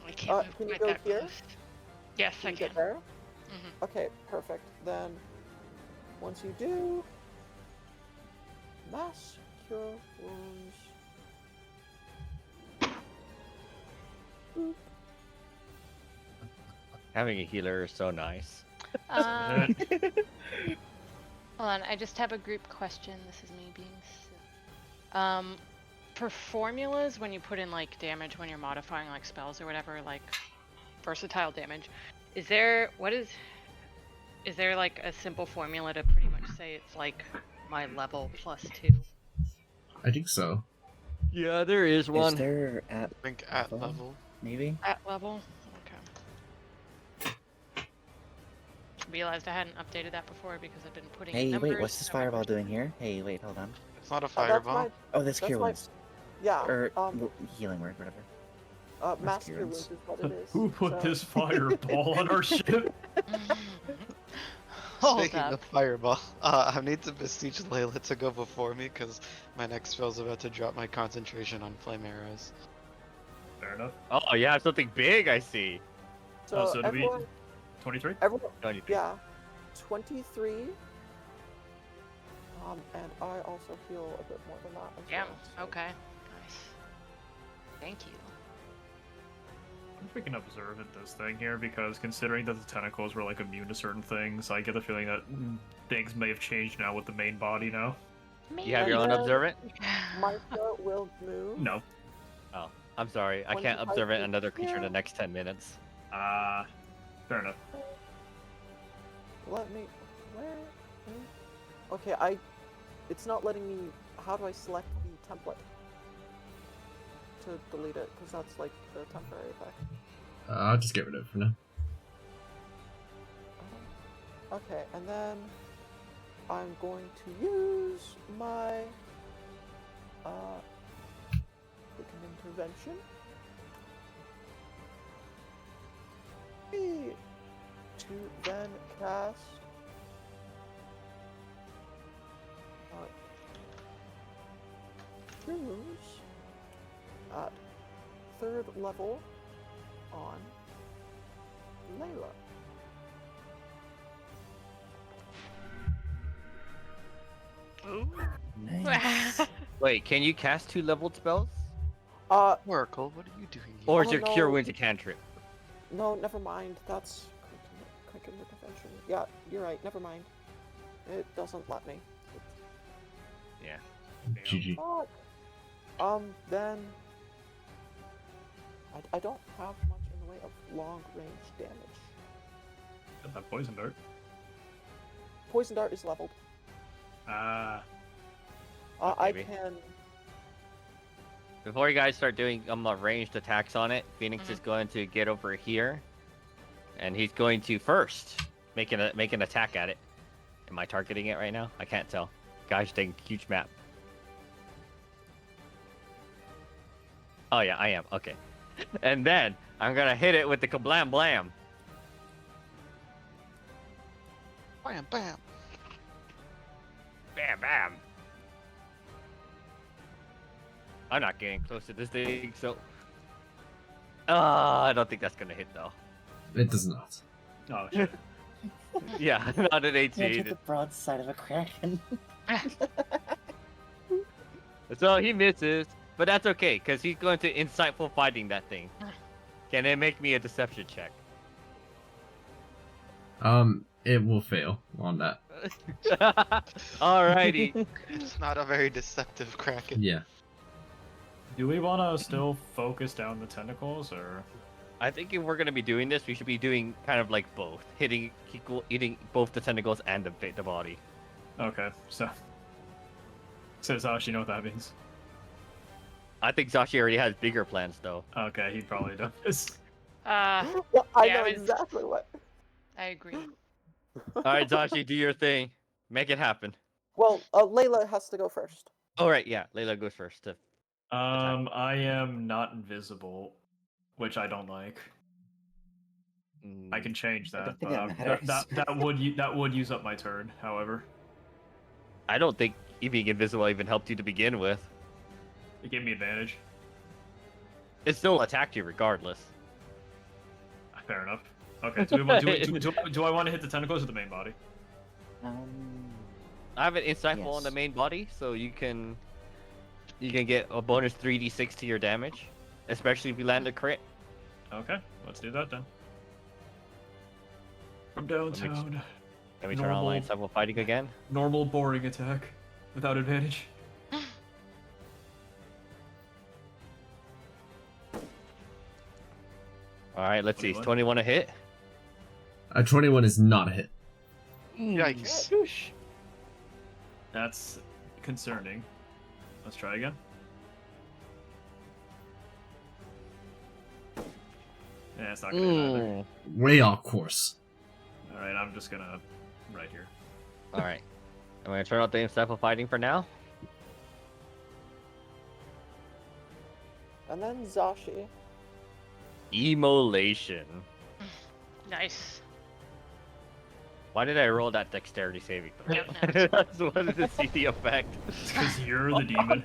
I can't move can you quite go that here? close. Yes, Can I you can. get there? Mhm. Okay, perfect. Then, once you do, mass cure wounds. Boop. Having a healer is so nice. Hold on, I just have a group question. This is me being silly. For formulas, when you put in like damage when you're modifying like spells or whatever, like versatile damage, is there like a simple formula to pretty much say it's like my level +2? I think so. Yeah, there is one. Is there at I think at level. maybe? At level. Okay. Realized I hadn't updated that before because I've been putting in Hey, numbers. wait, what's this so my fireball person- doing here? Hey, wait, hold on. It's not a That's fireball. my. Oh, that's cure my- wounds. Yeah. Or healing word, whatever. Master cure wounds wounds. is what it is. Who put so- this fireball on our ship? Hold Speaking up. of fireball, I need to beseech Layla to go before me because my next spell's about to drop my concentration on flame arrows. Fair enough. Oh, you have something big, I see. So, so do we- everyone, 23? everyone, 23. yeah, 23. And I also heal a bit more than that as Damn. well. so- Okay. Nice. Thank you. I wonder if we can observe at this thing here, because considering that the tentacles were like immune to certain things, I get the feeling that things may have changed now with the main body now. You have your own And then- observant? Micah will move. No. Oh, I'm sorry. I When can't you observe type another creature in here- the next 10 minutes. Fair enough. Let me. Where? Okay, it's not letting me. How do I select the template to delete it? Because that's like the temporary effect. I'll just get rid of it for now. Okay, and then I'm going to use my quicken intervention. To then cast Cure Wounds at 3rd level on Layla. Ooh. Nice. Wait, can you cast 2 leveled spells? Oracle, what are you doing here? Or is Oh, your cure no. wounds a cantrip? No, never mind. That's quicken intervention. Yeah, you're right. Never mind. It doesn't let me. Yeah. GG. Fuck. Then I don't have much in the way of long range damage. Got that poison dart. Poison dart is leveled. I maybe. can. Before you guys start doing ranged attacks on it, Phoenix is going to get over here, and he's going to first make an attack at it. Am I targeting it right now? I can't tell. Guys, taking a huge map. Oh yeah, I am. Okay. And then I'm gonna hit it with the kablam blam. Bam, bam. Bam bam. I'm not getting close to this thing, so. I don't think that's gonna hit though. It does not. Oh shit. Yeah, not an Can't 18. hit the broadside of a kraken. So he misses, but that's okay, because he's going to insightful fighting that thing. Can it make me a deception check? It will fail on that. Alrighty. It's not a very deceptive kraken. Yeah. Do we want to still focus down the tentacles, or? I think if we're going to be doing this, we should be doing kind of like both. Eating both the tentacles and the body. Okay, so. Says Ash, you know what that means. I think Zashi already has bigger plans, though. Okay, he probably does. Yeah, I Yeah, know it's- exactly what. I agree. Alright, Zashi, do your thing. Make it happen. Well, Layla has to go first. Alright, yeah. Layla goes first. I am not invisible, which I don't like. I can change I that, don't think but that matters. that would use up my turn. However, I don't think being invisible even helped you to begin with. it gave me advantage. It still attacked you regardless. Fair enough. Okay, do I want to hit the tentacles or the main body? I have an insightful on the Yes. main body, so you can get a bonus 3d6 to your damage, especially if you land a crit. Okay, let's do that then. From downtown. Can we turn on line Normal. insightful fighting again? Normal boring attack without advantage. All right, let's see. Is 21? 21 a hit? 21 is not a hit. Yikes. That's concerning. Let's try again. Yeah, it's not gonna hit either. Way off course. Alright, I'm just gonna... right here. Alright. I'm gonna turn off the Amplified fighting for now. And then Zashi. Immolation. Nice. Why did I roll that dexterity saving throw? Yep, I just wanted to see the effect. It's because you're the demon.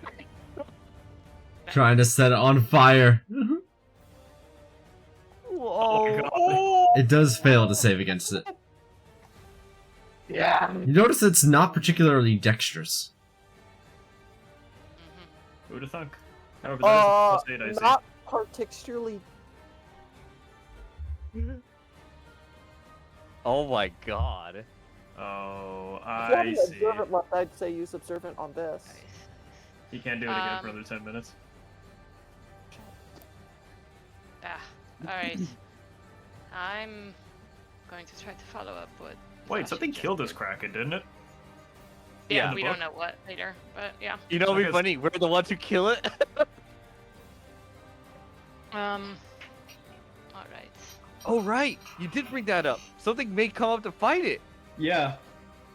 Trying to set it on fire. Oh, It does fail to save against it. Yeah. You notice it's not particularly dexterous. Who'd have thunk? However, that is a +8, I see. Not particularly. Oh my god. Oh, If you have I an see. observant left, I'd say use observant on this. Nice. You can't do it again for another 10 minutes. Ah, alright. I'm going to try to follow up with... Wait, Zashi something killed this gently. Kraken, didn't it? Yeah, in the we book? don't know what later, but yeah. You know what'd be Because- funny? We're the ones who kill it. Alright. Oh right, you did bring that up. Something may come up to fight it. Yeah.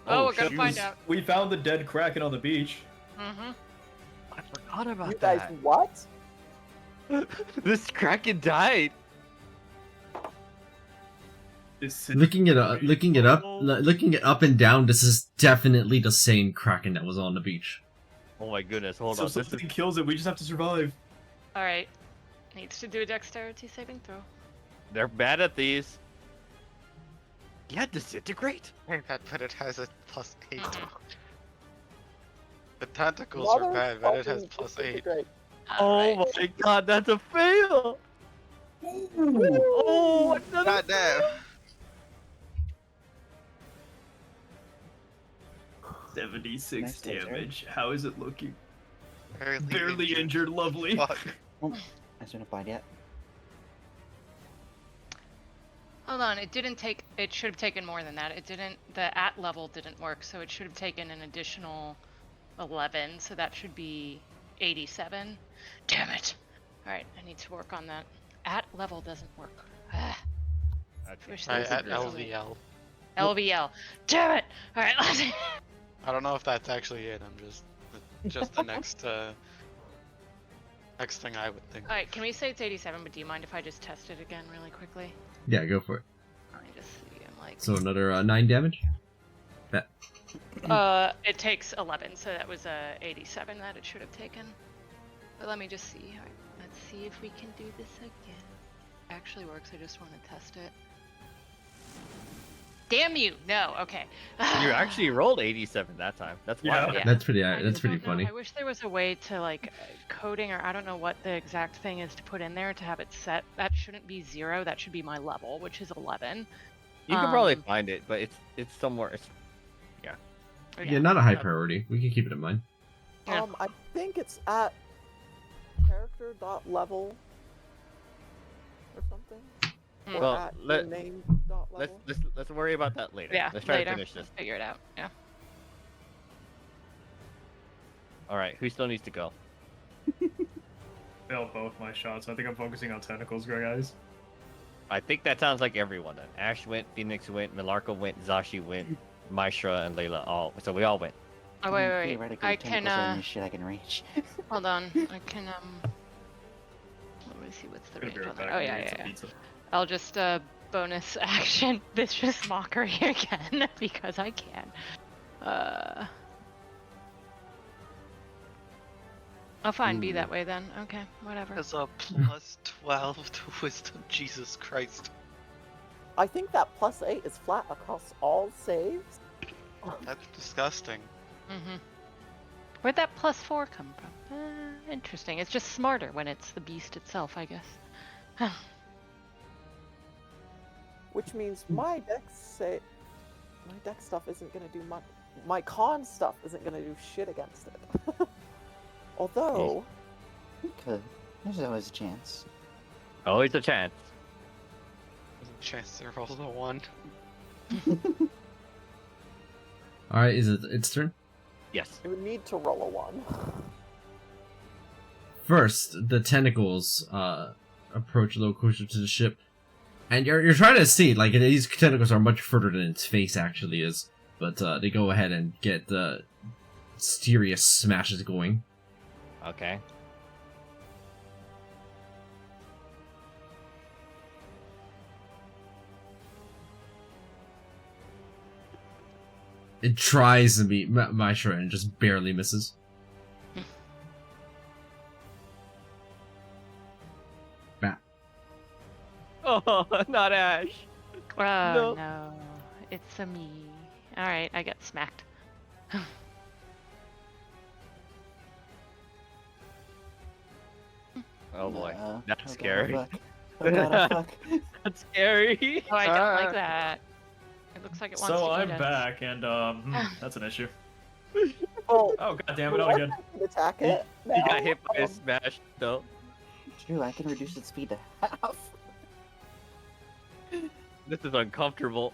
Oh, we're gonna shoot. find out. We found the dead Kraken on the beach. Mm-hmm. I forgot about You guys, that. what? This Kraken died. Looking it up, looking it up and down. This is definitely the same Kraken that was on the beach. Oh my goodness, hold So on. This is... something kills it, we just have to survive. Alright. Needs to do a dexterity saving throw. They're bad at these. Yeah, disintegrate. But it has a +8. Mhm. The tentacles are bad, but it has Motherfucking +8. disintegrate. Oh my god, that's a fail. Oh, another God damn. 76 Nice laser. damage. How is it looking? Barely, Barely injured, lovely. Fuck. Hasn't applied yet. Hold on, it didn't take. It should have taken more than that. It didn't. The at level didn't work, so it should have taken an additional 11. So that should be 87. Damn it! All right, I need to work on that. At level doesn't work. Ah, wish there was a At result. LVL. LVL. Damn it! All right, let's. I don't know if that's actually it. I'm just the next next thing I would think. All right, can we say it's 87? But do you mind if I just test it again really quickly? Yeah, go for it. Let me just see. I'm like. So another 9 damage. It takes 11, so that was 87 that it should have taken. But let me just see. All right, let's see if we can do this again. Actually works. I just want to test it. Damn you! No. Okay. You actually rolled 87 that time. That's Yeah. wild. Yeah. That's pretty. I That's just pretty don't know. funny. I wish there was a way to like coding, or I don't know what the exact thing is to put in there to have it set. That shouldn't be 0. That should be my level, which is 11. You can probably Um, find it, but it's somewhere. It's... Yeah, not a high priority. We can keep it in mind. Yeah. I think it's at character.level or something. Hmm. Or Well, at let- name.level. Let's worry about that later. Yeah. Let's try later. to finish this. Let's figure it out. Yeah. All right, who still needs to go? Failed both my shots. I think I'm focusing on tentacles, guys. I think that sounds like everyone then. Ash went, Phoenix went, Milarko went, Zashi went, Maestra and Layla all. So we all went. Oh wait, wait, wait. Theoretically, I can tentacles are the only shit I can reach. hold on. I can Let me see what's the Gonna range be right on that. back. Oh I'm yeah, gonna yeah, eat yeah. some pizza. I'll just bonus action vicious mockery again because I can. Oh fine, be that way then. Okay, whatever. Has a +12 to wisdom. Jesus Christ. I think that +8 is flat across all saves. That's disgusting. Mm-hmm. Where'd that +4 come from? Interesting. It's just smarter when it's the beast itself, I guess. Which means my deck stuff isn't gonna do much. My con stuff isn't gonna do shit against it. Although, Could. There's always a chance. Always a chance. Chance to roll a 1. All right, is it its turn? Yes. it would need to roll a 1. First, the tentacles approach a little closer to the ship, and you're trying to see, like, these tentacles are much further than its face actually is, but they go ahead and get serious smashes going. Okay. It tries to beat Maishra and just barely misses. Bat. Oh, not Ash. Oh no, it's a me. All right, I got smacked. Oh boy, No. that's Oh, God, scary. fuck. Oh god, oh, fuck. That's scary. Oh, I don't like that. It looks like it wants So to I'm eat us. back, and that's an issue. Oh, Oh god damn it! Not again. I can attack He- it. He got now. hit by a smash though. True, I can reduce its speed to half. This is uncomfortable.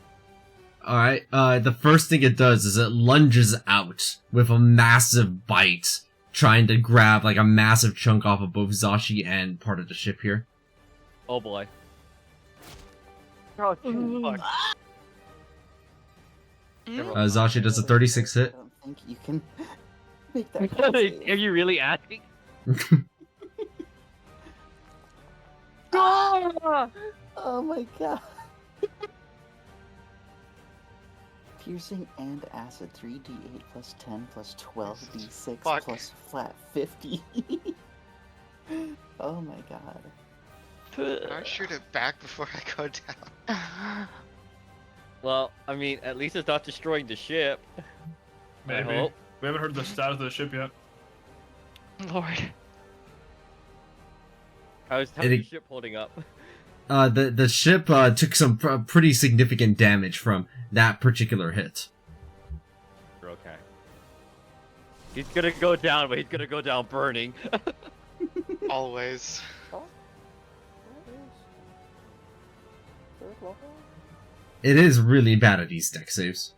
Alright, the first thing it does is it lunges out with a massive bite, trying to grab like a massive chunk off of both Zashi and part of the ship here. Oh boy. Oh, fuck. Zashi does a 36 hit. I don't think you can make that Are con save. you really asking? Oh my god. Piercing and acid 3d8 plus 10 plus 12d6 Fuck. plus flat 50. Oh my god. Can I shoot it back before I go down? Well, I mean, at least it's not destroying the ship. I Maybe. hope. We haven't heard the status of the ship yet. Lord. How's It- the ship holding up? The ship took some pretty significant damage from that particular hit. Okay. He's gonna go down, but he's gonna go down burning. Always. Oh, there it is. Third level? It is really bad at these deck saves.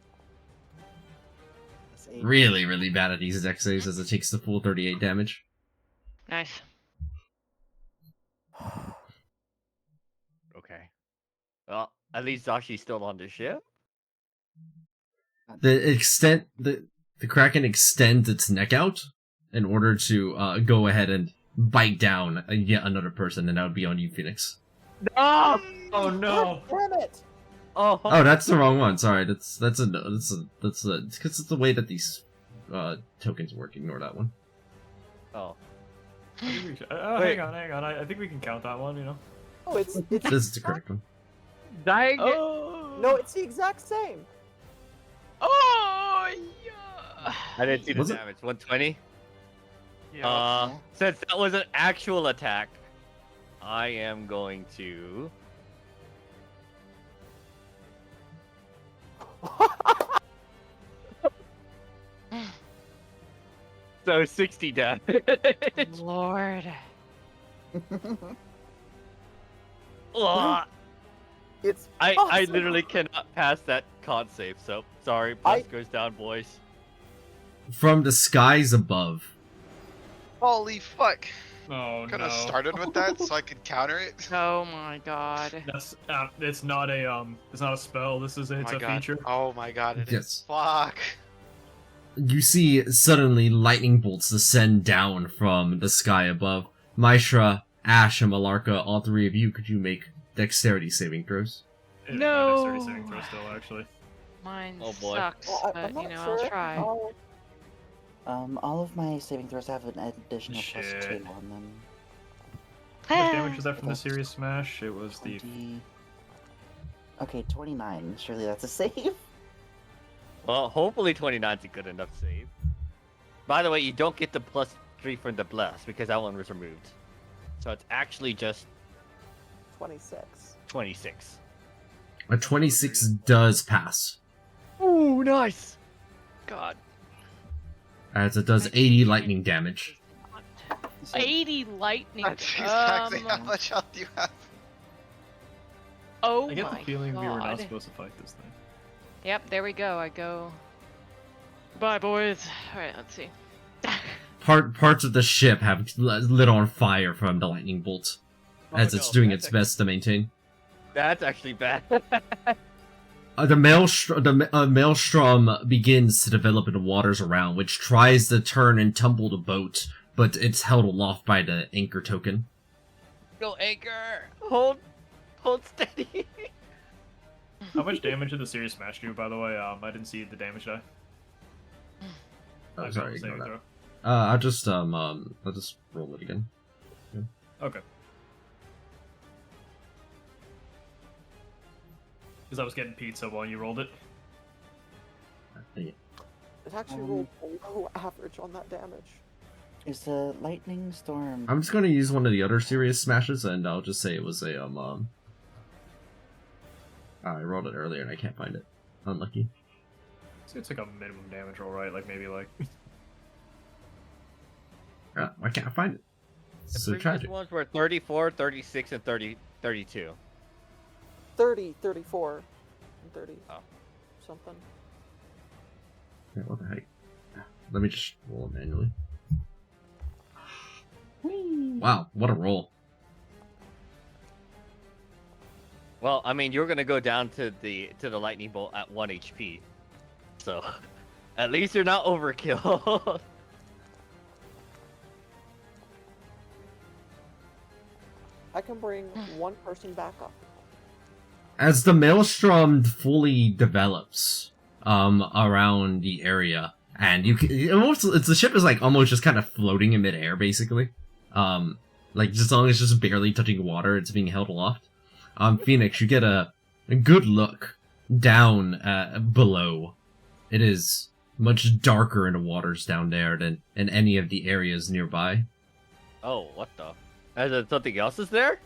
Save. Really, really bad at these deck saves as it takes the full 38 damage. Nice. Okay. Well, at least Zashi's still on the ship. The Kraken extends its neck out in order to go ahead and bite down yet another person, and that would be on you, Phoenix. No! Oh no! God damn it! Oh, Oh, that's the wrong one. Sorry, that's because it's the way that these tokens work. Ignore that one. oh. Wait. Wait. Hang on. I think we can count that one. You know. Oh, it's This is the correct one. Dang it! Oh. no, it's the exact same. Oh yeah. I didn't see the Was it- damage. 120? Yeah. Since that was an actual attack, I am going to... So 60 damage. Lord. Ugh. It's I possible. literally cannot pass that con save, so sorry, I- plus goes down, boys. From the skies above, Holy fuck! Oh Could no. have started with that so I could counter it. Oh my god. That's it's not a spell. It's Oh a my god. feature. Oh my god, it is. Yes. Fuck. you see suddenly lightning bolts descend down from the sky above. Maishra, Ash, and Malarka, all three of you, could you make dexterity saving throws? It is No. not a dexterity saving throw still, actually. Mine Oh, boy. sucks, Well, but I'm you not know, sure. I'll try. All of my saving throws have an additional Shit. plus 2 on them. How much damage was that from the That's serious smash? It was the 20... Okay, 29. Surely that's a save. Well, hopefully 29's a good enough save. By the way, you don't get the +3 from the blast because that one was removed. So it's actually just 26. 26. A 26 does pass, Ooh, nice! God. as it does 80 lightning damage. So, 80 lightning. That's exactly how Um, much health you have. oh I get my the feeling god. we were not supposed to fight this thing. Yep, there we go. I go. Bye, boys. Alright, let's see. parts of the ship have lit on fire from the lightning bolt, as it's doing its best to maintain. That's actually bad. The maelstrom begins to develop in the waters around, which tries to turn and tumble the boat, but it's held aloft by the anchor token. Go anchor! Hold steady! How much damage did the Serious Smash do, by the way? I didn't see the damage die. Oh, I sorry, failed the ignore saving that. I'll just roll it again. throw. Okay. Because I was getting pizza while you rolled it. Yeah. It actually rolled below average on that damage. Is the lightning storm? I'm just gonna use one of the other serious smashes, and I'll just say it was a I rolled it earlier and I can't find it. Unlucky. So it's like a minimum damage roll, right? Like maybe like. I can't find it. The So previous tragic. ones were 34, 36, and 32. 30, 34, and 30 Oh. something. Yeah, what the heck? Let me just roll it manually. Wow, what a roll. Well, I mean, you're gonna go down to the lightning bolt at 1 HP, so at least you're not overkill. I can bring one person back up. As the maelstrom fully develops around the area, and the ship is like almost just kind of floating in midair, basically. Like as long as it's just barely touching water, it's being held aloft. Phoenix, you get a good look down below. It is much darker in the waters down there than in any of the areas nearby. Oh, what the? Is there something else is there?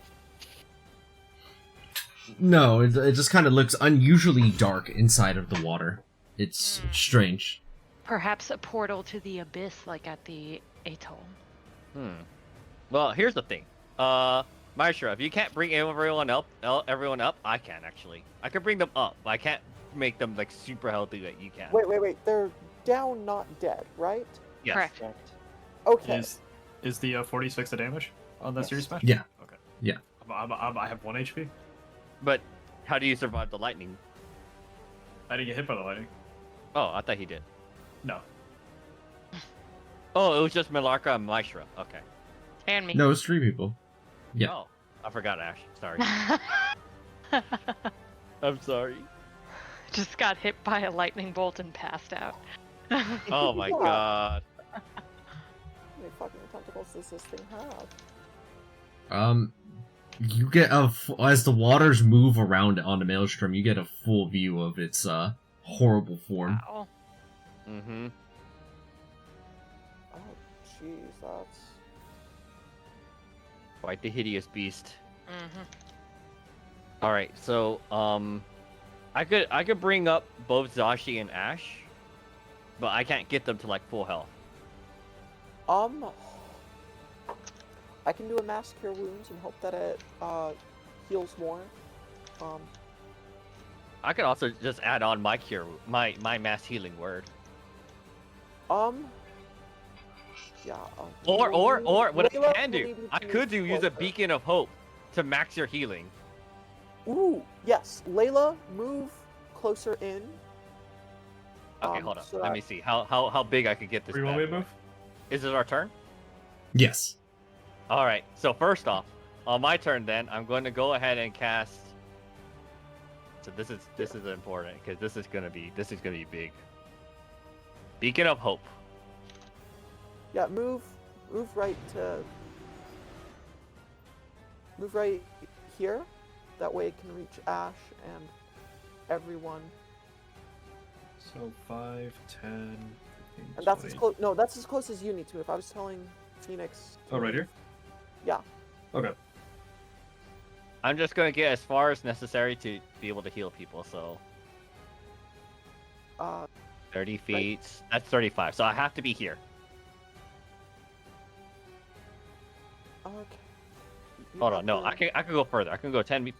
No, it just kind of looks unusually dark inside of the water. It's strange. Perhaps a portal to the abyss, like at the atoll. Well, here's the thing. Maestro, if you can't bring everyone up, I can actually. I can bring them up, but I can't make them like super healthy that you can. Wait. They're down, not dead, right? Yes. Correct. Okay. Is the 46 the damage on that Yes. Serious Smash? Yeah. Okay. Yeah. I have 1 HP. But how do you survive the lightning? I didn't get hit by the lightning. Oh, I thought he did. No. Oh, it was just Milarka and Maestro. Okay. And me. No, it's 3 people. Yeah. Oh, I forgot Ash. Sorry. I'm sorry. Just got hit by a lightning bolt and passed out. Oh my Yeah. god. How many fucking tentacles does this thing have? You get as the waters move around on the maelstrom, you get a full view of its horrible form. Wow. Mm-hmm. Oh, jeez, that's... Quite the hideous beast. Mm-hmm. All right, so I could bring up both Zashi and Ash, but I can't get them to like full health. I can do a mass cure wounds and hope that it heals more. I could also just add on my cure, my mass healing word. Yeah. Or what I Layla can will do, need I to could move use a closer. beacon of hope to max your healing. Ooh, yes. Layla, move closer in. Okay, hold on. so Let that- me see how big I could get this. Where you want me bad to boy. move? Is it our turn? Yes. All right. So first off, on my turn, then I'm going to go ahead and cast. So this is important because this is gonna be big. Beacon of Hope. Yeah, move right here. That way it can reach Ash and everyone. So 5, 10, 15, And that's as 20. close. No, that's as close as you need to. If I was telling Phoenix. Oh, right here? Yeah. Okay. I'm just gonna get as far as necessary to be able to heal people. So 30 feet. That's 35. So I have to be here. Okay. You Hold have on. No, to- I can go further. I can go 10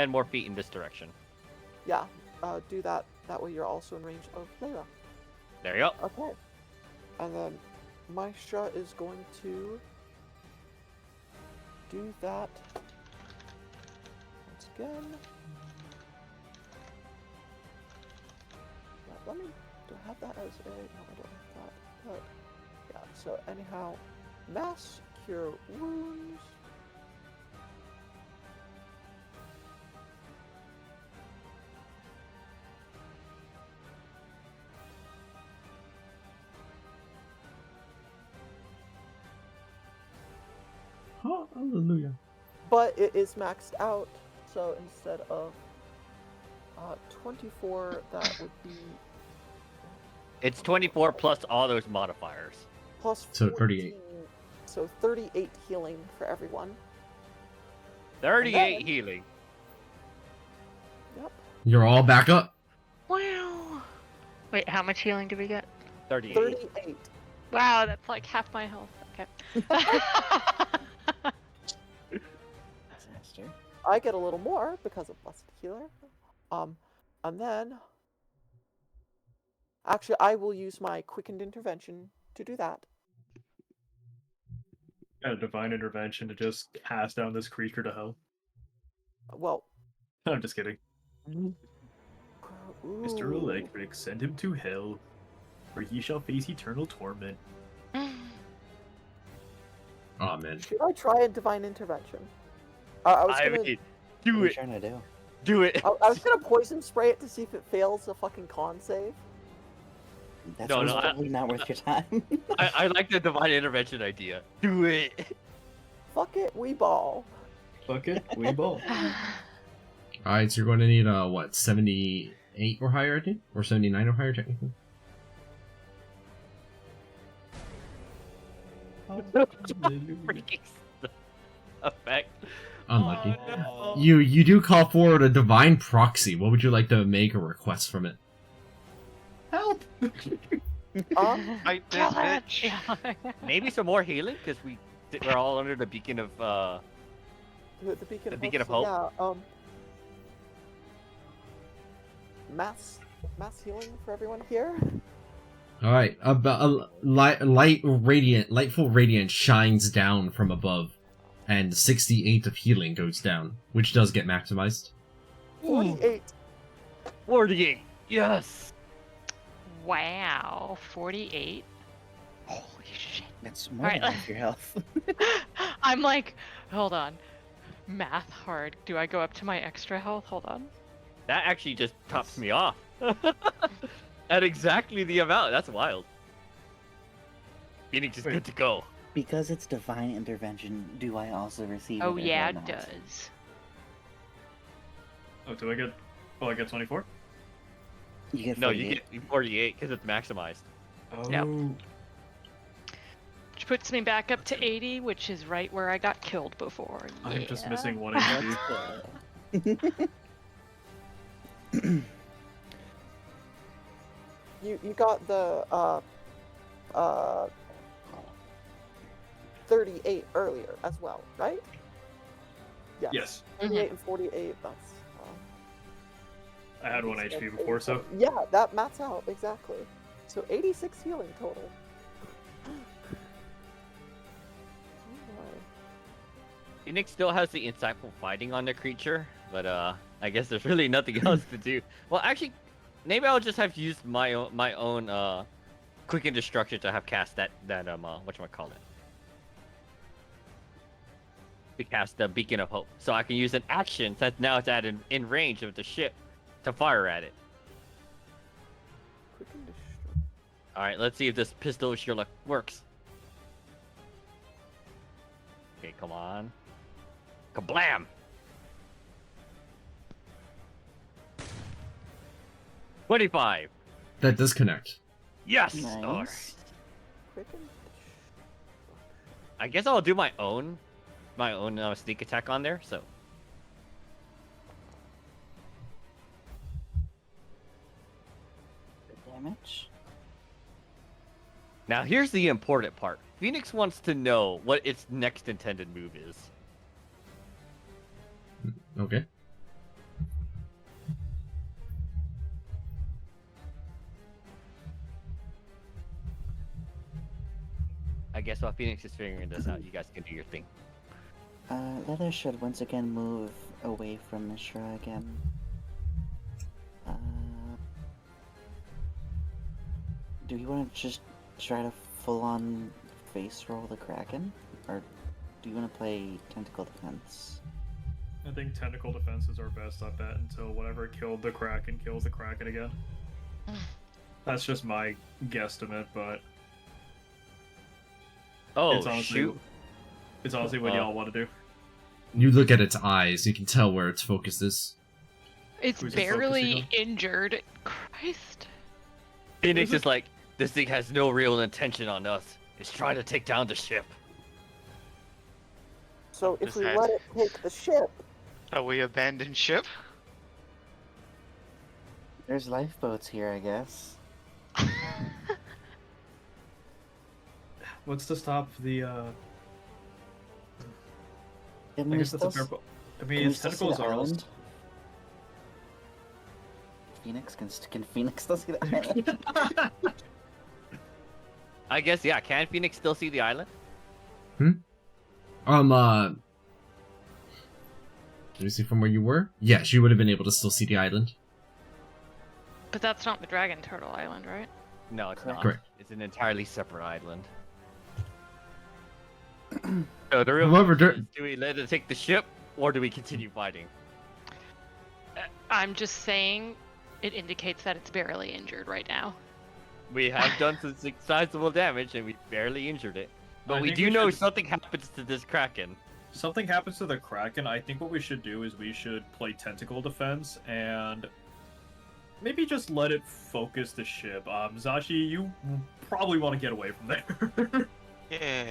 more feet in this direction. Yeah. Do that. That way you're also in range of Layla. There you go. Okay. And then Maestra is going to do that once again. Yeah, let me. Do I have that as a? No, I don't have that. But yeah. So anyhow, mass cure wounds. Oh, hallelujah. But it is maxed out, so instead of 24, that would be It's 24 plus all those modifiers. plus So 14, 38. so 38 healing for everyone. 38 then- healing. Yep. You're all back up. Wow. Wait, how much healing did we get? 38. 38. Wow, that's like half my health. Okay. Disaster. I get a little more because of Blessed Healer. And then actually I will use my quickened intervention to do that. A divine intervention to just cast down this creature to hell. Well, I'm just kidding. Mr. ooh. Electric, send him to hell, where he shall face eternal torment. Oh man. Should I try a divine intervention? I was I gonna, mean, What do are you it. trying to do? Do it. I was gonna poison spray it to see if it fails a fucking con save. That's No, no, probably not worth your time. I like the divine intervention idea. Do it. Fuck it, we ball. Fuck it, we ball. Alright, so you're going to need, what, 78 or higher, I think? Or 79 or higher, technically? Freaking effect. Unlucky. Oh, no. You do call forward a divine proxy. What would you like to make a request from it? Help! Fight this Kill it! bitch. Yeah. Maybe some more healing because we're all under the beacon of The beacon The of Beacon of Hope. Hope? So, yeah, mass healing for everyone here. Alright, a lightful radiance shines down from above, and 68 of healing goes down, which does get maximized. 48. 48. Yes. Wow, 48. Holy shit. That's more Alright, than half your health. I'm like, hold on. Math hard. Do I go up to my extra health? Hold on. That actually just tops me off. At exactly the amount. That's wild. Phoenix is Wait. good to go. Because it's divine intervention, do I also receive Oh it or yeah, do it I not? does. Oh, do I get... Oh, I get 24? You get No, 48. you get 48 because it's maximized. Oh. Yep. Which puts me back up to 80, which is right where I got killed before. I'm just Yeah. missing 1 HP. You got the 38 earlier as well, right? Yes. 38 and 48. That's. I had 1 HP before, so... Yeah, that mats out exactly. So 86 healing total. Alright. Phoenix still has the insightful fighting on the creature, but I guess there's really nothing else to do. Well, actually, maybe I'll just have used my own quicken destruction to have cast that whatchamacallit. To cast the Beacon of Hope, so I can use an action since now it's at in range of the ship to fire at it. Quick and destroy. All right, let's see if this pistol Sherlock works. Okay, come on. Kablam! 25. That does connect. Yes. Nice. All right. Quick and I guess I'll do my own sneak attack on there. So Good damage. now here's the important part. Phoenix wants to know what its next intended move is. Okay. I guess while Phoenix is figuring this out, you guys can do your thing. Leather should once again move away from Mishra again. Do you want to just try to full-on face roll the Kraken? Or do you want to play Tentacle Defense? I think tentacle defense is our best bet until whatever killed the Kraken kills the Kraken again. That's just my guesstimate, but Oh, it's honestly, shoot. It's honestly what y'all want to do. You look at its eyes, you can tell where its focus is. It's Who's it barely focusing injured. Christ. Phoenix is like, this thing has no real intention on us. It's trying to take down the ship. So if Just we had- let it take the ship, Are we abandoned ship? There's lifeboats here, I guess. What's to stop the? I Can we guess that's a still, fair. I can mean, we its still see tentacles the are. island? Phoenix can Phoenix still see the island? I guess, yeah. Can Phoenix still see the island? Let me see from where you were. Yes, you would have been able to still see the island. But that's not the Dragon Turtle Island, right? No, it's not. Correct. It's an entirely separate island. So the real However, question is, do we let it take the ship, or do we continue fighting? I'm just saying it indicates that it's barely injured right now. We have done some sizable damage, and we barely injured it. But I we think do we know should- something happens to this Kraken. Something happens to the Kraken. I think what we should do is we should play tentacle defense and maybe just let it focus the ship. Zashi, you probably want to get away from there. Yeah.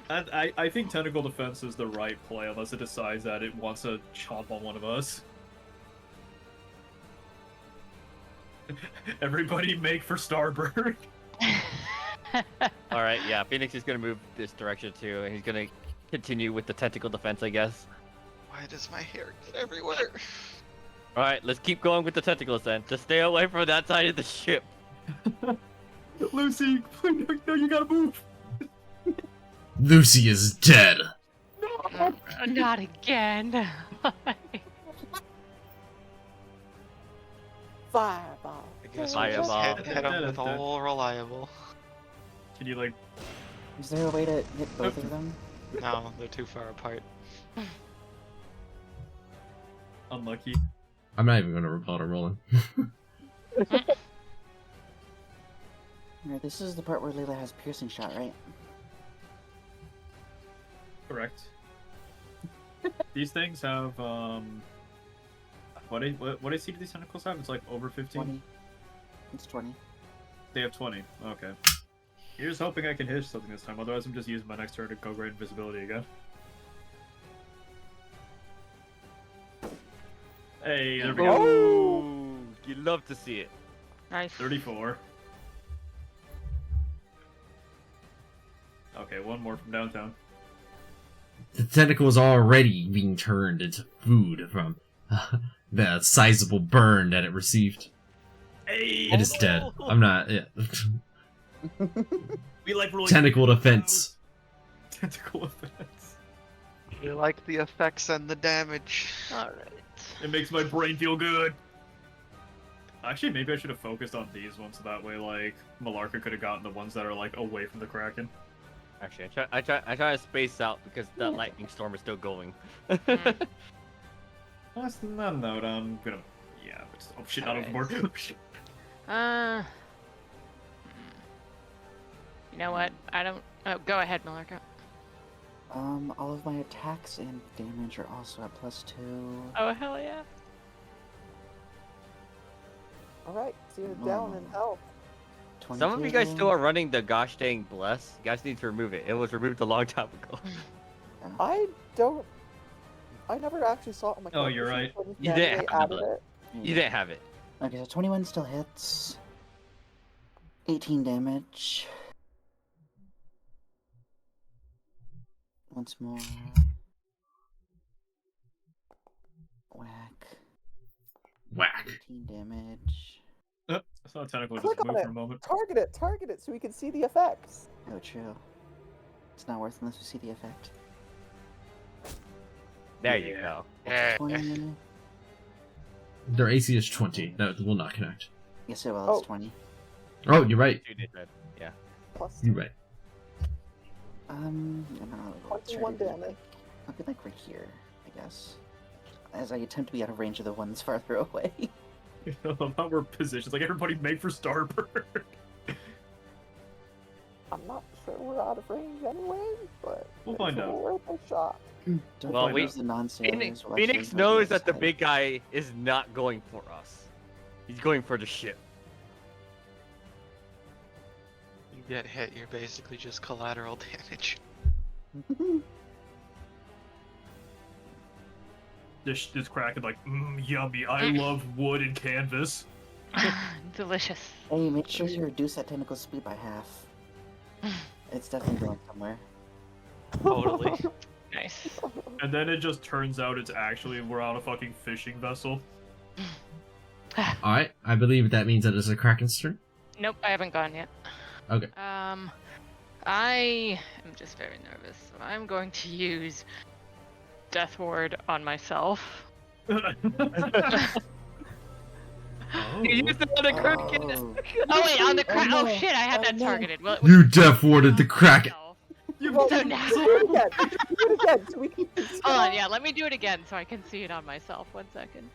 And I think tentacle defense is the right play unless it decides that it wants to chomp on one of us. Everybody make for starboard. All right, yeah. Phoenix is gonna move this direction too, and he's gonna continue with the tentacle defense, I guess. Why does my hair get everywhere? All right, let's keep going with the tentacles then. Just stay away from that side of the ship. Lucy, please, no, you gotta move. Lucy is dead. Not again. fireball. I guess I we'll just am, hit him with all reliable. Can you like? Is there a way to hit both of them? No, they're too far apart. Unlucky. I'm not even gonna bother rolling. Alright, this is the part where Layla has piercing shot, right? Correct. These things have what AC do these tentacles have? It's like over 15. 20. It's 20. They have 20. Okay. Here's hoping I can hit something this time. Otherwise, I'm just using my next turn to go great invisibility again. Hey, there we go. Oh, you love to see it. Nice. 34. Okay, one more from downtown. The tentacle is already being turned into food from the sizable burn that it received. Hey, It is dead. I'm not. Yeah. we like really Tentacle defense. Tentacle defense. We like the effects and the damage. Alright. It makes my brain feel good. Actually, maybe I should have focused on these ones so that way, like, Malarka could have gotten the ones that are, like, away from the Kraken. Actually, I try to space out because that lightning storm is still going. Less than that note, I'm gonna... Yeah, but just... Oh, shit, out of Alright. board. You know what? I don't. Oh, go ahead, Malarka. All of my attacks and damage are also at +2. Oh hell yeah! Alright, so you're down in health. Some of you guys 22. still are running the gosh dang bless. You guys need to remove it. It was removed a long time ago. I never actually saw it on my Oh, you're character sheet right. when You didn't they have added it. it. You didn't have it. Okay, so 21 still hits. 18 damage. Once more. Whack. Whack. 18 damage. I saw a tentacle Click just on move it. for a moment. Target it so we can see the effects. Oh, true. It's not worth unless we see the effect. There you go. Yeah. 20. Their AC is 20. That will not connect. Yes, it will. Oh. It's 20. Oh, you're right. Yeah. Plus You're right. And I'll 21 damage. I'll be like right here, I guess. As I attempt to be out of range of the ones farther away. I love how we're positioned. Like everybody make for Starboard. I'm not sure we're out of range anyway, but We'll it's find out. worth a shot. Don't Well, use the non-sailors. will Phoenix actually knows help that the us big guy is not going for us. He's going for the ship. You get hit, you're basically just collateral damage. hide. This Kraken like, yummy. I love wood and canvas. Delicious. Hey, make sure you reduce that tentacle speed by half. It's definitely going somewhere. Totally. Nice. And then it just turns out it's actually we're on a fucking fishing vessel. Alright, I believe that means that it's a Kraken's turn. Nope, I haven't gone yet. Okay. I am just very nervous, so I'm going to use Death Ward on myself. Oh. You used it on a Kraken. Oh. Oh wait, on the crack. Oh, Oh no. shit, I had Oh, that no. targeted. Well, it You was death warded the Kraken. myself. Well, So now- do it again. Do it again so we can see. Hold on, yeah, let me do it again so I can see it on myself. 1 second.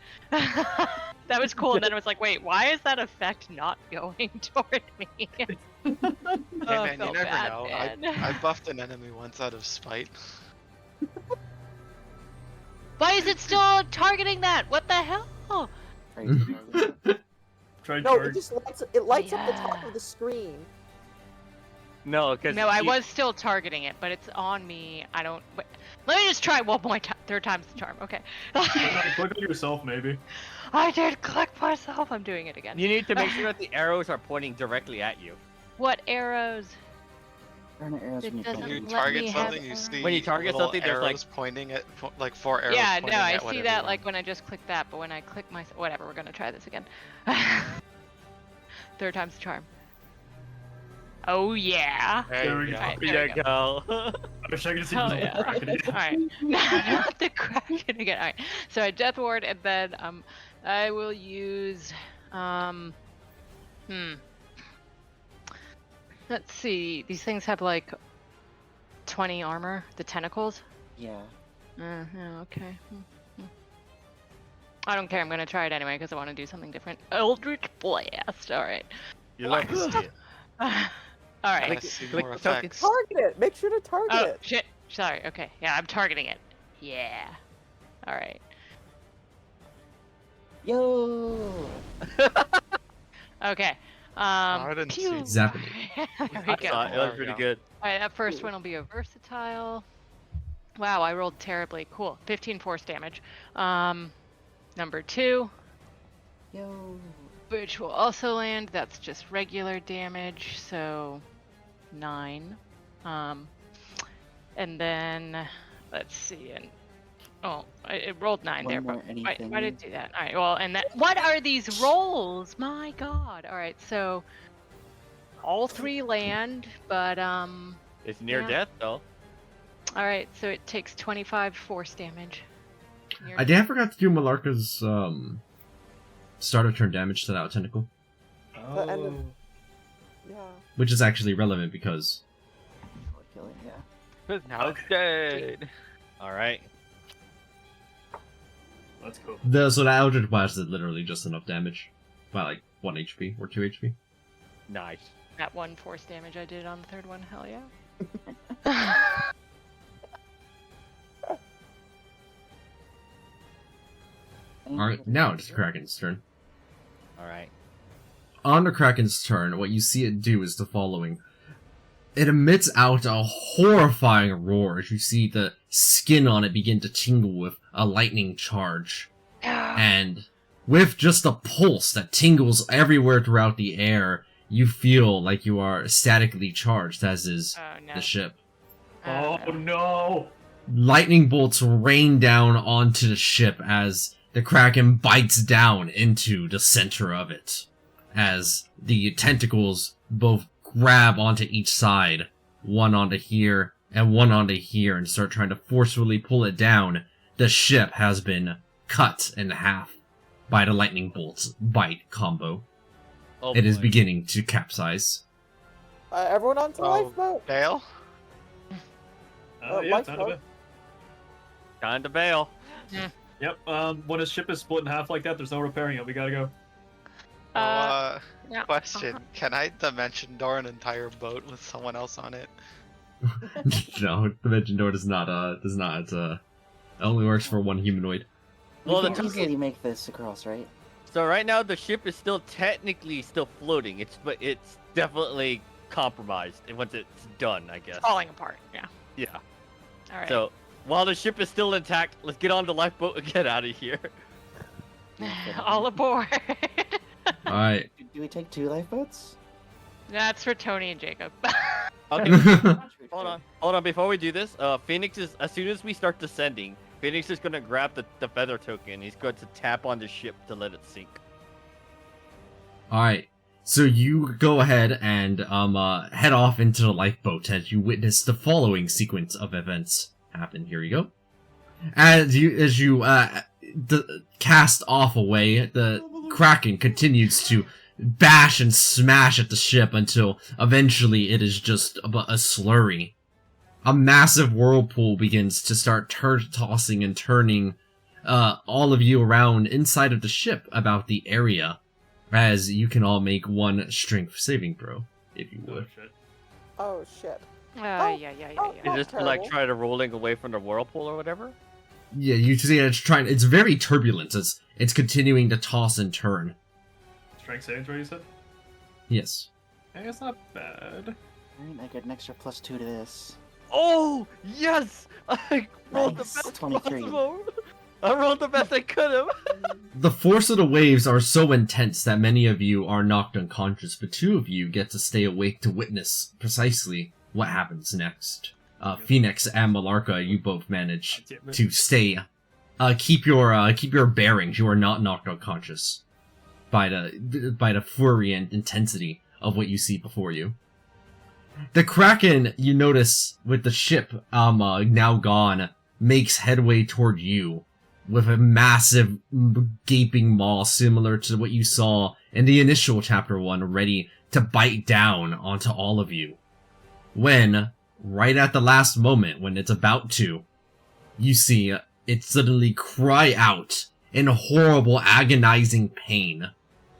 That was cool, and then it was like, wait, why is that effect not going toward me? Hey Oh, I man, you felt never bad, know. man. I buffed an enemy once out of spite. Why is it still targeting that? What the hell? Crazy. Try No, charge. it just lights up the top Yeah. of the screen. No, because No, I was still targeting it, but it's on me. I don't. Wait. Let me just try one more time. Third time's the charm. Okay. Click on yourself, maybe. I did click myself. I'm doing it again. You need to make sure that the arrows are pointing directly at you. What arrows? Burn arrows It when you doesn't kill You them. let target me have something, you a- see When you target little something, there's, like- arrows pointing at, like 4 arrows Yeah, pointing no, I at see whatever that you like want. when I just click that, but when I click my whatever, we're gonna try this again. Third time's the charm. Oh yeah. There we go. Alright, There there you we go. I wish I could see Oh, the yeah. Kraken again. Alright. Not the Kraken again. Alright. So I Death Ward and then I will use let's see. These things have like 20 armor, the tentacles. Yeah. Yeah, okay. I don't care. I'm gonna try it anyway because I want to do something different. Eldritch Blast. All right. You love to see it. All right. Let's see click more the token. effects. Target it. Make sure to target Oh it. shit. Sorry. Okay. Yeah, I'm targeting it. Yeah. All right. Yo! Okay. I didn't see pew. it. Zapping there we I go. saw it. It There was we pretty go. good. All right. That first one will be a versatile. Wow, I rolled terribly. Cool. 15 force damage. Number 2. Yo! Which will also land. That's just regular damage, so 9. And then let's see. And it rolled 9 One there. more But anything. why did it do that? All right. Well, and that. What are these rolls? My God. All right. So all 3 land, but It's near Yeah. death though. All right. So it takes 25 force damage. Near I forgot to do Malarka's start of turn damage to that tentacle, The end of- Oh. Yeah. which is actually relevant because Killing, yeah. Now it's dead. All right. Let's go. so that Eldritch Blast did literally just enough damage by like 1 HP or 2 HP. Nice. that 1 force damage I did on the third one. Hell yeah. Alright, now it's the Kraken's turn. All right. On the Kraken's turn, what you see it do is the following. It emits out a horrifying roar as you see the skin on it begin to tingle with a lightning charge. And with just a pulse that tingles everywhere throughout the air, you feel like you are statically charged, as is Oh no. the ship. Oh no! Lightning bolts rain down onto the ship as the Kraken bites down into the center of it. as the tentacles both grab onto each side, one onto here and one onto here, and start trying to forcefully pull it down. The ship has been cut in half by the lightning bolt's bite combo. Oh, It is boy. beginning to capsize. Everyone onto the lifeboat. Bail? Yeah, lifeboat. time to bail. Time to bail. Yep. When a ship is split in half like that, there's no repairing it. We gotta go. Yeah. Question. Can I dimension door an entire boat with someone else on it? No, the Dimension Door does not, it only works for one humanoid. Well, We the can easily make this across, right? So right now the ship is still technically still floating. But it's definitely compromised. And once it's done, I guess. Falling apart. Yeah. Yeah. All right. So while the ship is still intact, let's get on the lifeboat and get out of here. All aboard. Alright. Do we take 2 lifeboats? That's for Tony and Jacob. Okay. Alright, Hold on. Before we do this, Phoenix is as soon as we start descending, Phoenix is gonna grab the feather token. He's going to tap on the ship to let it sink. so you go ahead and head off into the lifeboat as you witness the following sequence of events happen. Here you go. As you cast off away, the Kraken continues to bash and smash at the ship until eventually it is just a slurry. A massive whirlpool begins to start tossing and turning all of you around inside of the ship about the area, as you can all make one strength saving throw, if you would. Shit. Oh shit. Yeah. Is this like try to rolling away from the whirlpool or whatever? Yeah, you see it's very turbulent as it's continuing to toss and turn. Strength saving throw, you said? Yes. Hey, it's not bad. Alright, I get an extra +2 to this. Oh yes! I rolled Nice, the best 23. possible. I rolled the best I could have. The force of the waves are so intense that many of you are knocked unconscious, but 2 of you get to stay awake to witness precisely what happens next. Phoenix and Malarka, you both manage to stay, keep your bearings. You are not knocked unconscious by the fury and intensity of what you see before you. The Kraken, you notice, with the ship now gone, makes headway toward you with a massive gaping maw similar to what you saw in the initial chapter 1, ready to bite down onto all of you. When, right at the last moment, when it's about to, you see it suddenly cry out in horrible, agonizing pain.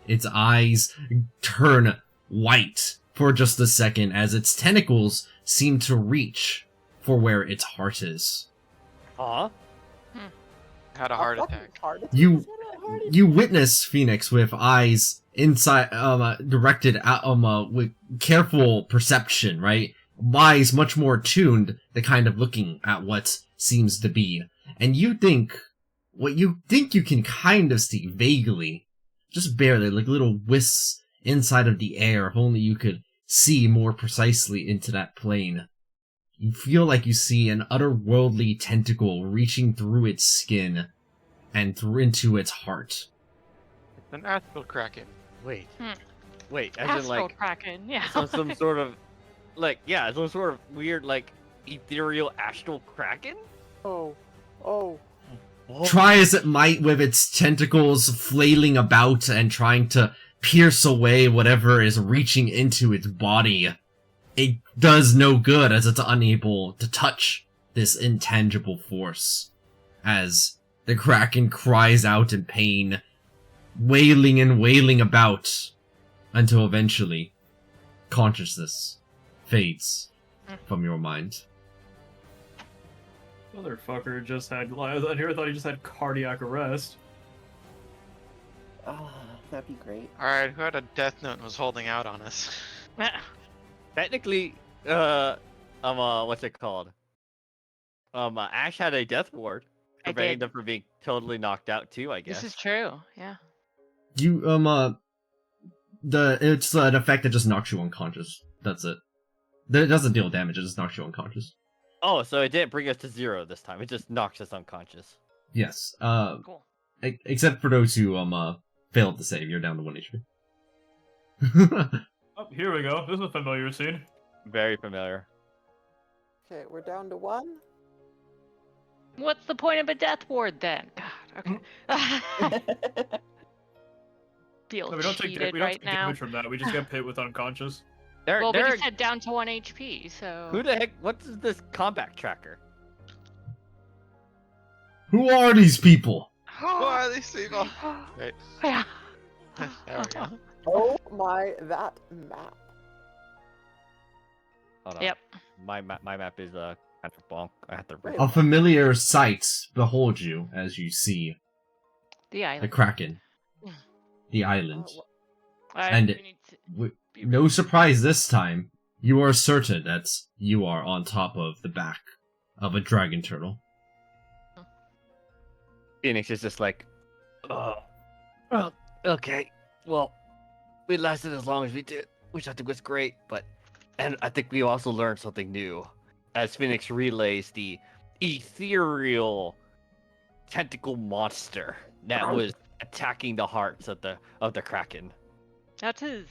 Its eyes turn white for just a second as its tentacles seem to reach for where its heart is. Huh? Had a heart attack. You witness Phoenix with eyes inside, directed at, with careful perception, right? Eyes much more tuned to kind of looking at what seems to be. And you think you can kind of see vaguely, just barely, like little wisps inside of the air, if only you could see more precisely into that plane. You feel like you see an otherworldly tentacle reaching through its skin and through into its heart. It's an astral kraken. Wait, as in Astral like Kraken. Yeah. some sort of some sort of weird like ethereal astral kraken. Oh. Try as it might with its tentacles flailing about and trying to pierce away whatever is reaching into its body, it does no good as it's unable to touch this intangible force. As the Kraken cries out in pain, wailing and wailing about, until eventually consciousness fades from your mind. Motherfucker just had. I thought he just had cardiac arrest. Oh, that'd be great. Alright, who had a death note and was holding out on us? Technically, what's it called? Ash had a death ward, I preventing did. them from being totally knocked out too. I guess. This is true. Yeah. You, it's an effect that just knocks you unconscious. That's it. It doesn't deal damage, it just knocks you unconscious. Oh, so it didn't bring us to 0 this time. It just knocks us unconscious. Yes, Cool. except for those who, failed to save, you're down to 1 HP. Oh, here we go. This is a familiar scene. Very familiar. Okay, we're down to 1. What's the point of a death ward then? God, okay. Feel No, we don't cheated take right now. damage from that. We just get hit with unconscious. Well, we just had down to 1 HP, so. Who the heck? What is this combat tracker? Who are these people? Who are these people? Right. Yeah. There we go. Oh that map. Hold on. Yep. My map is kind of bonk. I have to. Wait. A familiar sight beholds you as you see The the island. Kraken, the island. And And no surprise this time, you are certain that you are on top of the back of a dragon turtle. Phoenix is just like, oh, well, okay. Well, we lasted as long as we did, which I think was great. And I think we also learned something new, as Phoenix relays the ethereal tentacle monster that was attacking the hearts of the Kraken. That is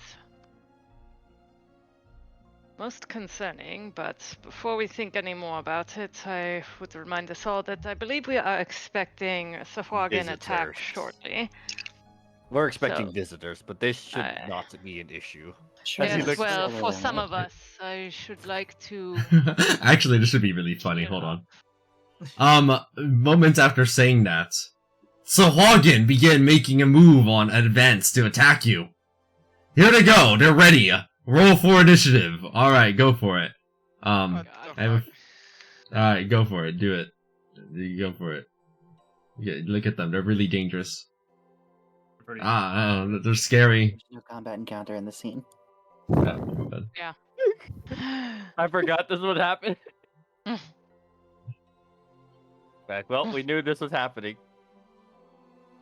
most concerning, but before we think any more about it, I would remind us all that I believe we are expecting a Sahuagin attack Visitors. shortly. We're expecting So, visitors, but this should I- not be an issue. Sure, As you Yes, look- well, Solo for then, some right? of us, I should like to. Actually, this should be really funny. You Hold know. on. Moments after saying that, Sahuagin began making a move on advance to attack you. Here they go. They're ready. Roll for initiative. All right, go for it. God. All right, go for it. Do it. You go for it. Yeah, look at them. They're really dangerous. Pretty They're scary. There's no combat encounter in the scene. Yeah, go ahead. I forgot this would happen. Back. Well, we knew this was happening.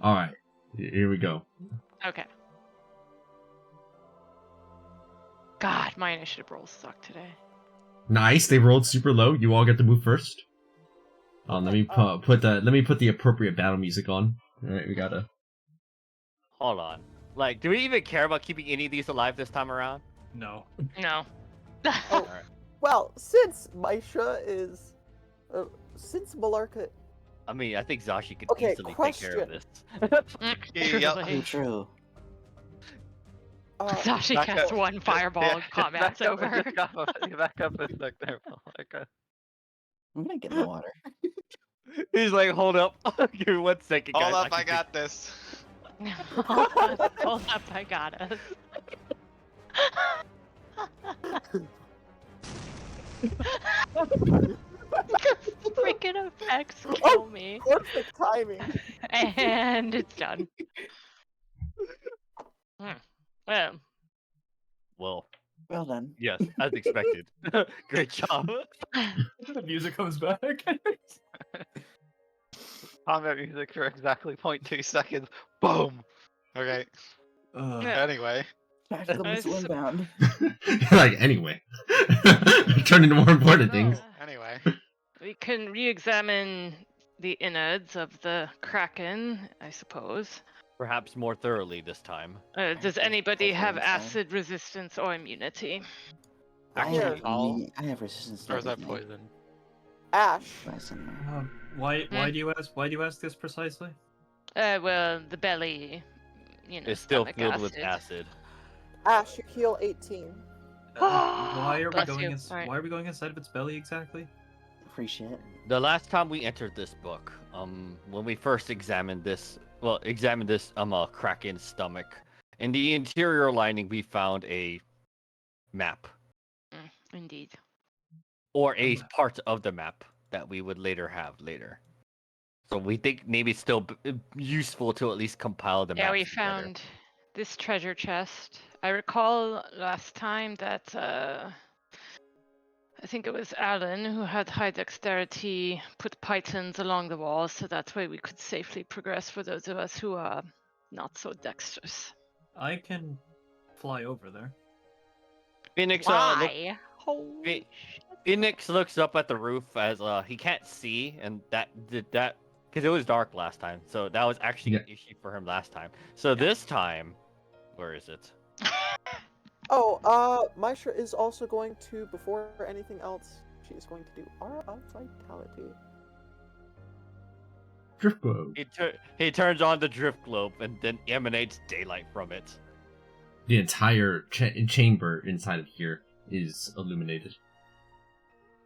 All right, here we go. Okay. God, my initiative rolls suck today. Nice. They rolled super low. You all get to move first. Let me put the appropriate battle music on. All right, we gotta. Hold on. Like, do we even care about keeping any of these alive this time around? No. No. Oh, well, since Maisha is, since Malarka. I mean, I think Zashi could Okay, easily take care of question. this. Yep. Truly. True. Zashi back casts up. one fireball and combat's over. Back up a sec there. Okay. I'm gonna get in the water. He's like, hold up. Give me 1 second, guys. Hold up, I can got this. Hold up, I got us. Freaking effects kill me. Perfect timing. And it's done. Well, Well, Well done. yes, as expected. Great job. The music comes back. Combat music for exactly 0.2 seconds. Boom. Okay. Yeah. Anyway. Tactical missile Nice. inbound. Like, anyway. Turning to more important things. Anyway. we can re-examine the innards of the Kraken, I suppose. Perhaps more thoroughly this time. Does anybody have Definitely so. acid resistance or immunity? Actually, I have resistance to Or is that everything. poison? Ash. Poison. Why do you ask this precisely? Well, the belly, it's still stomach filled with acid. Ash, you heal 18. Why are we Bless going you. Alright. Why are we going inside of its belly exactly? Free shit. The last time we entered this book, when we first examined this Kraken's stomach, in the interior lining we found a map, Indeed. or a part of the map that we would later have later. So we think maybe it's still useful to at least compile the map. Yeah, we found this treasure chest. I recall last time that I think it was Alan who had high dexterity put pythons along the walls, so that way we could safely progress for those of us who are not so dexterous. I can fly over there. Phoenix, Why? Holy shit. Phoenix looks up at the roof as he can't see, and that because it was dark last time, so that was actually an issue for him last time. So this time, where is it? Oh, Maisha is also going to, before anything else, she is going to do Aura of Vitality. Drift globe. He turns on the drift globe and then emanates daylight from it. The entire chamber inside of here is illuminated.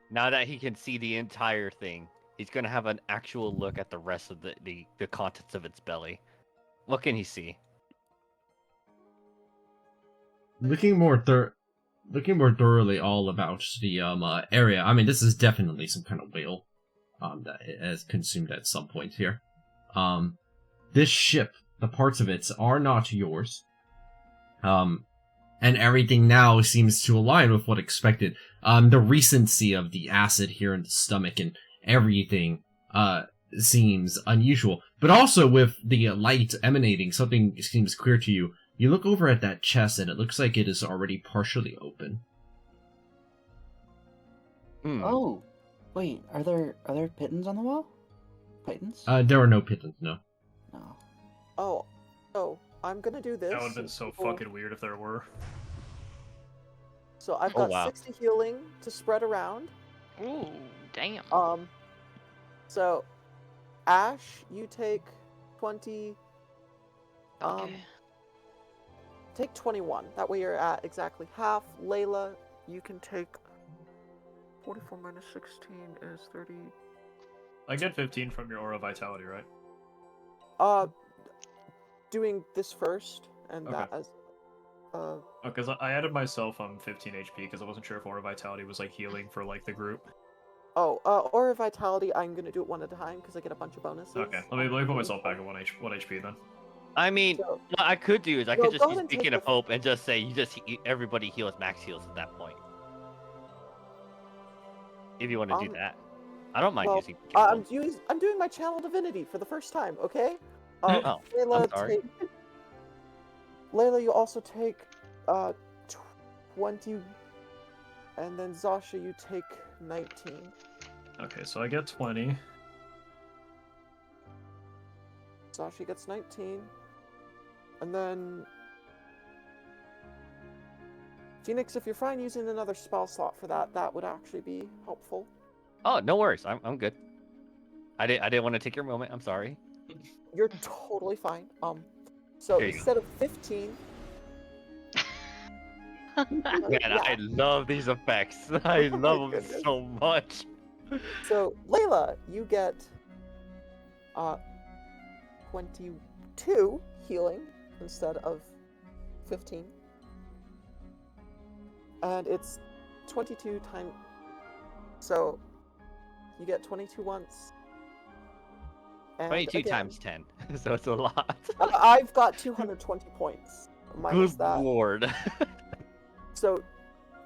Now that he can see the entire thing, he's gonna have an actual look at the rest of the contents of its belly. What can he see? Looking more thoroughly all about the area. I mean, this is definitely some kind of whale that has consumed at some point here. This ship, the parts of it are not yours. And everything now seems to align with what expected. The recency of the acid here in the stomach and everything seems unusual. But also with the light emanating, something seems clear to you. You look over at that chest and it looks like it is already partially open. Oh, wait, are there pitons on the wall? Pitons? There are no pitons, no. No. Oh, so I'm gonna do this. That would have been so fucking weird if there were. So I've Oh, got wow. 60 healing to spread around. Ooh, damn. So Ash, you take 20. Okay. Take 21. That way you're at exactly half. Layla, you can take 44 minus 16 is 30. I get 15 from your Aura Vitality, right? Doing this first and Okay. that as Because I added myself 15 HP because I wasn't sure if Aura Vitality was like healing for like the group. Aura Vitality, I'm gonna do it one at a time because I get a bunch of bonuses. Okay, let me put myself back at 1 HP then. I mean, So- what I could do is I No, could just go use ahead and take Beacon of the- Hope and just say everybody heals max heals at that point. If you want to do that, I don't mind Well, using. Beacon of Hope. I'm doing my channel divinity for the first time. Okay. Oh, Layla, I'm sorry. Layla, you also take 20, and then Zasha, you take 19. Okay, so I get 20. Zasha gets 19, and then Phoenix, if you're fine using another spell slot for that, that would actually be helpful. Oh, no worries. I'm good. I didn't want to take your moment. I'm sorry. You're totally fine. So There you go. instead of 15. Man, yeah. I love these effects. I Oh my love them goodness. so much. So Layla, you get 22 healing instead of 15. And it's 22 times. So you get 22 once. And 22 again, times 10, so it's a lot. I've got 220 points minus Good that. lord. So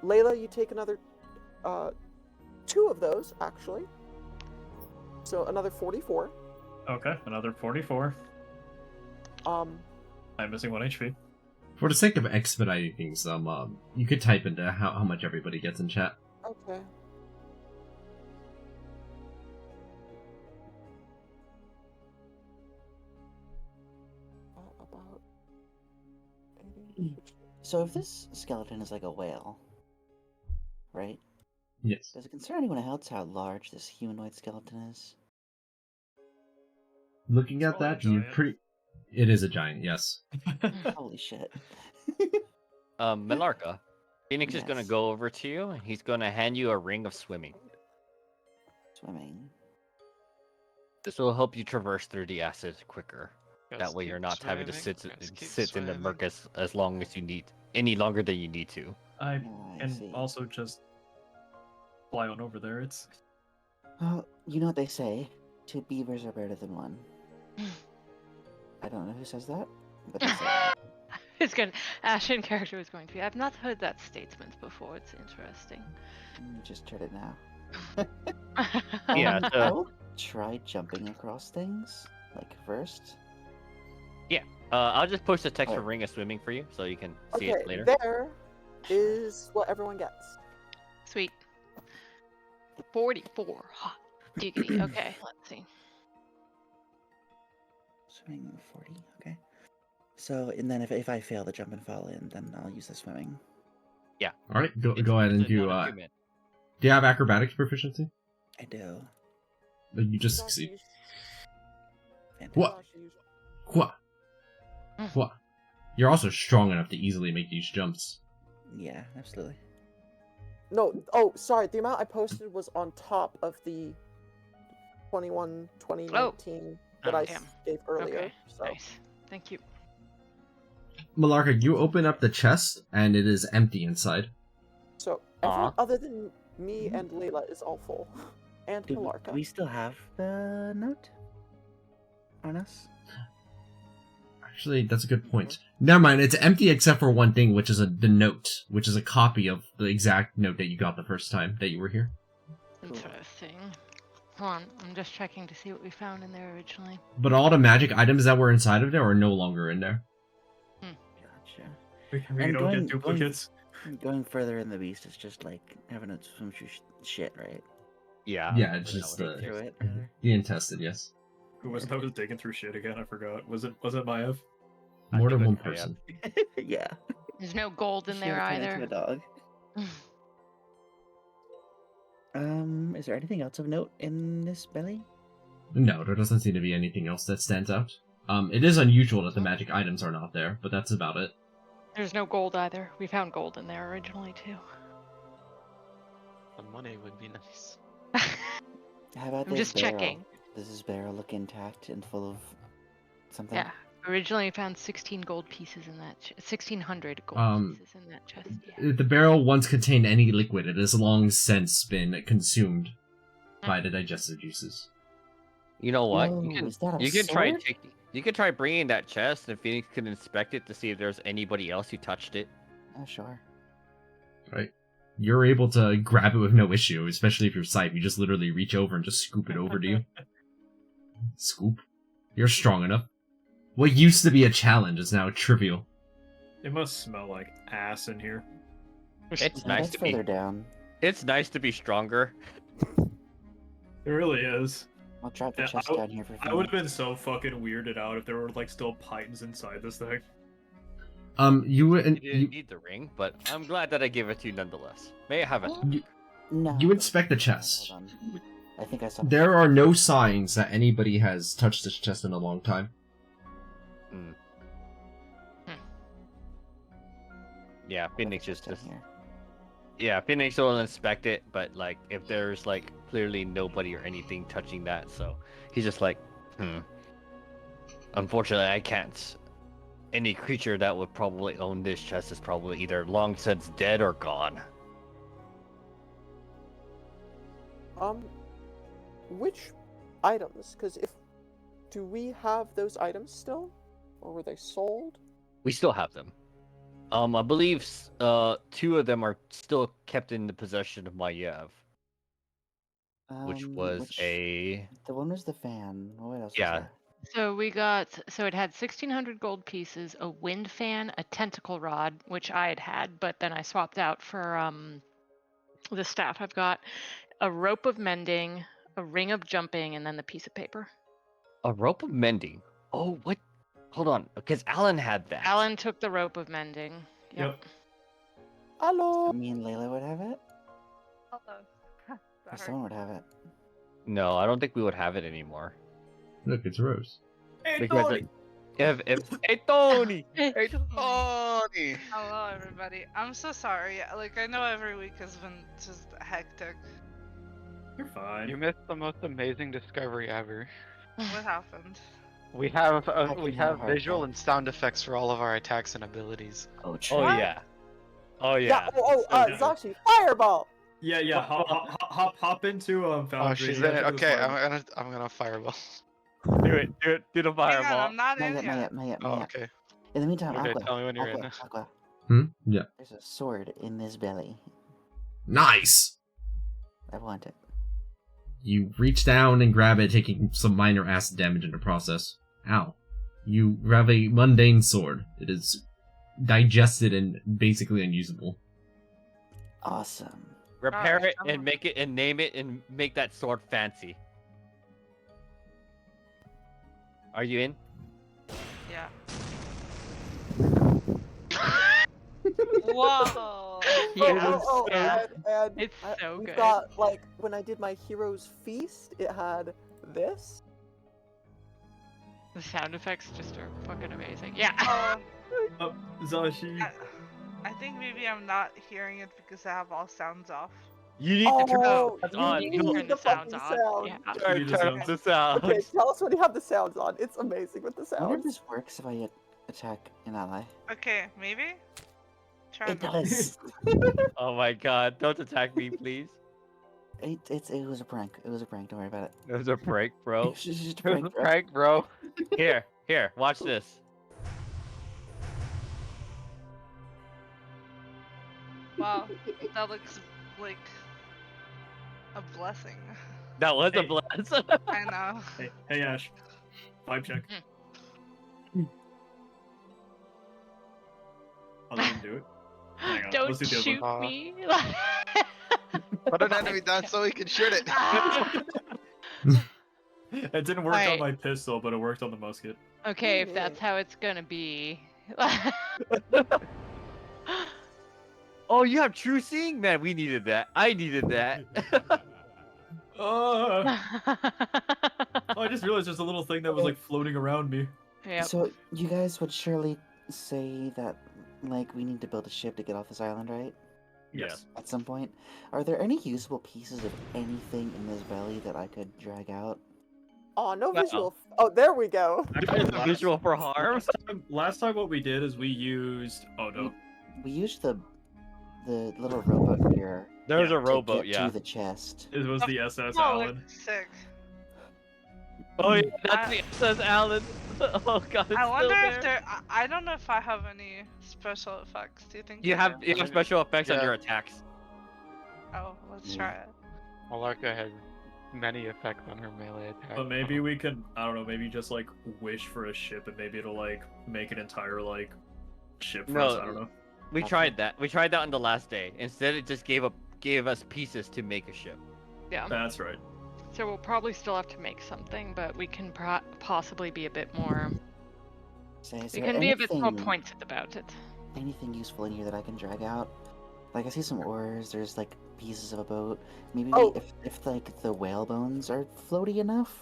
Layla, you take another 2 of those actually. So another 44. Okay, another 44. I'm missing 1 HP. For the sake of expediting things, you could type into how much everybody gets in chat. Okay. About 80. So if this skeleton is like a whale, right? Yes. Does it concern anyone else how large this humanoid skeleton is? Looking at It's probably that, a you giant. pretty. It is a giant, yes. Holy shit. Melarka, Phoenix is gonna Yes. go over to you and he's gonna hand you a ring of swimming. Swimming. This will help you traverse through the acid quicker. Let's That way you're keep not having to swimming, sit let's keep in the swimming. murk as long as you need, any longer than you need to. I Oh, I can see. also just fly on over there. It's Well, you know what they say. 2 beavers are better than 1. I don't know who says that, but they say that. It's good. Ashen character was going to be. I've not heard that statement before. It's interesting. You just heard it now. Yeah, I will try jumping across things, like first. I'll just post a text for Alright. ring of swimming for you so you can see Okay, it later. there is what everyone gets. Sweet. 44. Hot. Giggity. Okay, let's see. Swimming 40, okay. So, and then if I fail the jump and fall in, then I'll use the swimming. Yeah. All right, go It's ahead and a do. non-human. Do you have acrobatics proficiency? I do. You just Zashi, succeed. you- What? Zashi, you- What? What? You're also strong enough to easily make these jumps. Yeah, absolutely. No, oh, sorry. The amount I posted was on top of the 2019 that Oh, I damn. gave earlier. Okay, So. nice. Thank you. Malarka, you open up the chest and it is empty inside. So everyone other than me and Layla is all full, and Do Malarka. we still have the note on us? Actually, that's a good point. Never mind, it's empty except for one thing, which is the note, which is a copy of the exact note that you got the first time that you were here. Interesting. Hold on, I'm just checking to see what we found in there originally. But all the magic items that were inside of there are no longer in there. Gotcha. We And don't going- get duplicates. Going further in the beast is just like having it swim through shit, right? Yeah. Yeah, it's that just was Through it. the untested, yes. Who was that was digging through shit again? I forgot. Was it Maev? I More think than one that's right, person. Yeah. There's no gold in She there turned into either. a dog. Is there anything else of note in this belly? No, there doesn't seem to be anything else that stands out. It is unusual that the magic items are not there, but that's about it. There's no gold either. We found gold in there originally too. The money would be nice. How about I'm this just barrel? checking. Does this barrel look intact and full of something? Yeah. Originally we found 16 gold pieces in that 1600 gold pieces in that chest. Yeah. If the barrel once contained any liquid, it has long since been consumed by the digestive juices. You know what? Whoa, you can is that a you can try sword? you can try bringing that chest, and Phoenix can inspect it to see if there's anybody else who touched it. Oh, sure. Right? You're able to grab it with no issue, especially if you're Scythe. You just literally reach over and just scoop it over to you. Scoop? You're strong enough. What used to be a challenge is now trivial. It must smell like ass in here. It's No, nice that's to be. further down. It's nice to be stronger. It really is. I'll drop the Yeah, chest down here for I would have Phoenix. been so fucking weirded out if there were like still pythons inside this thing. You You and didn't need the ring, but I'm glad that I gave it to you nonetheless. May I have it? No. you inspect the chest. Hold on. I think I saw. There are no signs that anybody has touched this chest in a long time. Mm. Yeah, Phoenix Just just here. yeah, Phoenix will inspect it, but like if there's like clearly nobody or anything touching that, so he's just like, Unfortunately, I can't. Any creature that would probably own this chest is probably either long since dead or gone. Which items? Because do we have those items still, or were they sold? We still have them. I believe two of them are still kept in the possession of Maiev, which was The one was the fan. What else? Yeah. Was there? So it had 1600 gold pieces, a wind fan, a tentacle rod, which I had, but then I swapped out for the staff I've got, a rope of mending, a ring of jumping, and then the piece of paper. a rope of mending. Oh, what? Hold on, because Alan had that. Alan took the rope of mending. Yep. Hello. Me and Layla would have it. Hello. Or someone would have it. No, I don't think we would have it anymore. Look, it's Rose. Hey, Because Tony! hey Tony, Hey, Tony! Hello, everybody. I'm so sorry. Like, I know every week has been just hectic. You're fine. You missed the most amazing discovery ever. What happened? We have can have a hard Visual time. and sound effects for all of our attacks and abilities. Oh, true. oh What? yeah, oh yeah. Zashi, fireball. Yeah. Hop into Foundry. Oh, she's You in have it. to do the Okay, fireball. I'm gonna fireball. Do the Hang on, fireball. I'm not Not in yet, yet. not yet, not yet, Oh, not yet. okay. In the meantime, Okay, Aqua. tell me when you're in. Aqua. Yeah. There's a sword in this belly. Nice! I want it. You reach down and grab it, taking some minor acid damage in the process. Ow. You grab a mundane sword. It is digested and basically unusable. Awesome. Repair Alright, it I'm and on. make it and name it and make that sword fancy. Are you in? Yeah. Whoa! Yeah. Yeah. and It's so we've good. got, like, when I did my Hero's Feast, it had this. The sound effects just are fucking amazing. Yeah. Zashi. I think maybe I'm not hearing it because I have all sounds off. You need to turn Oh, the sounds you on. need Go. Turn the sounds fucking on. sound. Yeah. Turn up the sounds. Okay, tell us when you have the sounds on. It's amazing with the I wonder if sounds. this works if I attack an ally. Okay, maybe? Try It now. does. Oh my god, don't attack me, please. It was a prank. It was a prank. Don't worry about it. It was a prank, It bro. was just a It was prank, a bro. prank, bro. Here, watch this. Wow, that looks like a blessing. That was a Hey. blast. I know. Hey, Ash. Vibe check. I'll let him do it. Hang on, Don't let's do the other shoot one. me. Put an enemy down so we can shoot it. It didn't work on Alright. my pistol, but it worked on the musket. Okay, if that's how it's gonna be. Oh, you have true seeing? Man, we needed that. I needed that. Oh, I just realized there's a little thing that was like floating around me. Yep. So you guys would surely say that, like, we need to build a ship to get off this island, right? Yes. At some point. Are there any usable pieces of anything in this belly that I could drag out? Oh, no Wow. visual. Oh, there we go. There's a visual for harm. Last time what we did is we used. Oh no. We used the little rowboat here There's Yeah, a to rowboat, get yeah. to the chest. It was the SS Oh, Allen. looks sick. Oh yeah, that's the SS Allen. Oh god, it's I wonder still if there. I don't know if I have any special effects. Do you think You I have do? special effects on Yeah. your attacks. Oh, let's try it. Alarka has many effects on her melee attack. But maybe we can. I don't know. Maybe just like wish for a ship, and maybe it'll like make an entire like ship for us. I don't know. We tried that. We tried that on the last day. Instead, it just gave us pieces to make a ship. Yeah. That's right. So we'll probably still have to make something, but we can possibly be a bit more. Say, is We there can be a bit more anything- pointed about it. Anything useful in here that I can drag out? Like, I see some oars, there's like pieces of a boat. Maybe Oh. if like the whale bones are floaty enough?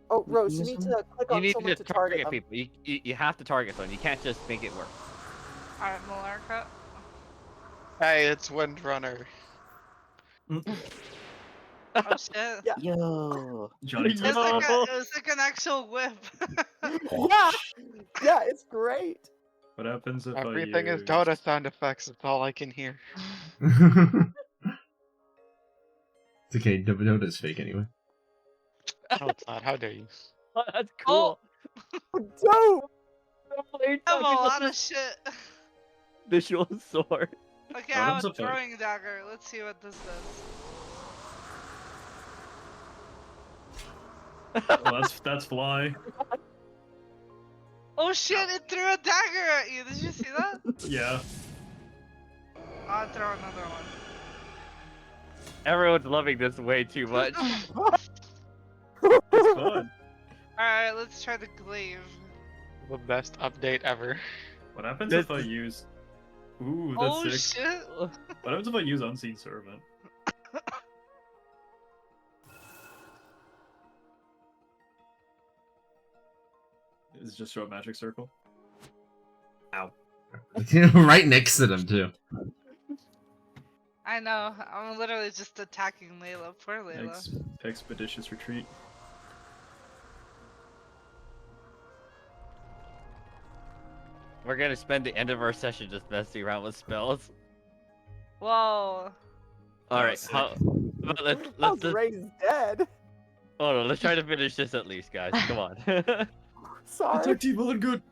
Oh, We Rose, can you use need them? to click You on need someone to to target them. people. You have to target someone. You can't just make it work. Alright, Malarka. Hey, it's Windrunner. Oh shit. Yeah. Yo! Johnny It's Test. like, it's like an actual whip. Yeah, yeah, it's great. What happens if Everything I is use... Dota sound effects. It's all I can hear. It's okay, Dota's fake anyway. No, it's not. How dare you? Oh, that's cool. Dope. I have a lot of shit. Visual sword. Okay, What I have happens a if I- throwing dagger. Let's see what this does. Well, that's fly. Oh shit, it threw a dagger at you. Did you see that? Yeah. I'll throw another one. Everyone's loving this way too much. It's fun. Alright, let's try the glaive. The best update ever. What happens if I use? Ooh, that's Oh sick. shit. What happens if I use Unseen Servant? Is it just show a magic circle? Ow. Right next to them too. I know. I'm literally just attacking Layla. Poor Layla. Expeditious retreat. We're gonna spend the end of our session just messing around with spells. Whoa. All right, sick. but let's Oh, just, Gray's dead. hold on. Let's try to finish this at least, guys. Come on. Sorry. Attack team well and good.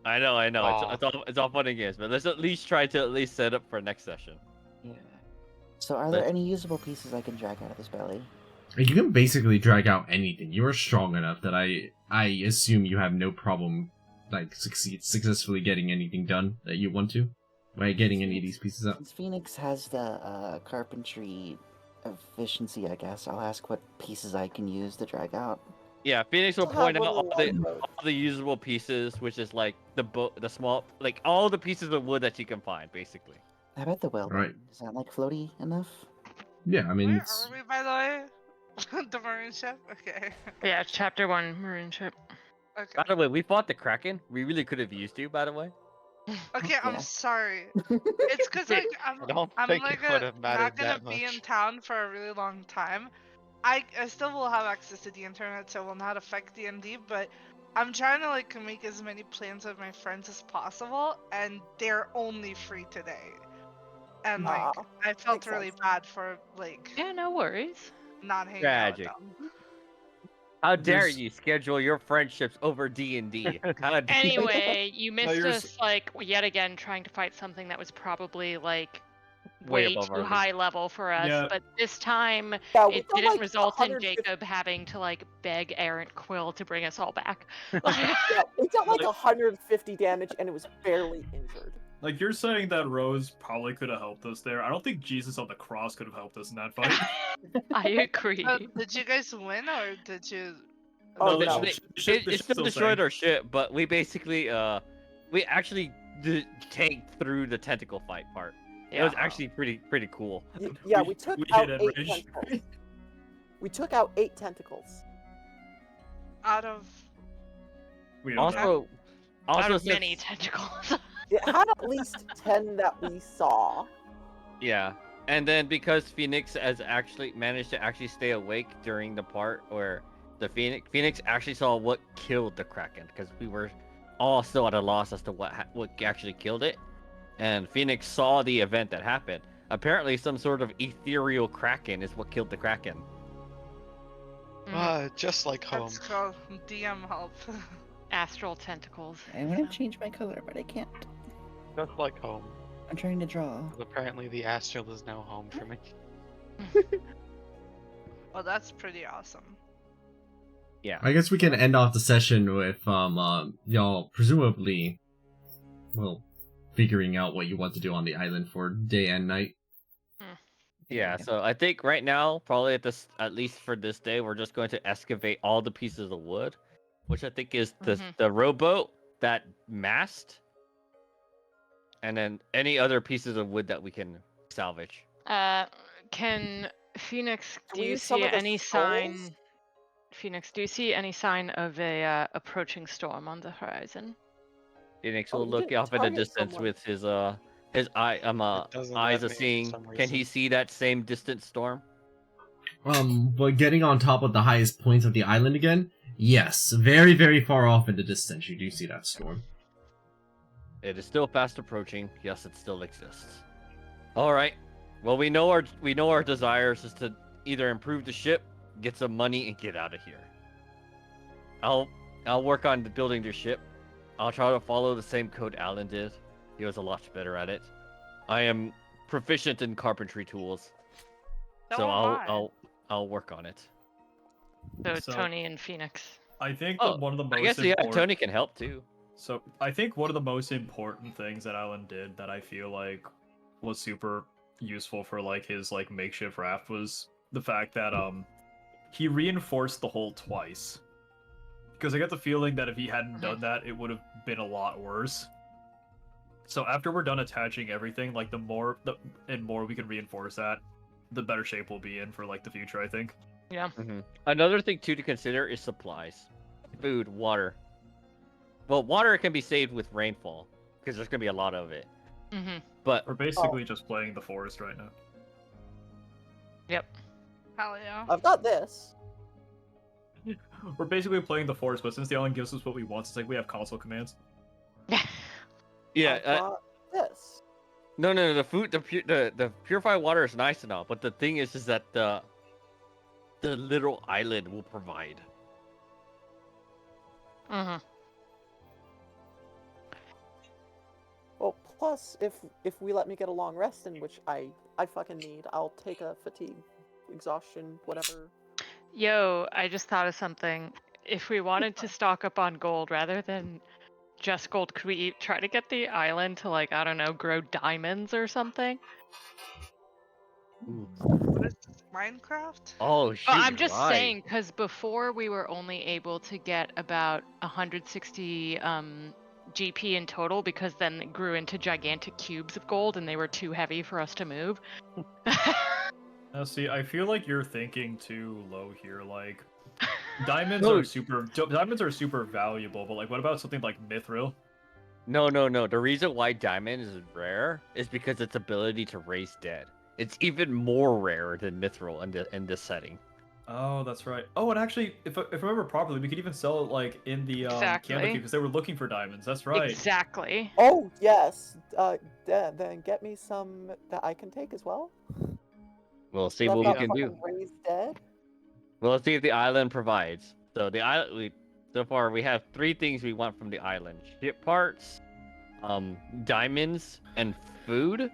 I know. Aw. It's all fun and games, but let's at least try to at least set up for next session. Yeah. So are there any usable pieces I can drag out of this belly? You can basically drag out anything. You are strong enough that I assume you have no problem like successfully getting anything done that you want to by getting any of these pieces out. Since Phoenix has the carpentry efficiency, I guess, I'll ask what pieces I can use to drag out. Yeah, Phoenix will I'll point have out one of the all the usable pieces, which is like the small, like all the pieces of wood that you can find, basically. How about the well? Right. Is that like floaty enough? Yeah, I mean, Where it's are we, by the way? The marine ship? Okay. Yeah, chapter 1, marine ship. Okay. By the way, we fought the Kraken. We really could have used you, by the way. Okay, I'm Yeah. sorry. It's because like I don't I'm think like it would have mattered not gonna that be in much. town for a really long time. I still will have access to the internet, so it will not affect D&D. But I'm trying to like make as many plans with my friends as possible, and they're only free today. And like Ah, I felt makes really sense. bad for like Yeah, no worries. not hanging Tragic. out with them. How dare There's- you schedule your friendships over D&D? How dare Anyway, you missed you're us, like, yet again trying to fight something that was probably, like, Way way above our too league. high level for us. Yeah. But this time, Yeah, we it got, didn't like, result in 150 Jacob having to, like, beg Errant Quill to bring us all back. Yeah, we got like Like- 150 damage and it was barely injured. Like, you're saying that Rose probably could have helped us there. I don't think Jesus on the cross could have helped us in that fight. I agree. Did you guys win or did you? Oh, the no. ship It still destroyed our ship, but we basically we actually tanked through the tentacle fight part. It was Yeah. actually pretty cool. Yeah, we took we out hit 8 Enrage. tentacles. We took out 8 tentacles. Out of We don't know. Also, Out of since- many tentacles. It had at least 10 that we saw. Yeah, and then because Phoenix has actually managed to actually stay awake during the part where the Phoenix actually saw what killed the Kraken, because we were all still at a loss as to what actually killed it, and Phoenix saw the event that happened. Apparently, some sort of ethereal Kraken is what killed the Kraken. Just like home. that's called DM help. Astral tentacles. I want to change my color, but I can't. Just like home. I'm trying to draw. Apparently the astral is now home for me. Well, that's pretty awesome. Yeah. I guess we can end off the session with y'all presumably, well, figuring out what you want to do on the island for day and night. Yeah, so I think right now, probably at least for this day, we're just going to excavate all the pieces of wood, which I think is the rowboat, that mast, and then any other pieces of wood that we can salvage. Can Phoenix, Can do we you use some see of the any skulls? sign? Phoenix, do you see any sign of a approaching storm on the horizon? Phoenix Oh, will you look didn't off in the target distance someone. with his doesn't eyes let of me for seeing. some Can he reason. see that same distant storm? But getting on top of the highest points of the island again, yes, very, very far off in the distance, you do see that storm. It is still fast approaching. Yes, it still exists. All right. Well, we know our desires is to either improve the ship, get some money, and get out of here. I'll work on building the ship. I'll try to follow the same code Alan did. He was a lot better at it. I am proficient in carpentry tools, so So am I'll work on it. So Tony and Phoenix. I think Oh, that one of the most I guess important... Tony can help too. So I think one of the most important things that Alan did that I feel like was super useful for like his like makeshift raft was the fact that he reinforced the hull twice. Because I get the feeling that if he hadn't done that, it would have been a lot worse. So after we're done attaching everything, like the more we can reinforce that, the better shape we'll be in for like the future, I think. Yeah. Another thing too to consider is supplies, food, water. Well, water can be saved with rainfall because there's gonna be a lot of it. Mm-hmm. But We're basically just playing the forest right now. Yep. Hell yeah. I've got this. We're basically playing the forest, but since the island gives us what we want, it's like we have console commands. yeah, I've got this. no, the purified water is nice and all, but the thing is that the little island will provide. Mm-hmm. Well, plus, if we let me get a long rest in, which I fucking need, I'll take a fatigue, exhaustion, whatever. Yo, I just thought of something. If we wanted to stock up on gold rather than just gold, could we try to get the island to, like, I don't know, grow diamonds or something? What is this, Minecraft? Oh, shoot, I'm just right. saying, because before we were only able to get about 160 GP in total because then it grew into gigantic cubes of gold and they were too heavy for us to move. Now, see, I feel like you're thinking too low here. Like, diamonds No. are super valuable, but like, what about something like mithril? No. The reason why diamond is rare is because its ability to raise dead. It's even more rare than mithril in this setting. Oh, that's right. Oh, and actually, if I remember properly, we could even sell it like in the Exactly. Candlekeep because they were looking for diamonds. That's right. Exactly. Oh yes. Then get me some that I can take as well. We'll see I've what we got can do. fucking raised dead. Well, let's see if the island provides. So the island, so far we have 3 things we want from the island: ship parts, diamonds, and food.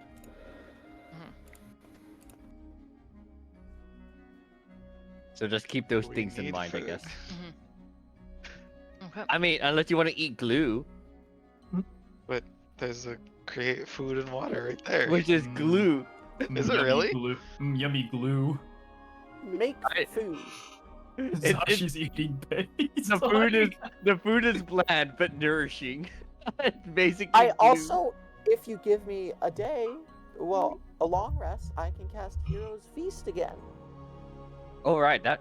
So just keep those We things in need mind, I food. guess. Okay. I mean, unless you want to eat glue, There's a create food and water right there. which is glue. Is it Yummy really? Glue. Yummy glue. Make I- food. Zashi's eating base. The food is bland but nourishing. It's basically. I glue. also, if you give me a day, well, a long rest, I can cast Hero's Feast again. All right, that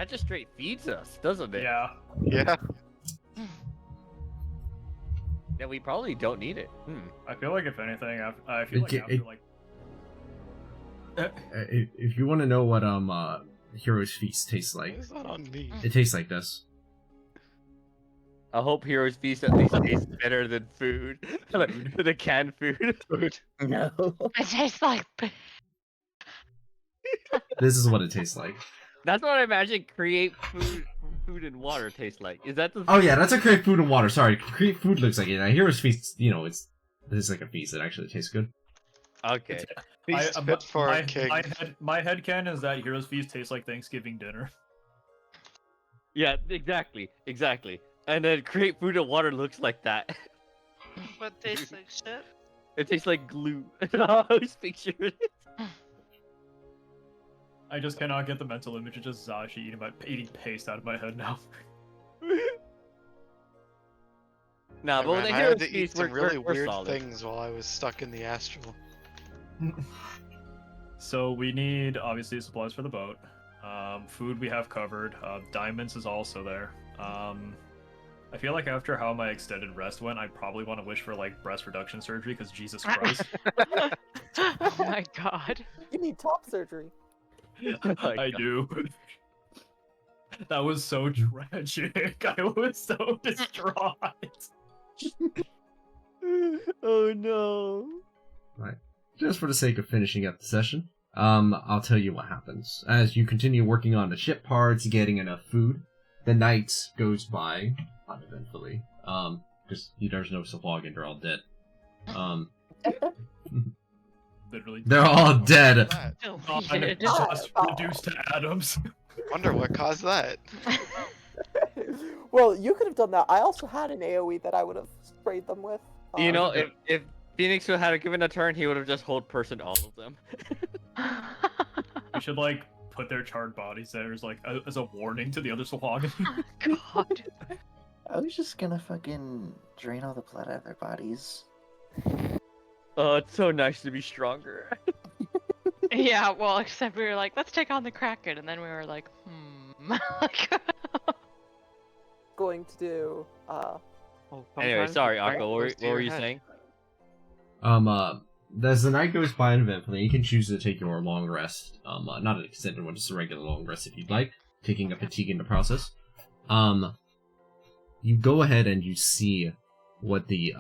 just straight feeds us, doesn't it? Yeah. Yeah. Yeah, we probably don't need it. I feel like if anything, I feel like after like. If you want to know what Hero's Feast tastes like, It's not on me. it tastes like this. I hope Hero's Feast at least tastes better than food. Like, the canned food. No. It tastes like. This is what it tastes like. That's what I imagine create food and water tastes like. Is that the? Oh yeah, that's a Create Food and Water. Sorry, Create Food looks like it. Now Hero's Feast, it's like a feast. It actually tastes good. Okay. Feast fit for a king. My headcanon is that Hero's Feast tastes like Thanksgiving dinner. Yeah, exactly. And then create food and water looks like that. But tastes like shit. It tastes like glue. I always picture it. I just cannot get the mental image of just Zashi eating paste out of my head now. Nah, but Man, with the I Hero's had to eat Feast, some we're really weird solid. things while I was stuck in the astral. So we need obviously supplies for the boat. Food we have covered. Diamonds is also there. I feel like after how my extended rest went, I probably want to wish for like breast reduction surgery because Jesus Christ. Oh my god. You need top surgery. Oh my I God. do. That was so tragic. I was so distraught. Oh no. Just for the sake of finishing up the session, I'll tell you what happens. As you continue working on the ship parts, getting enough food, the night goes by uneventfully. Because there's no Sahuagin, they're all dead. Literally. They're all dead. Deleted. Just reduced to atoms. Wonder what caused that. Well, you could have done that. I also had an AoE that I would have sprayed them with. You know, okay. if Phoenix had given a turn, he would have just hold person all of them. We should like put their charred bodies there as like as a warning to the other Sahuagin. God. I was just gonna fucking drain all the blood out of their bodies. Oh, it's so nice to be stronger. Yeah, well, except we were like, let's take on the Kraken, and then we were like, Like, Going to do. Anyway, sorry, Akko, what were you saying? As the night goes by uneventfully, you can choose to take your long rest. Not an extended one, just a regular long rest if you'd like, taking a fatigue in the process. You go ahead and you see what the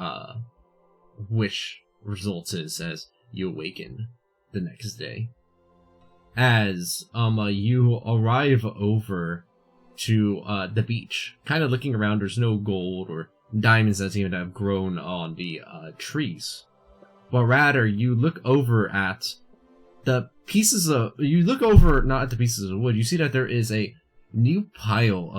wish results is as you awaken the next day. As you arrive over to the beach, kind of looking around, there's no gold or diamonds that seem to have grown on the trees. But rather, you look over at the pieces of... You look over, not at the pieces of wood, you see that there is a new pile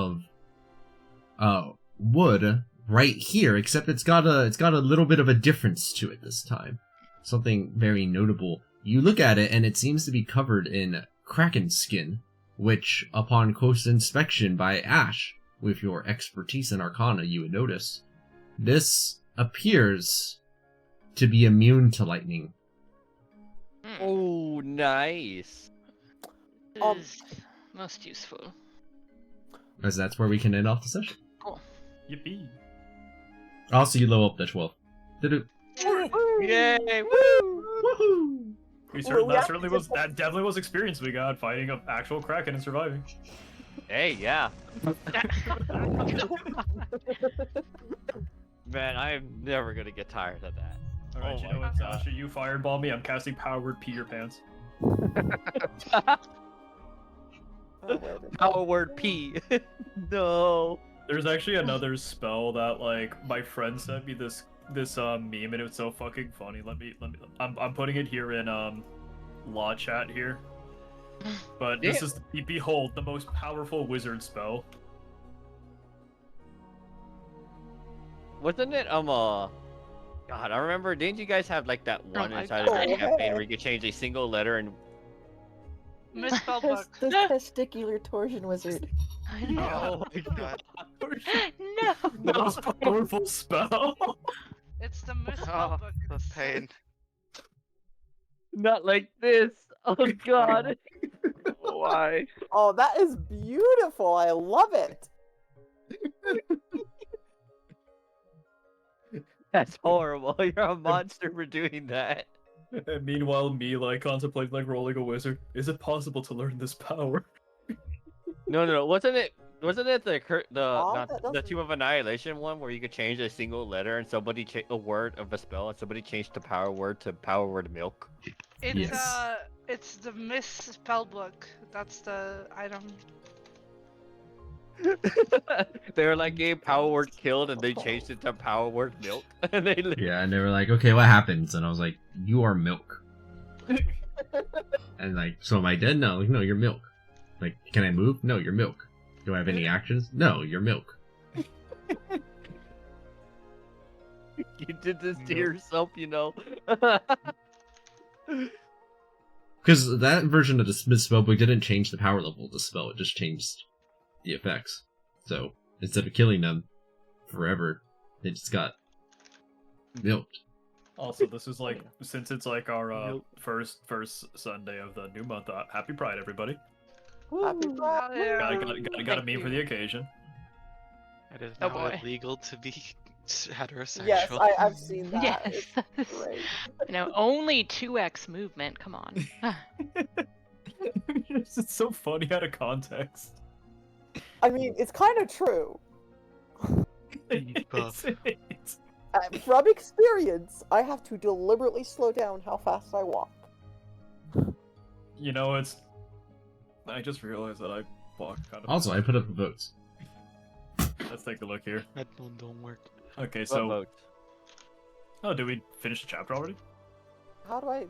of wood right here, except it's got a little bit of a difference to it this time. Something very notable. You look at it, and it seems to be covered in kraken skin, which, upon close inspection by Ash, with your expertise in Arcana, you would notice, This appears to be immune to lightning. Oh, nice. Is most useful. As that's where we can end off the session. Cool. Yippee. Also, you level up to 12. Doo-doo. Yay! Woo! Woohoo! That definitely was experience we got fighting an actual Kraken and surviving. Hey, yeah. Man, I'm never gonna get tired of that. Alright, you know what, Sasha? You fireball me, I'm casting Power Word Pee Your Pants. Power word P. No. There's actually another spell that, like, my friend sent me this meme, and it was so fucking funny. I'm putting it here in law chat here. But this is behold the most powerful wizard spell. Wasn't it God, I remember. Didn't you guys have like that one inside of your campaign where you could change a single letter and? Misspell book. The testicular torsion wizard. I know. Oh my god. No. The most powerful spell. It's the misspell book. The pain. Not like this. Oh god. Why? Oh, that is beautiful. I love it. That's horrible. You're a monster for doing that. And meanwhile, me like contemplate like rolling a wizard. Is it possible to learn this power? No. Wasn't it the doesn't- Tomb of Annihilation one where you could change a single letter and somebody a word of a spell and somebody changed the power word to power word milk? It's Yes. it's the misspell book. That's the item. They were like, "Game power word killed," and they changed it to power word milk. And they Yeah, and they were like, okay, what happens? And I was like, you are milk. And like, so am I dead? No, you're milk. Like, can I move? No, you're milk. Do I have any actions? No, you're milk. You did this to yourself, you know. Because that version of the spellbook didn't change the power level of the spell, it just changed the effects. So, instead of killing them forever, they just got milked. Also, this is like, since it's like our first Sunday of the new month, happy Pride, everybody. Happy Pride. Got a meme for the occasion. It is Oh now boy. Illegal to be heterosexual. Yes, I've seen that. Yes. It's great. Only 2x movement. Come on. It's so funny out of context. I mean, it's kind of true. It's- From experience, I have to deliberately slow down how fast I walk. You know, I just realized that I walk kind of. Also, I put up the votes. Let's take a look here. That one don't work. Okay, What so. vote? Oh, did we finish the chapter already? How do I?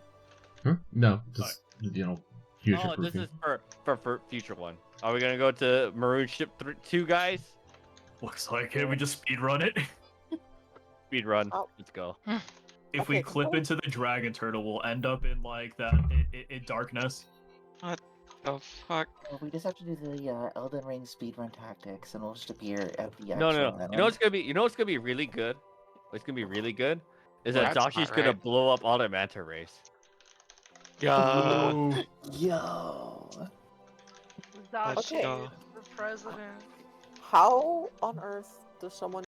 Huh? No, just, future Oh, this proofing. is for future one. Are we gonna go to Maroon Ship 2, guys? Looks like it. We just speedrun it. Speed run. Oh. Let's go. If we Okay, clip so- into the dragon turtle, we'll end up in like that in darkness. The fuck? Well, we just have to do the Elden Ring speedrun tactics, and we'll just appear at the No. actual You know what's gonna be? You know what's gonna be really good? What's gonna be really good is that That's Dashi's not gonna right. blow up all the manta rays. Yo. Yo. Dashi, Okay. the president. How on earth does someone